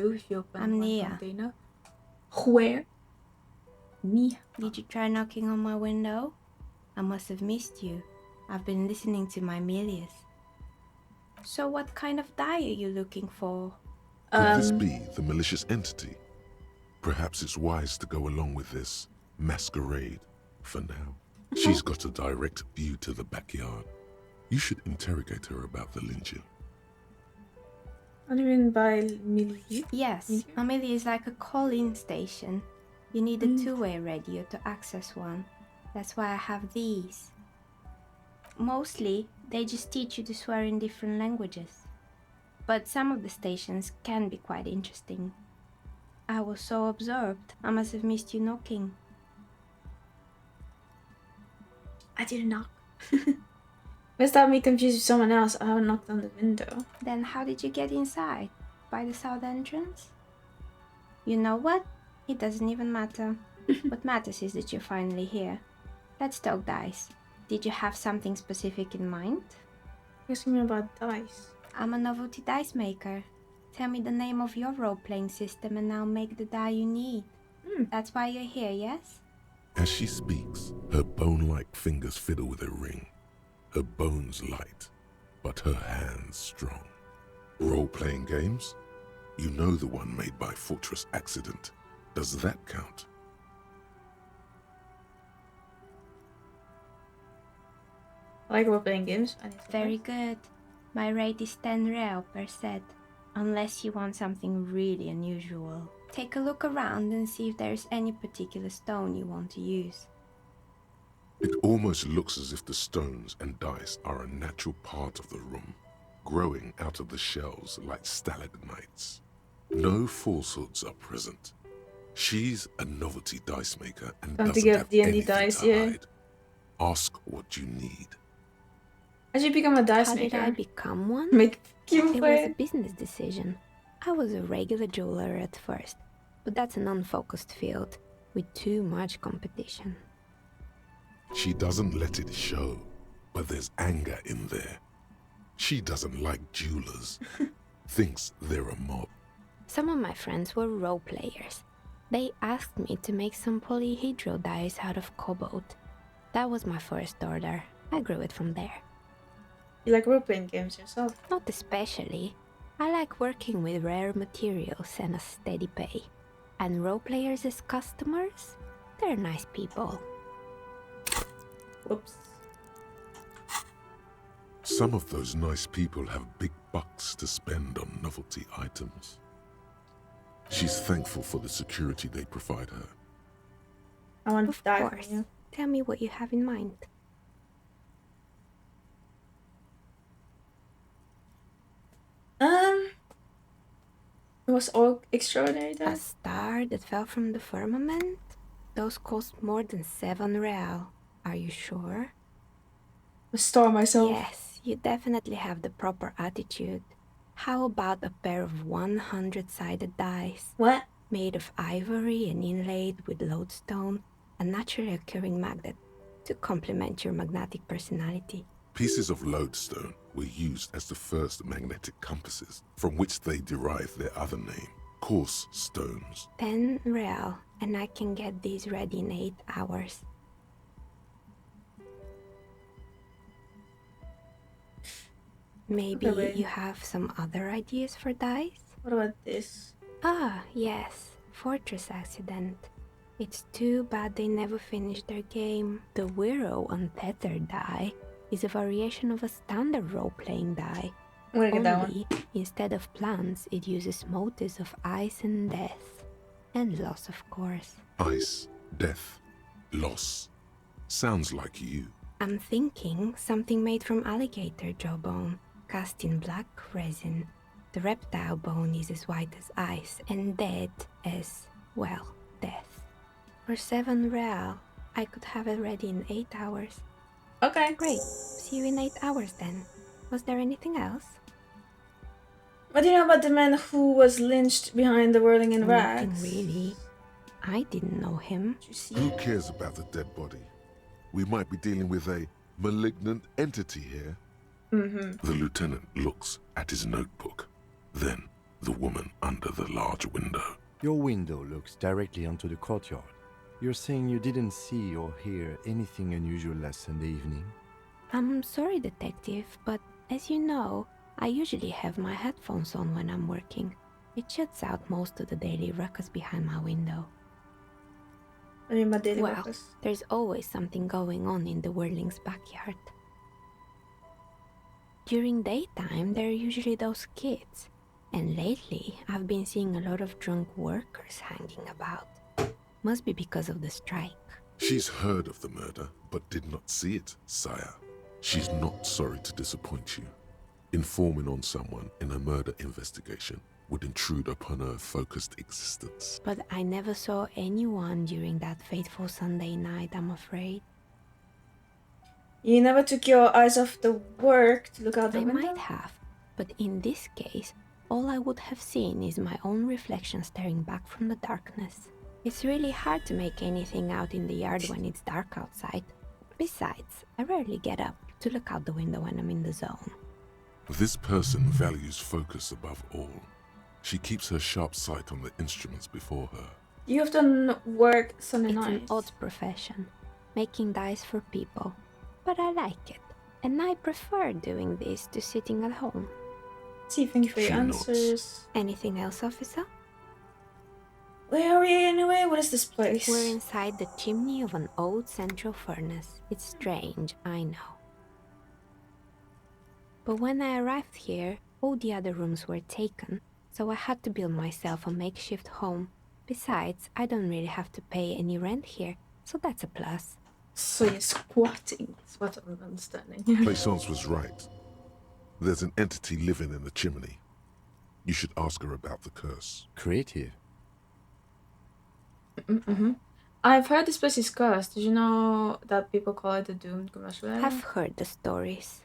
I'm Nia. Where? Nia. Did you try knocking on my window? I must have missed you. I've been listening to my Milius. So what kind of die are you looking for? Could this be the malicious entity? Perhaps it's wise to go along with this masquerade for now. She's got a direct view to the backyard. You should interrogate her about the lynching. What do you mean by Millie? Yes, a Millie is like a call-in station. You need a two-way radio to access one. That's why I have these. Mostly, they just teach you to swear in different languages. But some of the stations can be quite interesting. I was so absorbed, I must have missed you knocking. I didn't knock. Must have me confused with someone else. I haven't knocked on the window. Then how did you get inside? By the south entrance? You know what? It doesn't even matter. What matters is that you're finally here. Let's talk dice. Did you have something specific in mind? Asking me about dice. I'm a novelty dice maker. Tell me the name of your role-playing system and I'll make the die you need. That's why you're here, yes? As she speaks, her bone-like fingers fiddle with a ring. Her bones light, but her hands strong. Role-playing games? You know the one made by Fortress Accident. Does that count? I like role-playing games. Very good. My rate is 10 real per set, unless you want something really unusual. Take a look around and see if there's any particular stone you want to use. It almost looks as if the stones and dice are a natural part of the room, growing out of the shells like stalagmites. No falsehoods are present. She's a novelty dice maker and Time to doesn't get have D&D anything dice, to yeah. hide. Ask what you need. How'd you become a dice How maker? did I become one? Make It you was a play. business decision. I was a regular jeweler at first, but that's an unfocused field with too much competition. She doesn't let it show, but there's anger in there. She doesn't like jewelers. Thinks they're a mob. Some of my friends were role players. They asked me to make some polyhedral dice out of cobalt. That was my first order. I grew it from there. You like role-playing games yourself? Not especially. I like working with rare materials and a steady pay. And role players as customers? They're nice people. Whoops. Some of those nice people have big bucks to spend on novelty items. She's thankful for the security they provide her. I want to die Of course. from you. Tell me what you have in mind. It was all extraordinary A then? star that fell from the firmament? Those cost more than 7 real. Are you sure? A star myself. Yes, you definitely have the proper attitude. How about a pair of 100-sided dice? What? Made of ivory and inlaid with lodestone, a naturally occurring magnet, to complement your magnetic personality. Pieces of lodestone were used as the first magnetic compasses, from which they derived their other name, coarse stones. 10 real, and I can get these ready in 8 hours. Maybe Okay. you have some other ideas for dice? What about this? Ah, yes, Fortress Accident. It's too bad they never finished their game. The Wiro Untethered die is a variation of a standard role-playing die. I'm gonna get that one. Only, instead of plants, it uses motives of ice and death. And loss, of course. Ice, death, loss. Sounds like you. I'm thinking something made from alligator jawbone, cast in black resin. The reptile bone is as white as ice and dead as, well, death. For 7 real, I could have it ready in 8 hours. Okay. Great. See you in 8 hours then. Was there anything else? What do you know about the man who was lynched behind the whirling in Nothing rags? really. I didn't know him. Who cares about the dead body? We might be dealing with a malignant entity here. Mm-hmm. The lieutenant looks at his notebook. Then, the woman under the large window. Your window looks directly onto the courtyard. You're saying you didn't see or hear anything unusual last Sunday evening? I'm sorry, detective, but as you know, I usually have my headphones on when I'm working. It shuts out most of the daily ruckus behind my window. I mean, my daily Well, ruckus. there's always something going on in the Whirling's backyard. During daytime, there are usually those kids. And lately, I've been seeing a lot of drunk workers hanging about. Must be because of the strike. She's heard of the murder, but did not see it, sire. She's not sorry to disappoint you. Informing on someone in a murder investigation would intrude upon her focused existence. But I never saw anyone during that fateful Sunday night, I'm afraid. You never took your eyes off the work to look out the I window? might have, but in this case, all I would have seen is my own reflection staring back from the darkness. It's really hard to make anything out in the yard when it's dark outside. Besides, I rarely get up to look out the window when I'm in the zone. This person values focus above all. She keeps her sharp sight on the instruments before her. You have done work Sunday It's night. an odd profession, making dice for people. But I like it, and I prefer doing this to sitting at home. See, thank you for your She nods. answers. Anything else, officer? Where are we anyway? What is this place? We're inside the chimney of an old central furnace. It's strange, I know. But when I arrived here, all the other rooms were taken, so I had to build myself a makeshift home. Besides, I don't really have to pay any rent here, so that's a plus. So you're squatting, is what I'm understanding. Plaisance was right. There's an entity living in the chimney. You should ask her about the curse. Creative. Mm-hmm. I've heard this place is cursed. Did you know that people call it the doomed commercial area? I've heard the stories,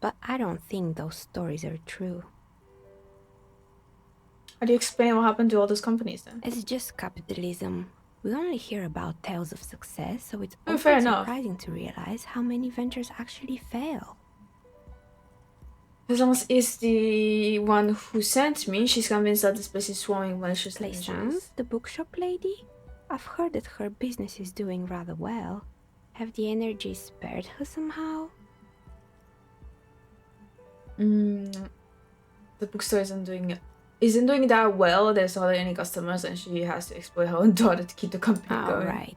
but I don't think those stories are true. How do you explain what happened to all those companies then? It's just capitalism. We only hear about tales of success, so it's Oh, fair often enough. surprising to realize how many ventures actually fail. Plaisance is the one who sent me. She's convinced that this place is swarming with malicious Plaisance, energies. the bookshop lady? I've heard that her business is doing rather well. Have the energies spared her somehow? The bookstore isn't doing that well. There's hardly any customers, and she has to exploit her own daughter to keep the company going. Right.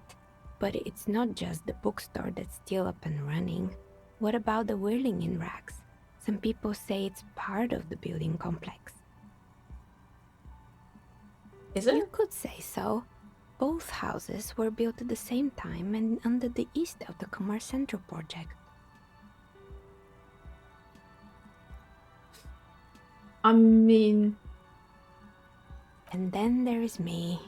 But it's not just the bookstore that's still up and running. What about the whirling in rags? Some people say it's part of the building complex. Is it? You could say so. Both houses were built at the same time and under the East of the Commerce Central project. I mean... And then there is me.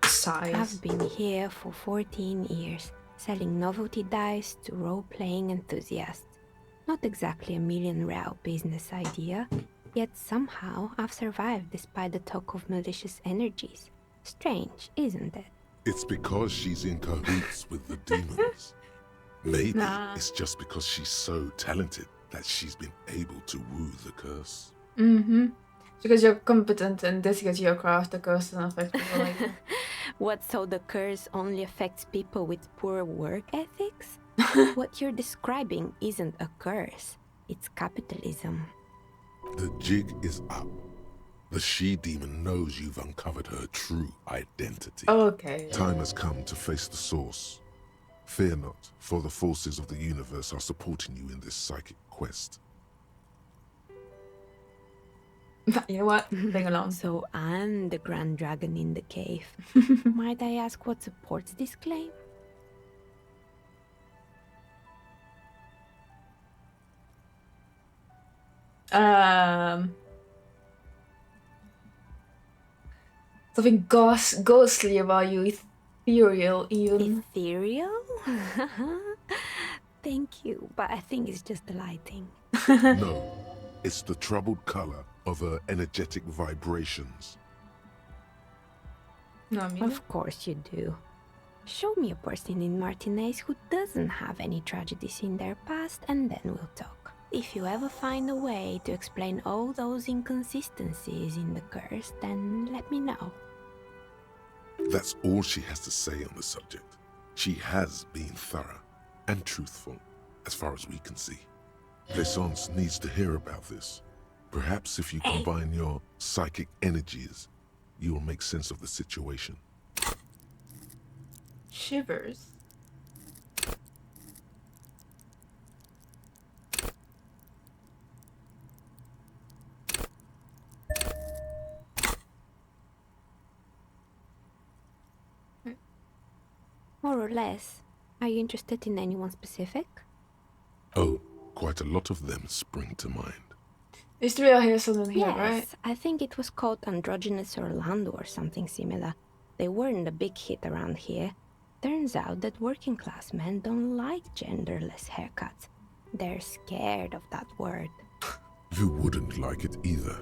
Size. I've been here for 14 years, selling novelty dice to role-playing enthusiasts. Not exactly a million-real business idea, yet somehow I've survived despite the talk of malicious energies. Strange, isn't it? It's because she's in cahoots with the demons. Maybe it's just because she's so talented that she's been able to woo the curse. Mm-hmm. Because you're competent and dedicated to your craft, the curse doesn't affect people like you. What, so the curse only affects people with poor work ethics? What you're describing isn't a curse, it's capitalism. The jig is up. The she-demon knows you've uncovered her true identity. Okay. Time has come to face the source. Fear not, for the forces of the universe are supporting you in this psychic quest. You know what? Bring along. So I'm the grand dragon in the cave. Might I ask what supports this claim? Something ghostly about you, ethereal even. Ethereal? Thank you, but I think it's just the lighting. No, it's the troubled color of her energetic vibrations. No, I mean, of course you do. Show me a person in Martinez who doesn't have any tragedies in their past, and then we'll talk. If you ever find a way to explain all those inconsistencies in the curse, then let me know. That's all she has to say on the subject. She has been thorough and truthful, as far as we can see. Plaisance needs to hear about this. Perhaps if you combine your psychic energies, you will make sense of the situation. Shivers. More or less. Are you interested in anyone specific? Oh, quite a lot of them spring to mind. Is the real here something here, Yes, right? I think it was called Androgynous Orlando or something similar. They weren't a big hit around here. Turns out that working class men don't like genderless haircuts. They're scared of that word. You wouldn't like it either.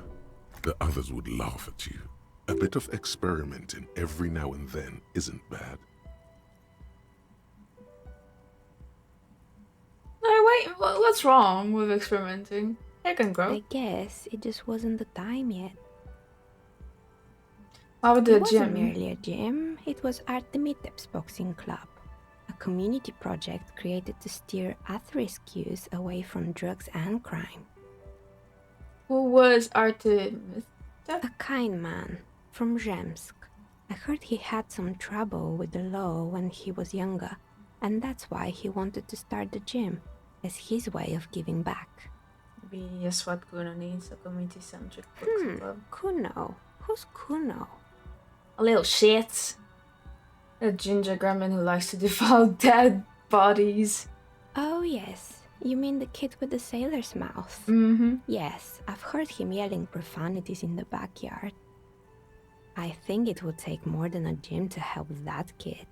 The others would laugh at you. A bit of experimenting every now and then isn't bad. No, wait, what's wrong with experimenting? Hair can grow. I guess it just wasn't the time yet. How would the It wasn't gym? merely a gym, it was Artemitep's boxing club. A community project created to steer at-risk youth away from drugs and crime. Who was Artemis? A kind man from Zemsk. I heard he had some trouble with the law when he was younger, and that's why he wanted to start the gym, as his way of giving back. Maybe a SWAT Kuno needs a community-centric boxing club. Kuno? Who's Kuno? A little shit. A ginger gremlin who likes to defile dead bodies. Oh yes, you mean the kid with the sailor's mouth? Mm-hmm. Yes, I've heard him yelling profanities in the backyard. I think it would take more than a gym to help that kid.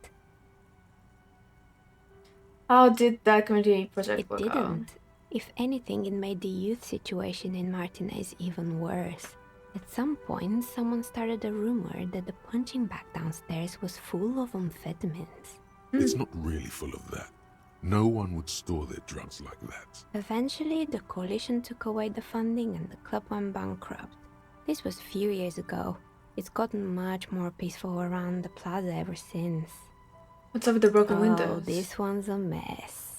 How did that community project It work didn't. out? If anything, it made the youth situation in Martinez even worse. At some point, someone started a rumor that the punching bag downstairs was full of amphetamines. It's not really full of that. No one would store their drugs like that. Eventually, the coalition took away the funding and the club went bankrupt. This was a few years ago. It's gotten much more peaceful around the plaza ever since. What's up with the broken Oh, windows? this one's a mess.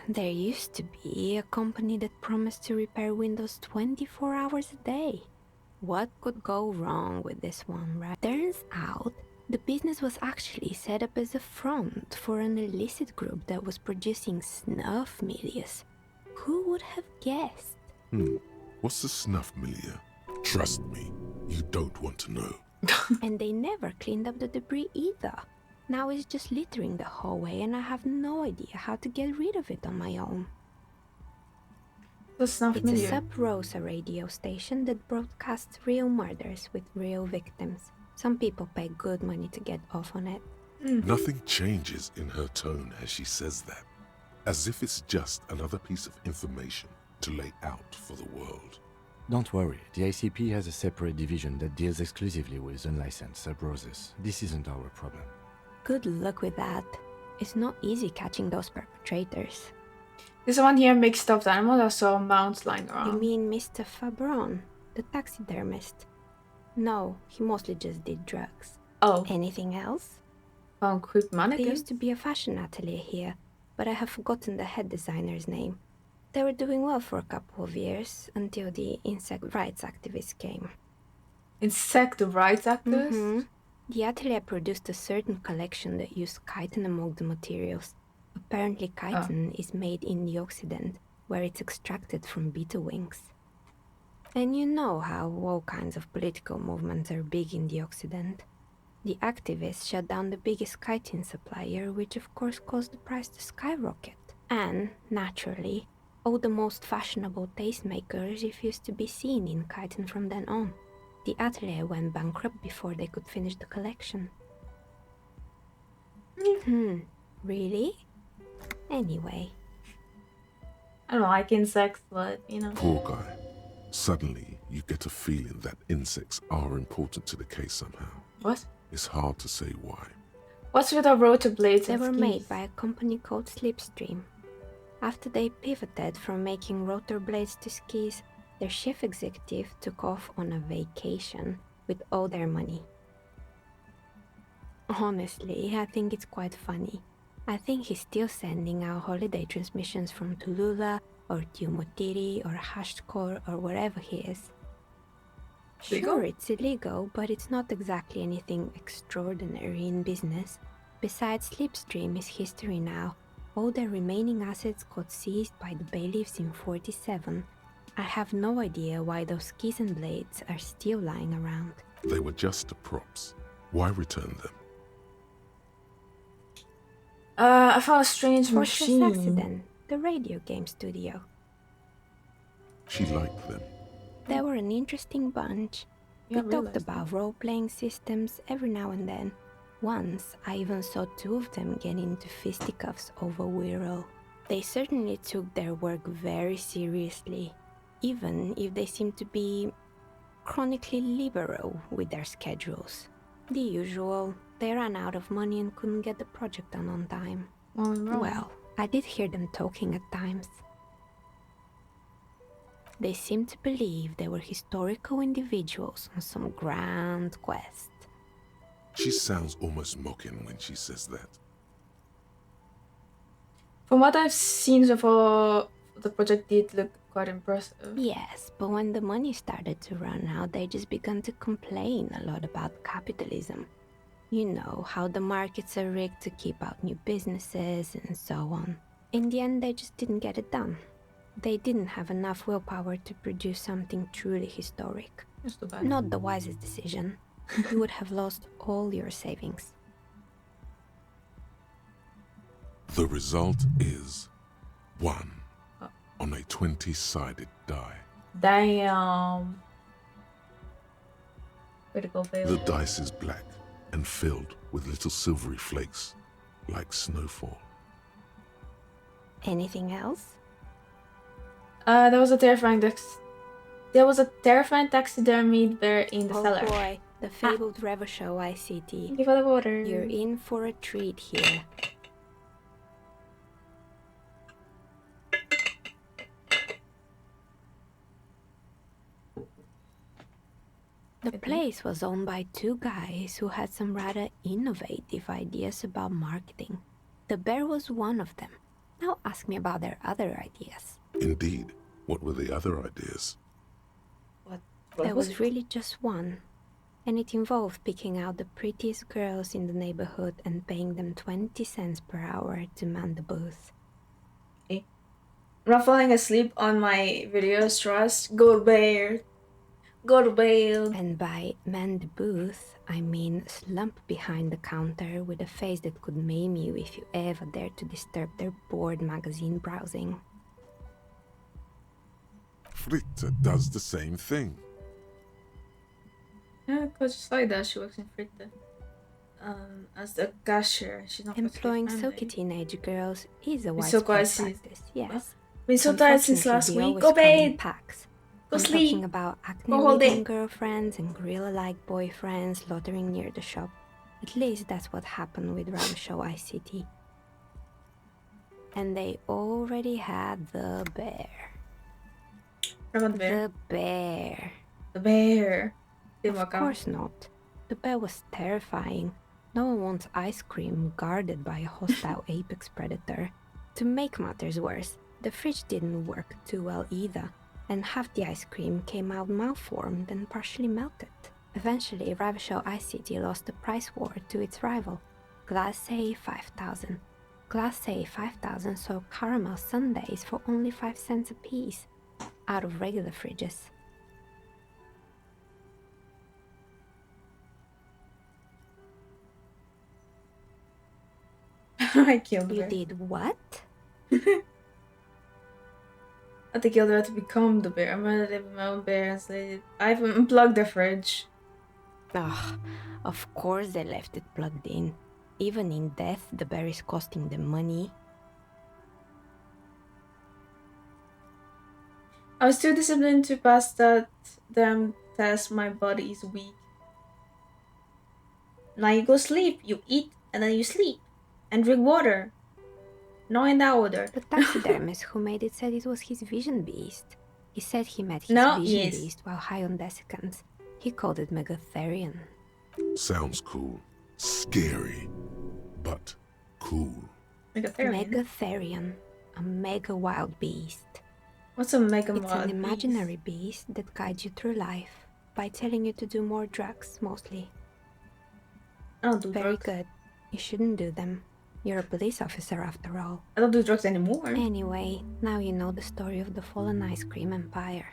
There used to be a company that promised to repair windows 24 hours a day. What could go wrong with this one, right? Turns out, the business was actually set up as a front for an illicit group that was producing snuff milias. Who would have guessed? What's a snuff milieu? Trust me, you don't want to know. And they never cleaned up the debris either. Now it's just littering the hallway and I have no idea how to get rid of it on my own. It's a sub-Rosa radio station that broadcasts real murders with real victims. Some people pay good money to get off on it. Nothing changes in her tone as she says that, as if it's just another piece of information to lay out for the world. Don't worry, the ICP has a separate division that deals exclusively with unlicensed sub-Roses. This isn't our problem. Good luck with that. It's not easy catching those perpetrators. This one here makes stuffed animals. I saw mounts lying around. You mean Mr. Fabron, the taxidermist? No, he mostly just did drugs. Oh. Anything else? Creep mannequins? There used to be a fashion atelier here, but I have forgotten the head designer's name. They were doing well for a couple of years, until the insect rights activists came. Insect rights activists? Mm-hmm. The atelier produced a certain collection that used chitin among the materials. Apparently chitin is made in the Occident, where it's extracted from beetle wings. And you know how all kinds of political movements are big in the Occident. The activists shut down the biggest chitin supplier, which of course caused the price to skyrocket. And, naturally, all the most fashionable tastemakers refused to be seen in chitin from then on. The atelier went bankrupt before they could finish the collection. Really? Anyway. I don't like insects, but, you know. Poor guy. Suddenly, you get a feeling that insects are important to the case somehow. What? It's hard to say why. What's with our rotor blades? They were made by a company called Slipstream. After they pivoted from making rotor blades to skis, their chief executive took off on a vacation with all their money. Honestly, I think it's quite funny. I think he's still sending out holiday transmissions from Tulula or Tiumotiri or Hashtkor or wherever he is. Sure, it's illegal, but it's not exactly anything extraordinary in business. Besides, Slipstream is history now. All their remaining assets got seized by the bailiffs in 47. I have no idea why those skis and blades are still lying around. They were just props. Why return them? I found a strange machine. machine. Accident, the radio game studio. She liked them. They were an interesting bunch. Yeah, We talked about role-playing systems every now and then. Once, I even saw two of them get into fisticuffs over Wirral. They certainly took their work very seriously, even if they seemed to be chronically liberal with their schedules. The usual, they ran out of money and couldn't get the project done on time. Well, I did hear them talking at times. They seemed to believe they were historical individuals on some grand quest. She sounds almost mocking when she says that. From what I've seen so far, the project did look quite impressive. Yes, but when the money started to run out, they just began to complain a lot about capitalism. You know, how the markets are rigged to keep out new businesses and so on. In the end, they just didn't get it done. They didn't have enough willpower to produce something truly historic. That's too bad. Not the wisest decision. You would have lost all your savings. The result is 1 on a 20-sided die. Damn. Critical fail. The dice is black and filled with little silvery flakes, like snowfall. Anything else? That was a terrifying There was a terrifying taxidermied bear in the cellar. Oh boy, the fabled Revachol ICT. Thank you for the water. You're in for a treat here. The place was owned by two guys who had some rather innovative ideas about marketing. The bear was one of them. Now ask me about their other ideas. Indeed. What were the other ideas? There was really just one. And it involved picking out the prettiest girls in the neighborhood and paying them 20 cents per hour to man the booth. I'm not falling asleep on my videos, trust. Go to bed. Go to bed. And by man the booth, I mean slump behind the counter with a face that could maim you if you ever dared to disturb their bored magazine browsing. Fritte does the same thing. Yeah, because just like that, she works in Fritte. As the cashier. She's not employing silky teenage girls is a so widespread practice, yes. Been so tired since last week. Go bed. Go I'm sleep. talking about Go hold acne-ridden it. girlfriends and gorilla-like boyfriends loitering near the shop. At least that's what happened with Revachol ICT. And they already had the bear. The bear. The bear. Of course not. The bear was terrifying. No one wants ice cream guarded by a hostile apex predator. To make matters worse, the fridge didn't work too well either, and half the ice cream came out malformed and partially melted. Eventually, Revachol ICT lost the price war to its rival, Glacé 5000. Glacé 5000 sold caramel sundaes for only 5 cents a piece, out of regular fridges. I killed her. You did what? I think killed her to become the bear. I'm gonna live with my own bear and say I've unplugged the fridge. Ugh, of course they left it plugged in. Even in death, the bear is costing them money. I was too disciplined to pass that damn test. My body is weak. Now you go sleep. You eat and then you sleep. And drink water. No in that order. The taxidermist who made it said it was his vision beast. He said he met his vision beast while high on desiccants. He called it Megatherian. Sounds cool. Scary. But cool. Megatherian. A mega wild beast. What's a mega It's wild an imaginary beast that guides you through life by telling you to do more drugs, mostly. I don't do Very drugs. good. You shouldn't do them. You're a police officer after all. I don't do drugs anymore. Anyway, now you know the story of the fallen ice cream empire.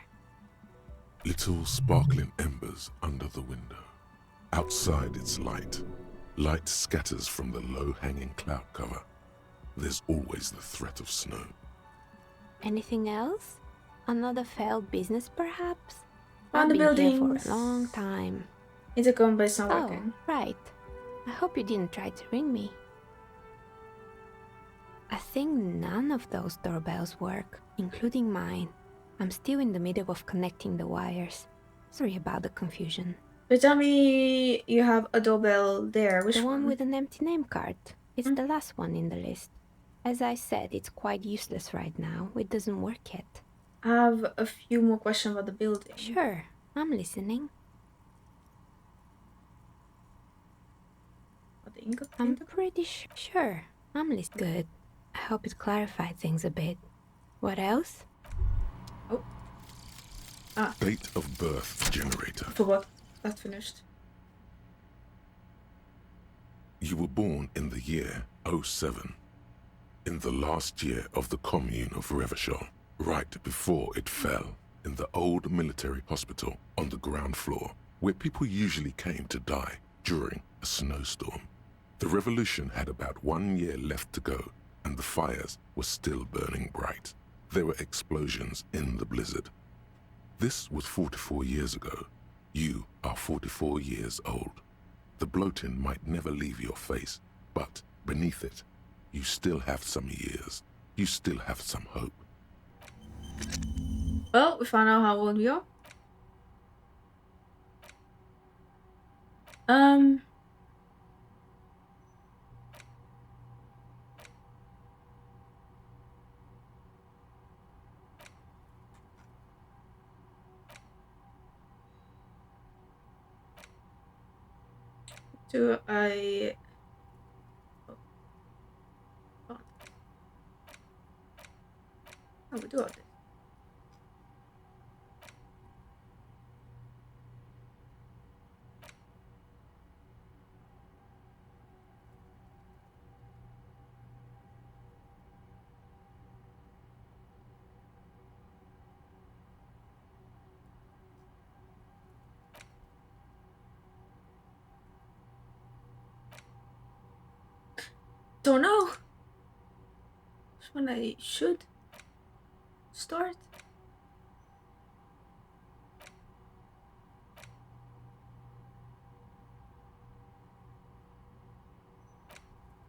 Little sparkling embers under the window. Outside it's light. Light scatters from the low-hanging cloud cover. There's always the threat of snow. Anything else? Another failed business, perhaps? On the I've been here buildings. for a long time. Intercom by some Oh, working. right. I hope you didn't try to ring me. I think none of those doorbells work, including mine. I'm still in the middle of connecting the wires. Sorry about the confusion. But tell me you have a doorbell there. Which The one? one with an empty name card. It's the last one in the list. As I said, it's quite useless right now. It doesn't work yet. I have a few more questions about the building. Sure, I'm listening. I'm pretty sure. I'm listening. Good. I hope it clarified things a bit. What else? Date of birth generator. Forgot. That's finished. You were born in the year 07. In the last year of the commune of Revachol, right before it fell, in the old military hospital on the ground floor, where people usually came to die during a snowstorm. The revolution had about 1 year left to go, and the fires were still burning bright. There were explosions in the blizzard. This was 44 years ago. You are 44 years old. The bloating might never leave your face, but beneath it, you still have some years. You still have some hope. Well, we found out how old we are. Do I... Oh. How we do all this? Don't know. Which one I should start?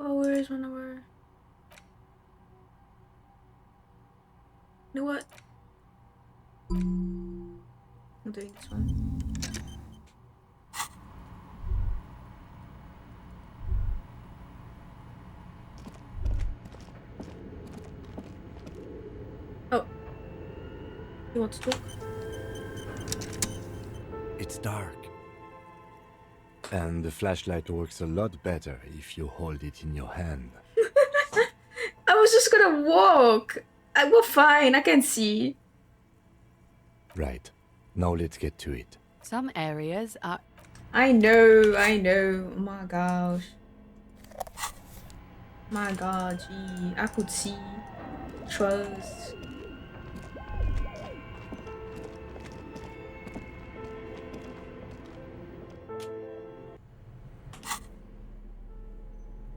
Oh, where is 1 hour? You know what? I'm doing this one. Oh. You want to talk? It's dark. And the flashlight works a lot better if you hold it in your hand. I was just gonna walk. Well, fine, I can see. Right. Now let's get to it. Some areas are... I know. Oh my gosh. My god, gee. I could see. Trust.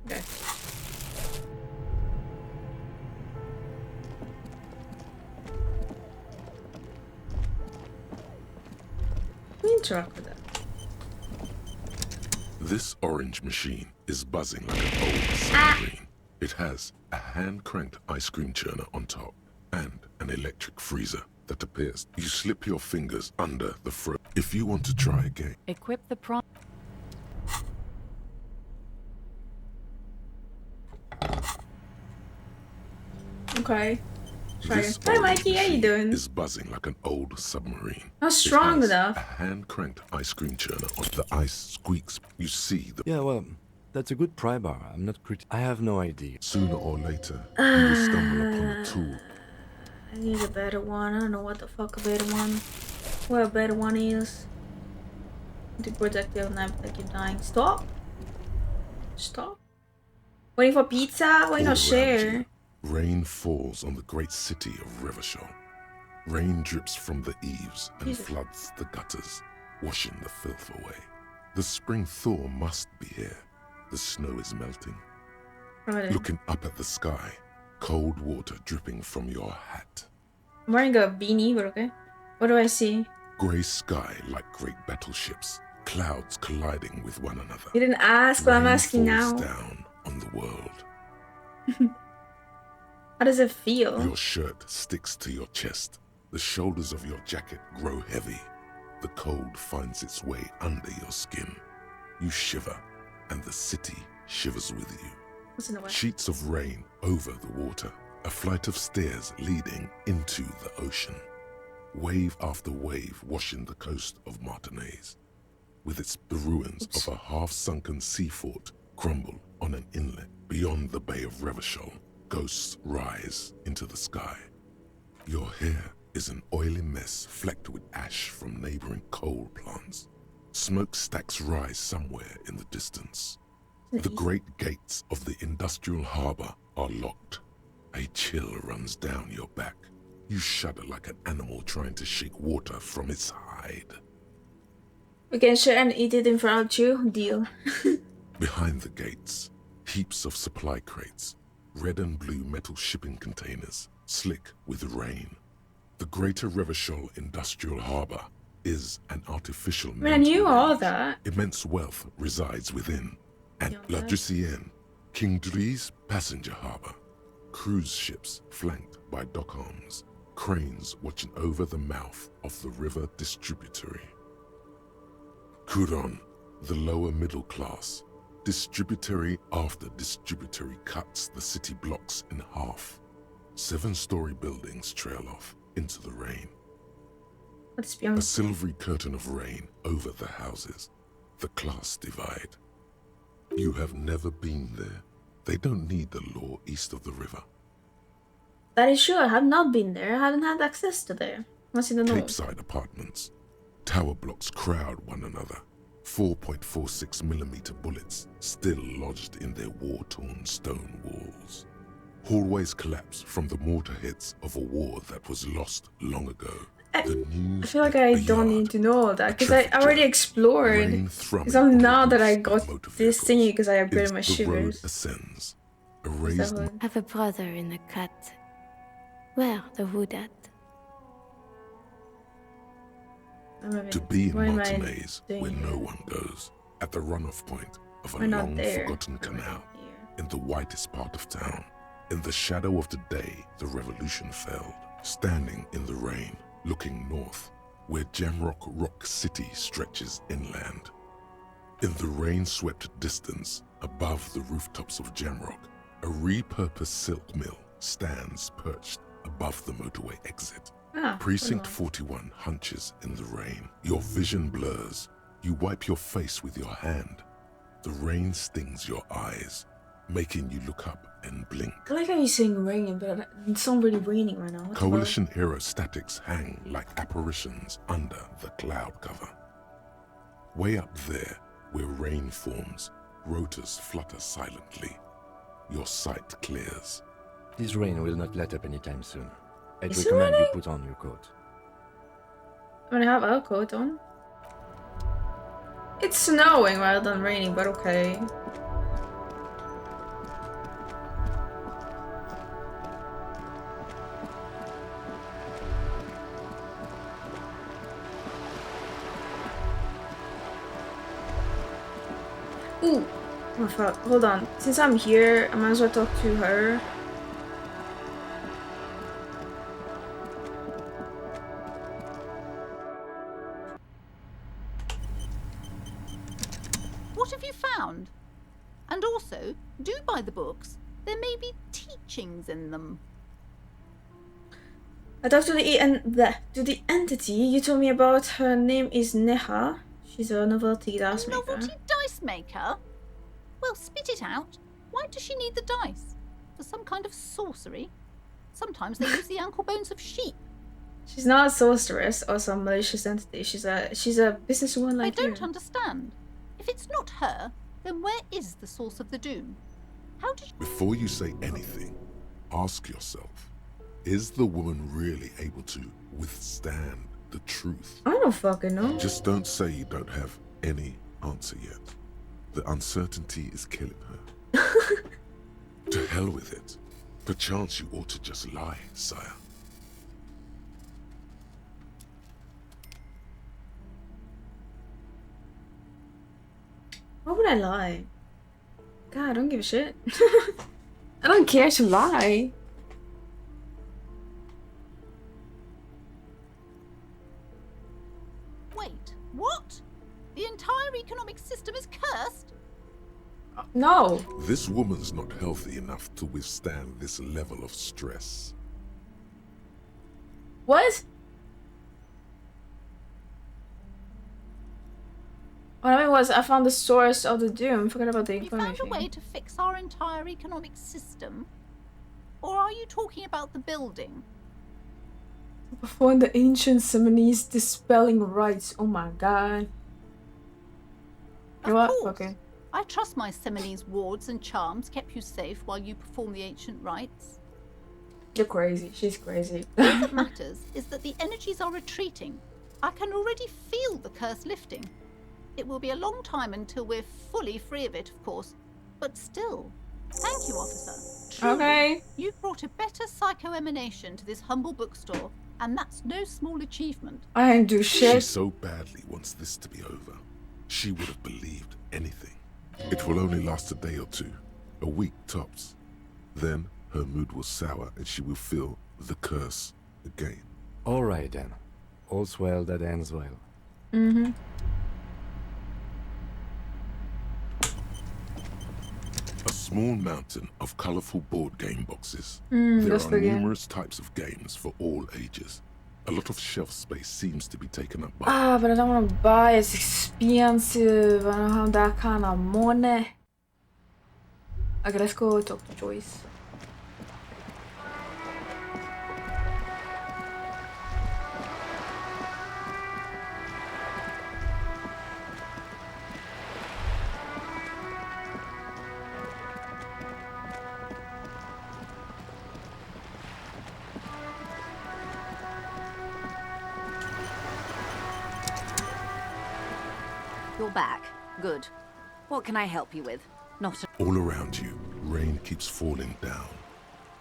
Okay. Interact with that. This orange machine is buzzing like an old submarine. It has a hand-cranked ice cream churner on top and an electric freezer that appears. You slip your fingers under the frozen. If you want to try again, Equip the prom... Okay. Try this it. Hi, Mikey. How you doing? is buzzing like an old submarine. Not strong It has enough. a hand-cranked ice cream churner on the ice squeaks. You see the... Yeah, well, that's a good pry bar. I'm not I have no idea. Sooner or later, you will stumble upon a tool. I need a better one. I don't know what the fuck a better one. What a better one is. The projectile knife that keep dying. Stop. Stop. Waiting for pizza? Why All not around share? you, rain falls on the great city of Revachol. Rain drips from the eaves and Jesus. floods the gutters, washing the filth away. The spring thaw must be here. The snow is melting. Right. Looking up at the sky, cold water dripping from your hat. I'm wearing a beanie, but okay. What do I see? Grey sky like great battleships, clouds colliding with one another. You didn't ask, but I'm Rain asking now. falls down on the world. How does it feel? Your shirt sticks to your chest. The shoulders of your jacket grow heavy. The cold finds its way under your skin. You shiver, and the city shivers with you. What's in the way? Sheets of rain over the water. A flight of stairs leading into the ocean. Wave after wave washing the coast of Martinaise. With the ruins of a half-sunken sea fort crumble on an inlet beyond the Bay of Revachol. Ghosts rise into the sky. Your hair is an oily mess flecked with ash from neighboring coal plants. Smokestacks rise somewhere in the distance. The great gates of the industrial harbor are locked. A chill runs down your back. You shudder like an animal trying to shake water from its hide. We can share and eat it in front of you. Deal. Behind the gates, heaps of supply crates, red and blue metal shipping containers, slick with rain. The Greater Revachol Industrial Harbor is an artificial I mean, I knew all that. Immense wealth resides within. At La Drusienne, King Dries passenger harbor. Cruise ships flanked by dock arms. Cranes watching over the mouth of the river distributary. Couronne, the lower middle class. Distributary after distributary cuts the city blocks in half. 7-story buildings trail off into the rain. A silvery curtain of rain over the houses. The class divide. You have never been there. They don't need the law east of the river. That is true. I have not been there. I haven't had access to there. What's in the north? Capeside apartments. Tower blocks crowd one another. 4.46mm bullets still lodged in their war-torn stone walls. Hallways collapse from the mortar hits of a war that was lost long ago. I feel like I don't need to know that because I already explored. It's only now that I got this thingy because I upgraded my shivers. Ascends. I have a brother in the cut. Where the wood at? To be in Montemais, where no one goes, at the runoff point of a long-forgotten canal, in the whitest part of town. In the shadow of the day, the revolution failed. Standing in the rain, looking north, where Jamrock Rock City stretches inland. In the rain-swept distance, above the rooftops of Jamrock, a repurposed silk mill stands perched above the motorway exit. Precinct 41 hunches in the rain. Your vision blurs. You wipe your face with your hand. The rain stings your eyes, making you look up and blink. I like how you're saying raining, but it's not really raining right now. Coalition aerostatics hang like apparitions under the cloud cover. Way up there, where rain forms, rotors flutter silently. Your sight clears. This rain will not let up anytime soon. I'd recommend you put on your coat. I'm gonna have a coat on. It's snowing rather than raining, but okay. Ooh, oh fuck, hold on. Since I'm here, I might as well talk to her. What have you found? And also, do buy the books. There may be teachings in them. I talked to the entity you told me about. Her name is Neha. She's a novelty dice maker. Novelty dice maker? Well, spit it out. Why does she need the dice? For some kind of sorcery? Sometimes they use the ankle bones of sheep. She's not a sorceress or some malicious entity. She's a businesswoman like you. I don't understand. If it's not her, then where is the source of the doom? How did Before you say anything, ask yourself, is the woman really able to withstand the truth? I don't fucking know. Just don't say you don't have any answer yet. The uncertainty is killing her. To hell with it. Perchance you ought to just lie, sire. Why would I lie? God, I don't give a shit. I don't care to lie. Wait, what? The entire economic system is cursed? No. This woman's not healthy enough to withstand this level of stress. What? What I mean was, I found the source of the doom. Forget about the information. You found a way to fix our entire economic system? Or are you talking about the building? Perform the ancient ceremonies dispelling rites. Oh my god. You know what? Okay. I trust my Seminoles wards and charms kept you safe while you perform the ancient rites. You're crazy. She's crazy. All that matters is that the energies are retreating. I can already feel the curse lifting. It will be a long time until we're fully free of it, of course. But still, thank you, officer. Truly, okay. You've brought a better psycho-emanation to this humble bookstore, and that's no small achievement. I didn't do shit. She so badly wants this to be over. She would have believed anything. It will only last a day or two, a week tops. Then her mood will sour and she will feel the curse again. All right then. All's well that ends well. Mm-hmm. small mountain of colorful board game boxes. Dat There is are de game. numerous types of games for all ages. A lot of shelf space seems to be taken up by... Ah, but I don't want to buy. It's expensive. I don't have that kind of money. Okay, let's go talk to Joyce. You're back. Good. What can I help you with? Not a... All around you, rain keeps falling down.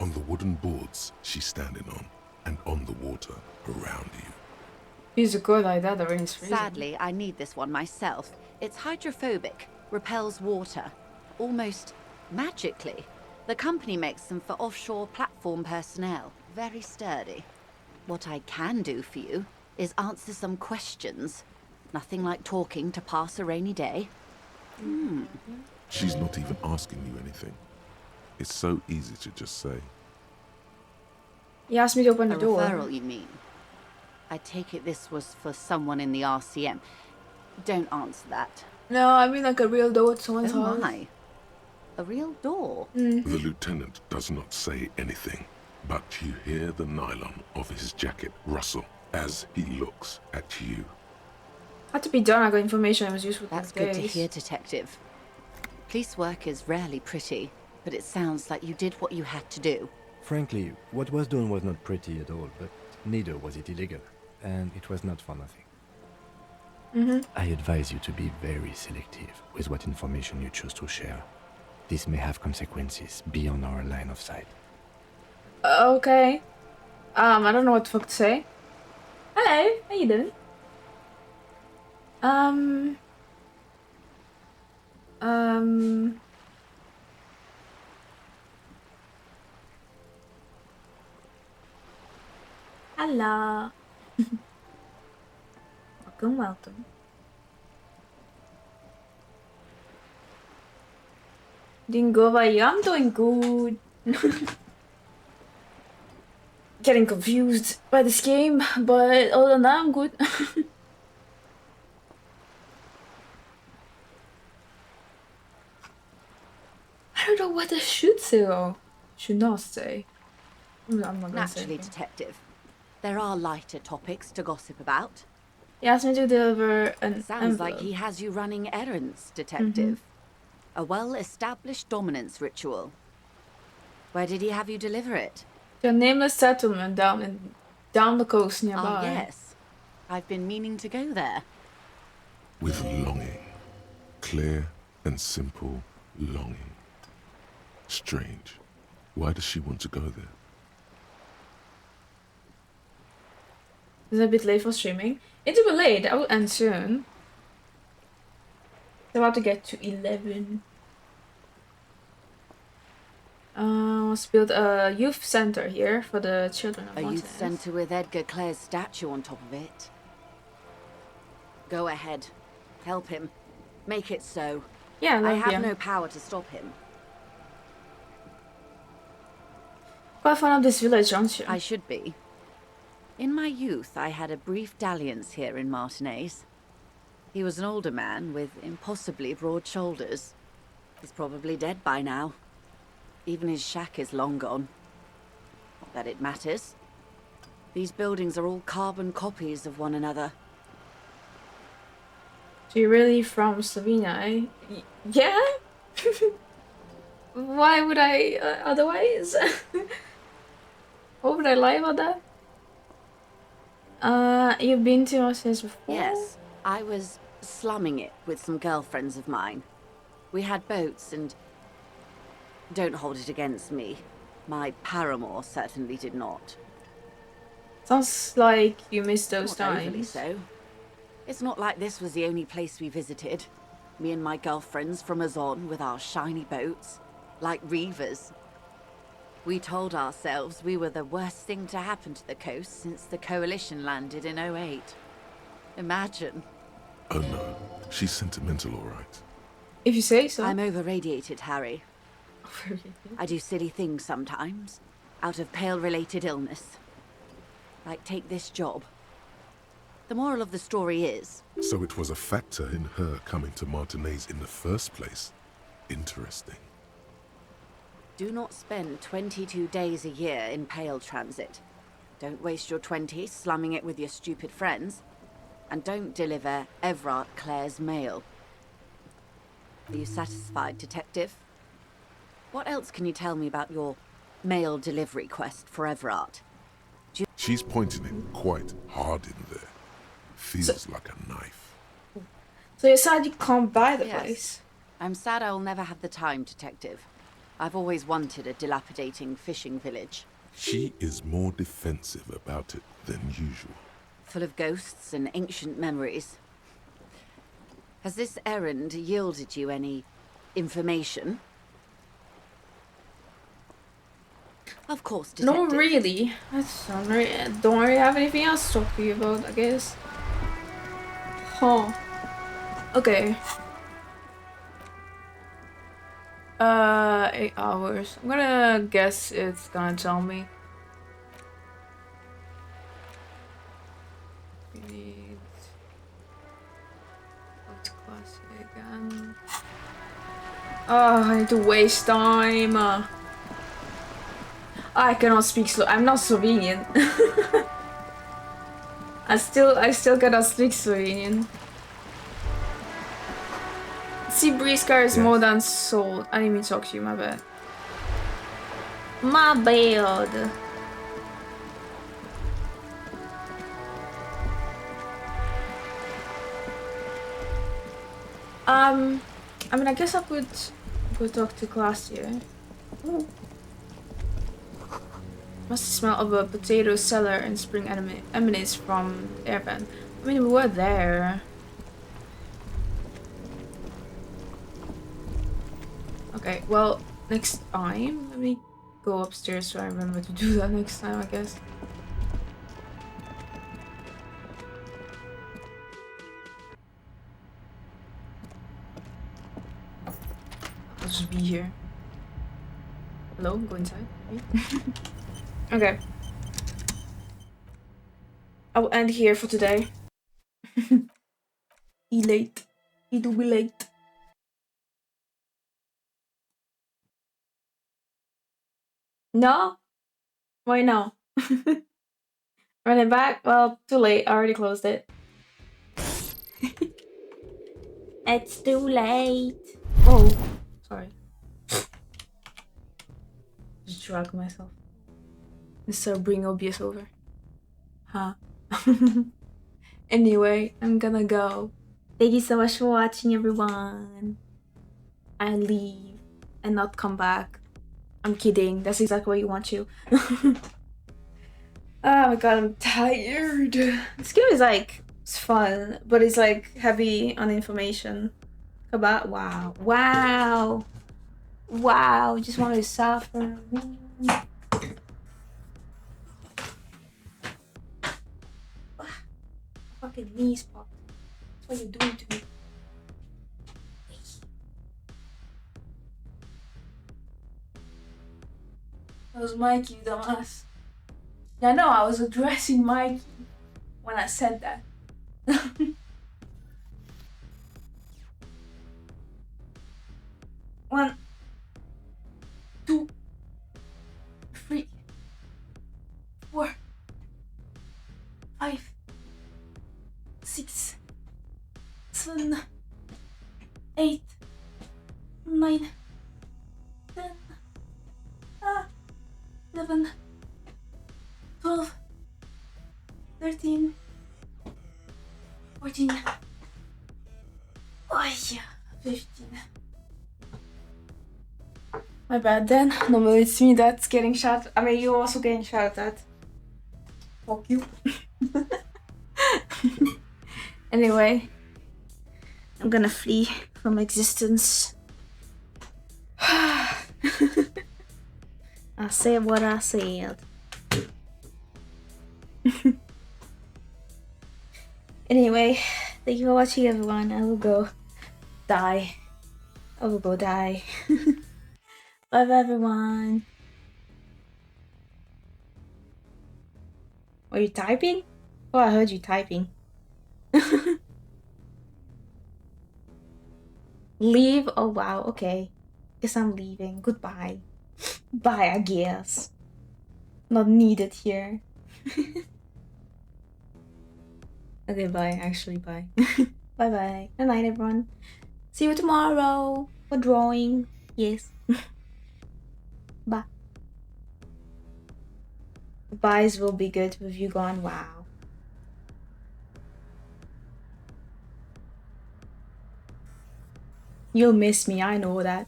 On the wooden boards she's standing on, and on the water around you. He's a good like that, the rain is freezing. Sadly, I need this one myself. It's hydrophobic, repels water, almost magically. The company makes them for offshore platform personnel. Very sturdy. What I can do for you is answer some questions. Nothing like talking to pass a rainy day. She's not even asking you anything. It's so easy to just say. He asked me to open the A door. referral, you mean? I take it this was for someone in the RCM. Don't answer that. No, I mean like a real door at someone's Oh house. my. A real door? The lieutenant does not say anything, but you hear the nylon of his jacket rustle as he looks at you. Had to be done. I got information that was useful. That's good to hear, Detective. Police work is rarely pretty, but it sounds like you did what you had to do. Frankly, what was done was not pretty at all, but neither was it illegal, and it was not for nothing. I advise you to be very selective with what information you choose to share. This may have consequences beyond our line of sight. Okay. I don't know what the fuck to say. Hello, how you doing? Hello. Welcome. Doing good, how are you? I'm doing good. Getting confused by this game, but other than that, I'm good. I don't know what I should say or should not say. I'm not gonna say Naturally, anything. Detective. There are lighter topics to gossip about. He asked me to deliver an Sounds like envelope. he has you running errands, Detective. A well-established dominance ritual. Where did he have you deliver it? To a nameless settlement down the coast nearby. Ah, yes. I've been meaning to go there. With longing. Clear and simple longing. Strange. Why does she want to go there? It's a bit late for streaming. It's a bit late. I will end soon. It's about to get to 11. Let's build a youth center here for the children of A Montez. youth centre with Edgar Clare's statue on top of it. Go ahead. Help him. Make it so. Yeah, I love have you. no power to stop him. Quite fond of this village, aren't you? I should be. In my youth, I had a brief dalliance here in Martinez. He was an older man with impossibly broad shoulders. He's probably dead by now. Even his shack is long gone. Not that it matters. These buildings are all carbon copies of one another. So you're really from Slovenia, eh? Yeah? Why would I otherwise? What would I lie about that? You've been to Marseille before? Yes, I was slumming it with some girlfriends of mine. We had boats and... Don't hold it against me. My paramour certainly did not. Sounds like you missed those Not overly times. so. It's not like this was the only place we visited. Me and my girlfriends from Azon with our shiny boats, like reavers. We told ourselves we were the worst thing to happen to the coast since the Coalition landed in 08. Imagine. Oh no, she's sentimental, all right. If you say so. I'm over-radiated, Harry. I do silly things sometimes, out of Pale-related illness. Like take this job. The moral of the story is... So it was a factor in her coming to Martinez in the first place. Interesting. Do not spend 22 days a year in Pale transit. Don't waste your 20s slumming it with your stupid friends. And don't deliver Everard Clare's mail. Are you satisfied, Detective? What else can you tell me about your mail delivery quest for Everard? She's pointing it quite hard in there. Feels like a knife. So you said you can't buy the Yes. place? I'm sad I will never have the time, Detective. I've always wanted a dilapidating fishing village. She is more defensive about it than usual. Full of ghosts and ancient memories. Has this errand yielded you any information? Of course, Detective. No, really. Don't really have anything else to talk to you about, I guess. Huh. Okay. 8 hours. I'm gonna guess it's gonna tell me. We need... What's classic again? Oh, I need to waste time. I cannot speak I'm not Slovenian. I still cannot speak Slovenian. Sea breeze car is more than sold. I didn't mean to talk to you, my bad. My bad. I mean, I guess I could go talk to Glacier. Ooh. Must smell of a potato cellar and spring emanates from air vent. I mean, we were there. Okay, well, next time, let me go upstairs so I remember to do that next time, I guess. I'll just be here. Hello, go inside. Okay. I will end here for today. Be late. It will be late. No? Why no? Run it back? Well, too late. I already closed it. It's too late. Oh, sorry. Just drag myself. Instead of bring OBS over. Huh? Anyway, I'm gonna go. Thank you so much for watching, everyone. I leave and not come back. I'm kidding. That's exactly what you want to. Oh my god, I'm tired. This game is like, it's fun, but it's like heavy on information. About wow. Wow. Wow. Just want to suffer. Fucking knees popped. That's what you're doing to me. That was Mikey, you dumbass. Yeah, no, I was addressing Mikey when I said that. 1, 2, 3, 4, 5, 6, 7, 8, 9, 10, 11, 12, 13, 14, oh yeah, 15. My bad then. Normally it's me that's getting shot. I mean, you're also getting shot at. Fuck you. Anyway, I'm gonna flee from existence. I said what I said. Anyway, thank you for watching, everyone. I will go die. I will go die. Bye. Bye, everyone. Are you typing? Oh, I heard you typing. Leave? Oh, wow. Okay. Guess I'm leaving. Goodbye. Bye, I guess. Not needed here. Okay, bye. Actually, bye. Bye-bye. Good night, everyone. See you tomorrow for drawing. Yes. Bye. The buys will be good with you gone. Wow. You'll miss me. I know that.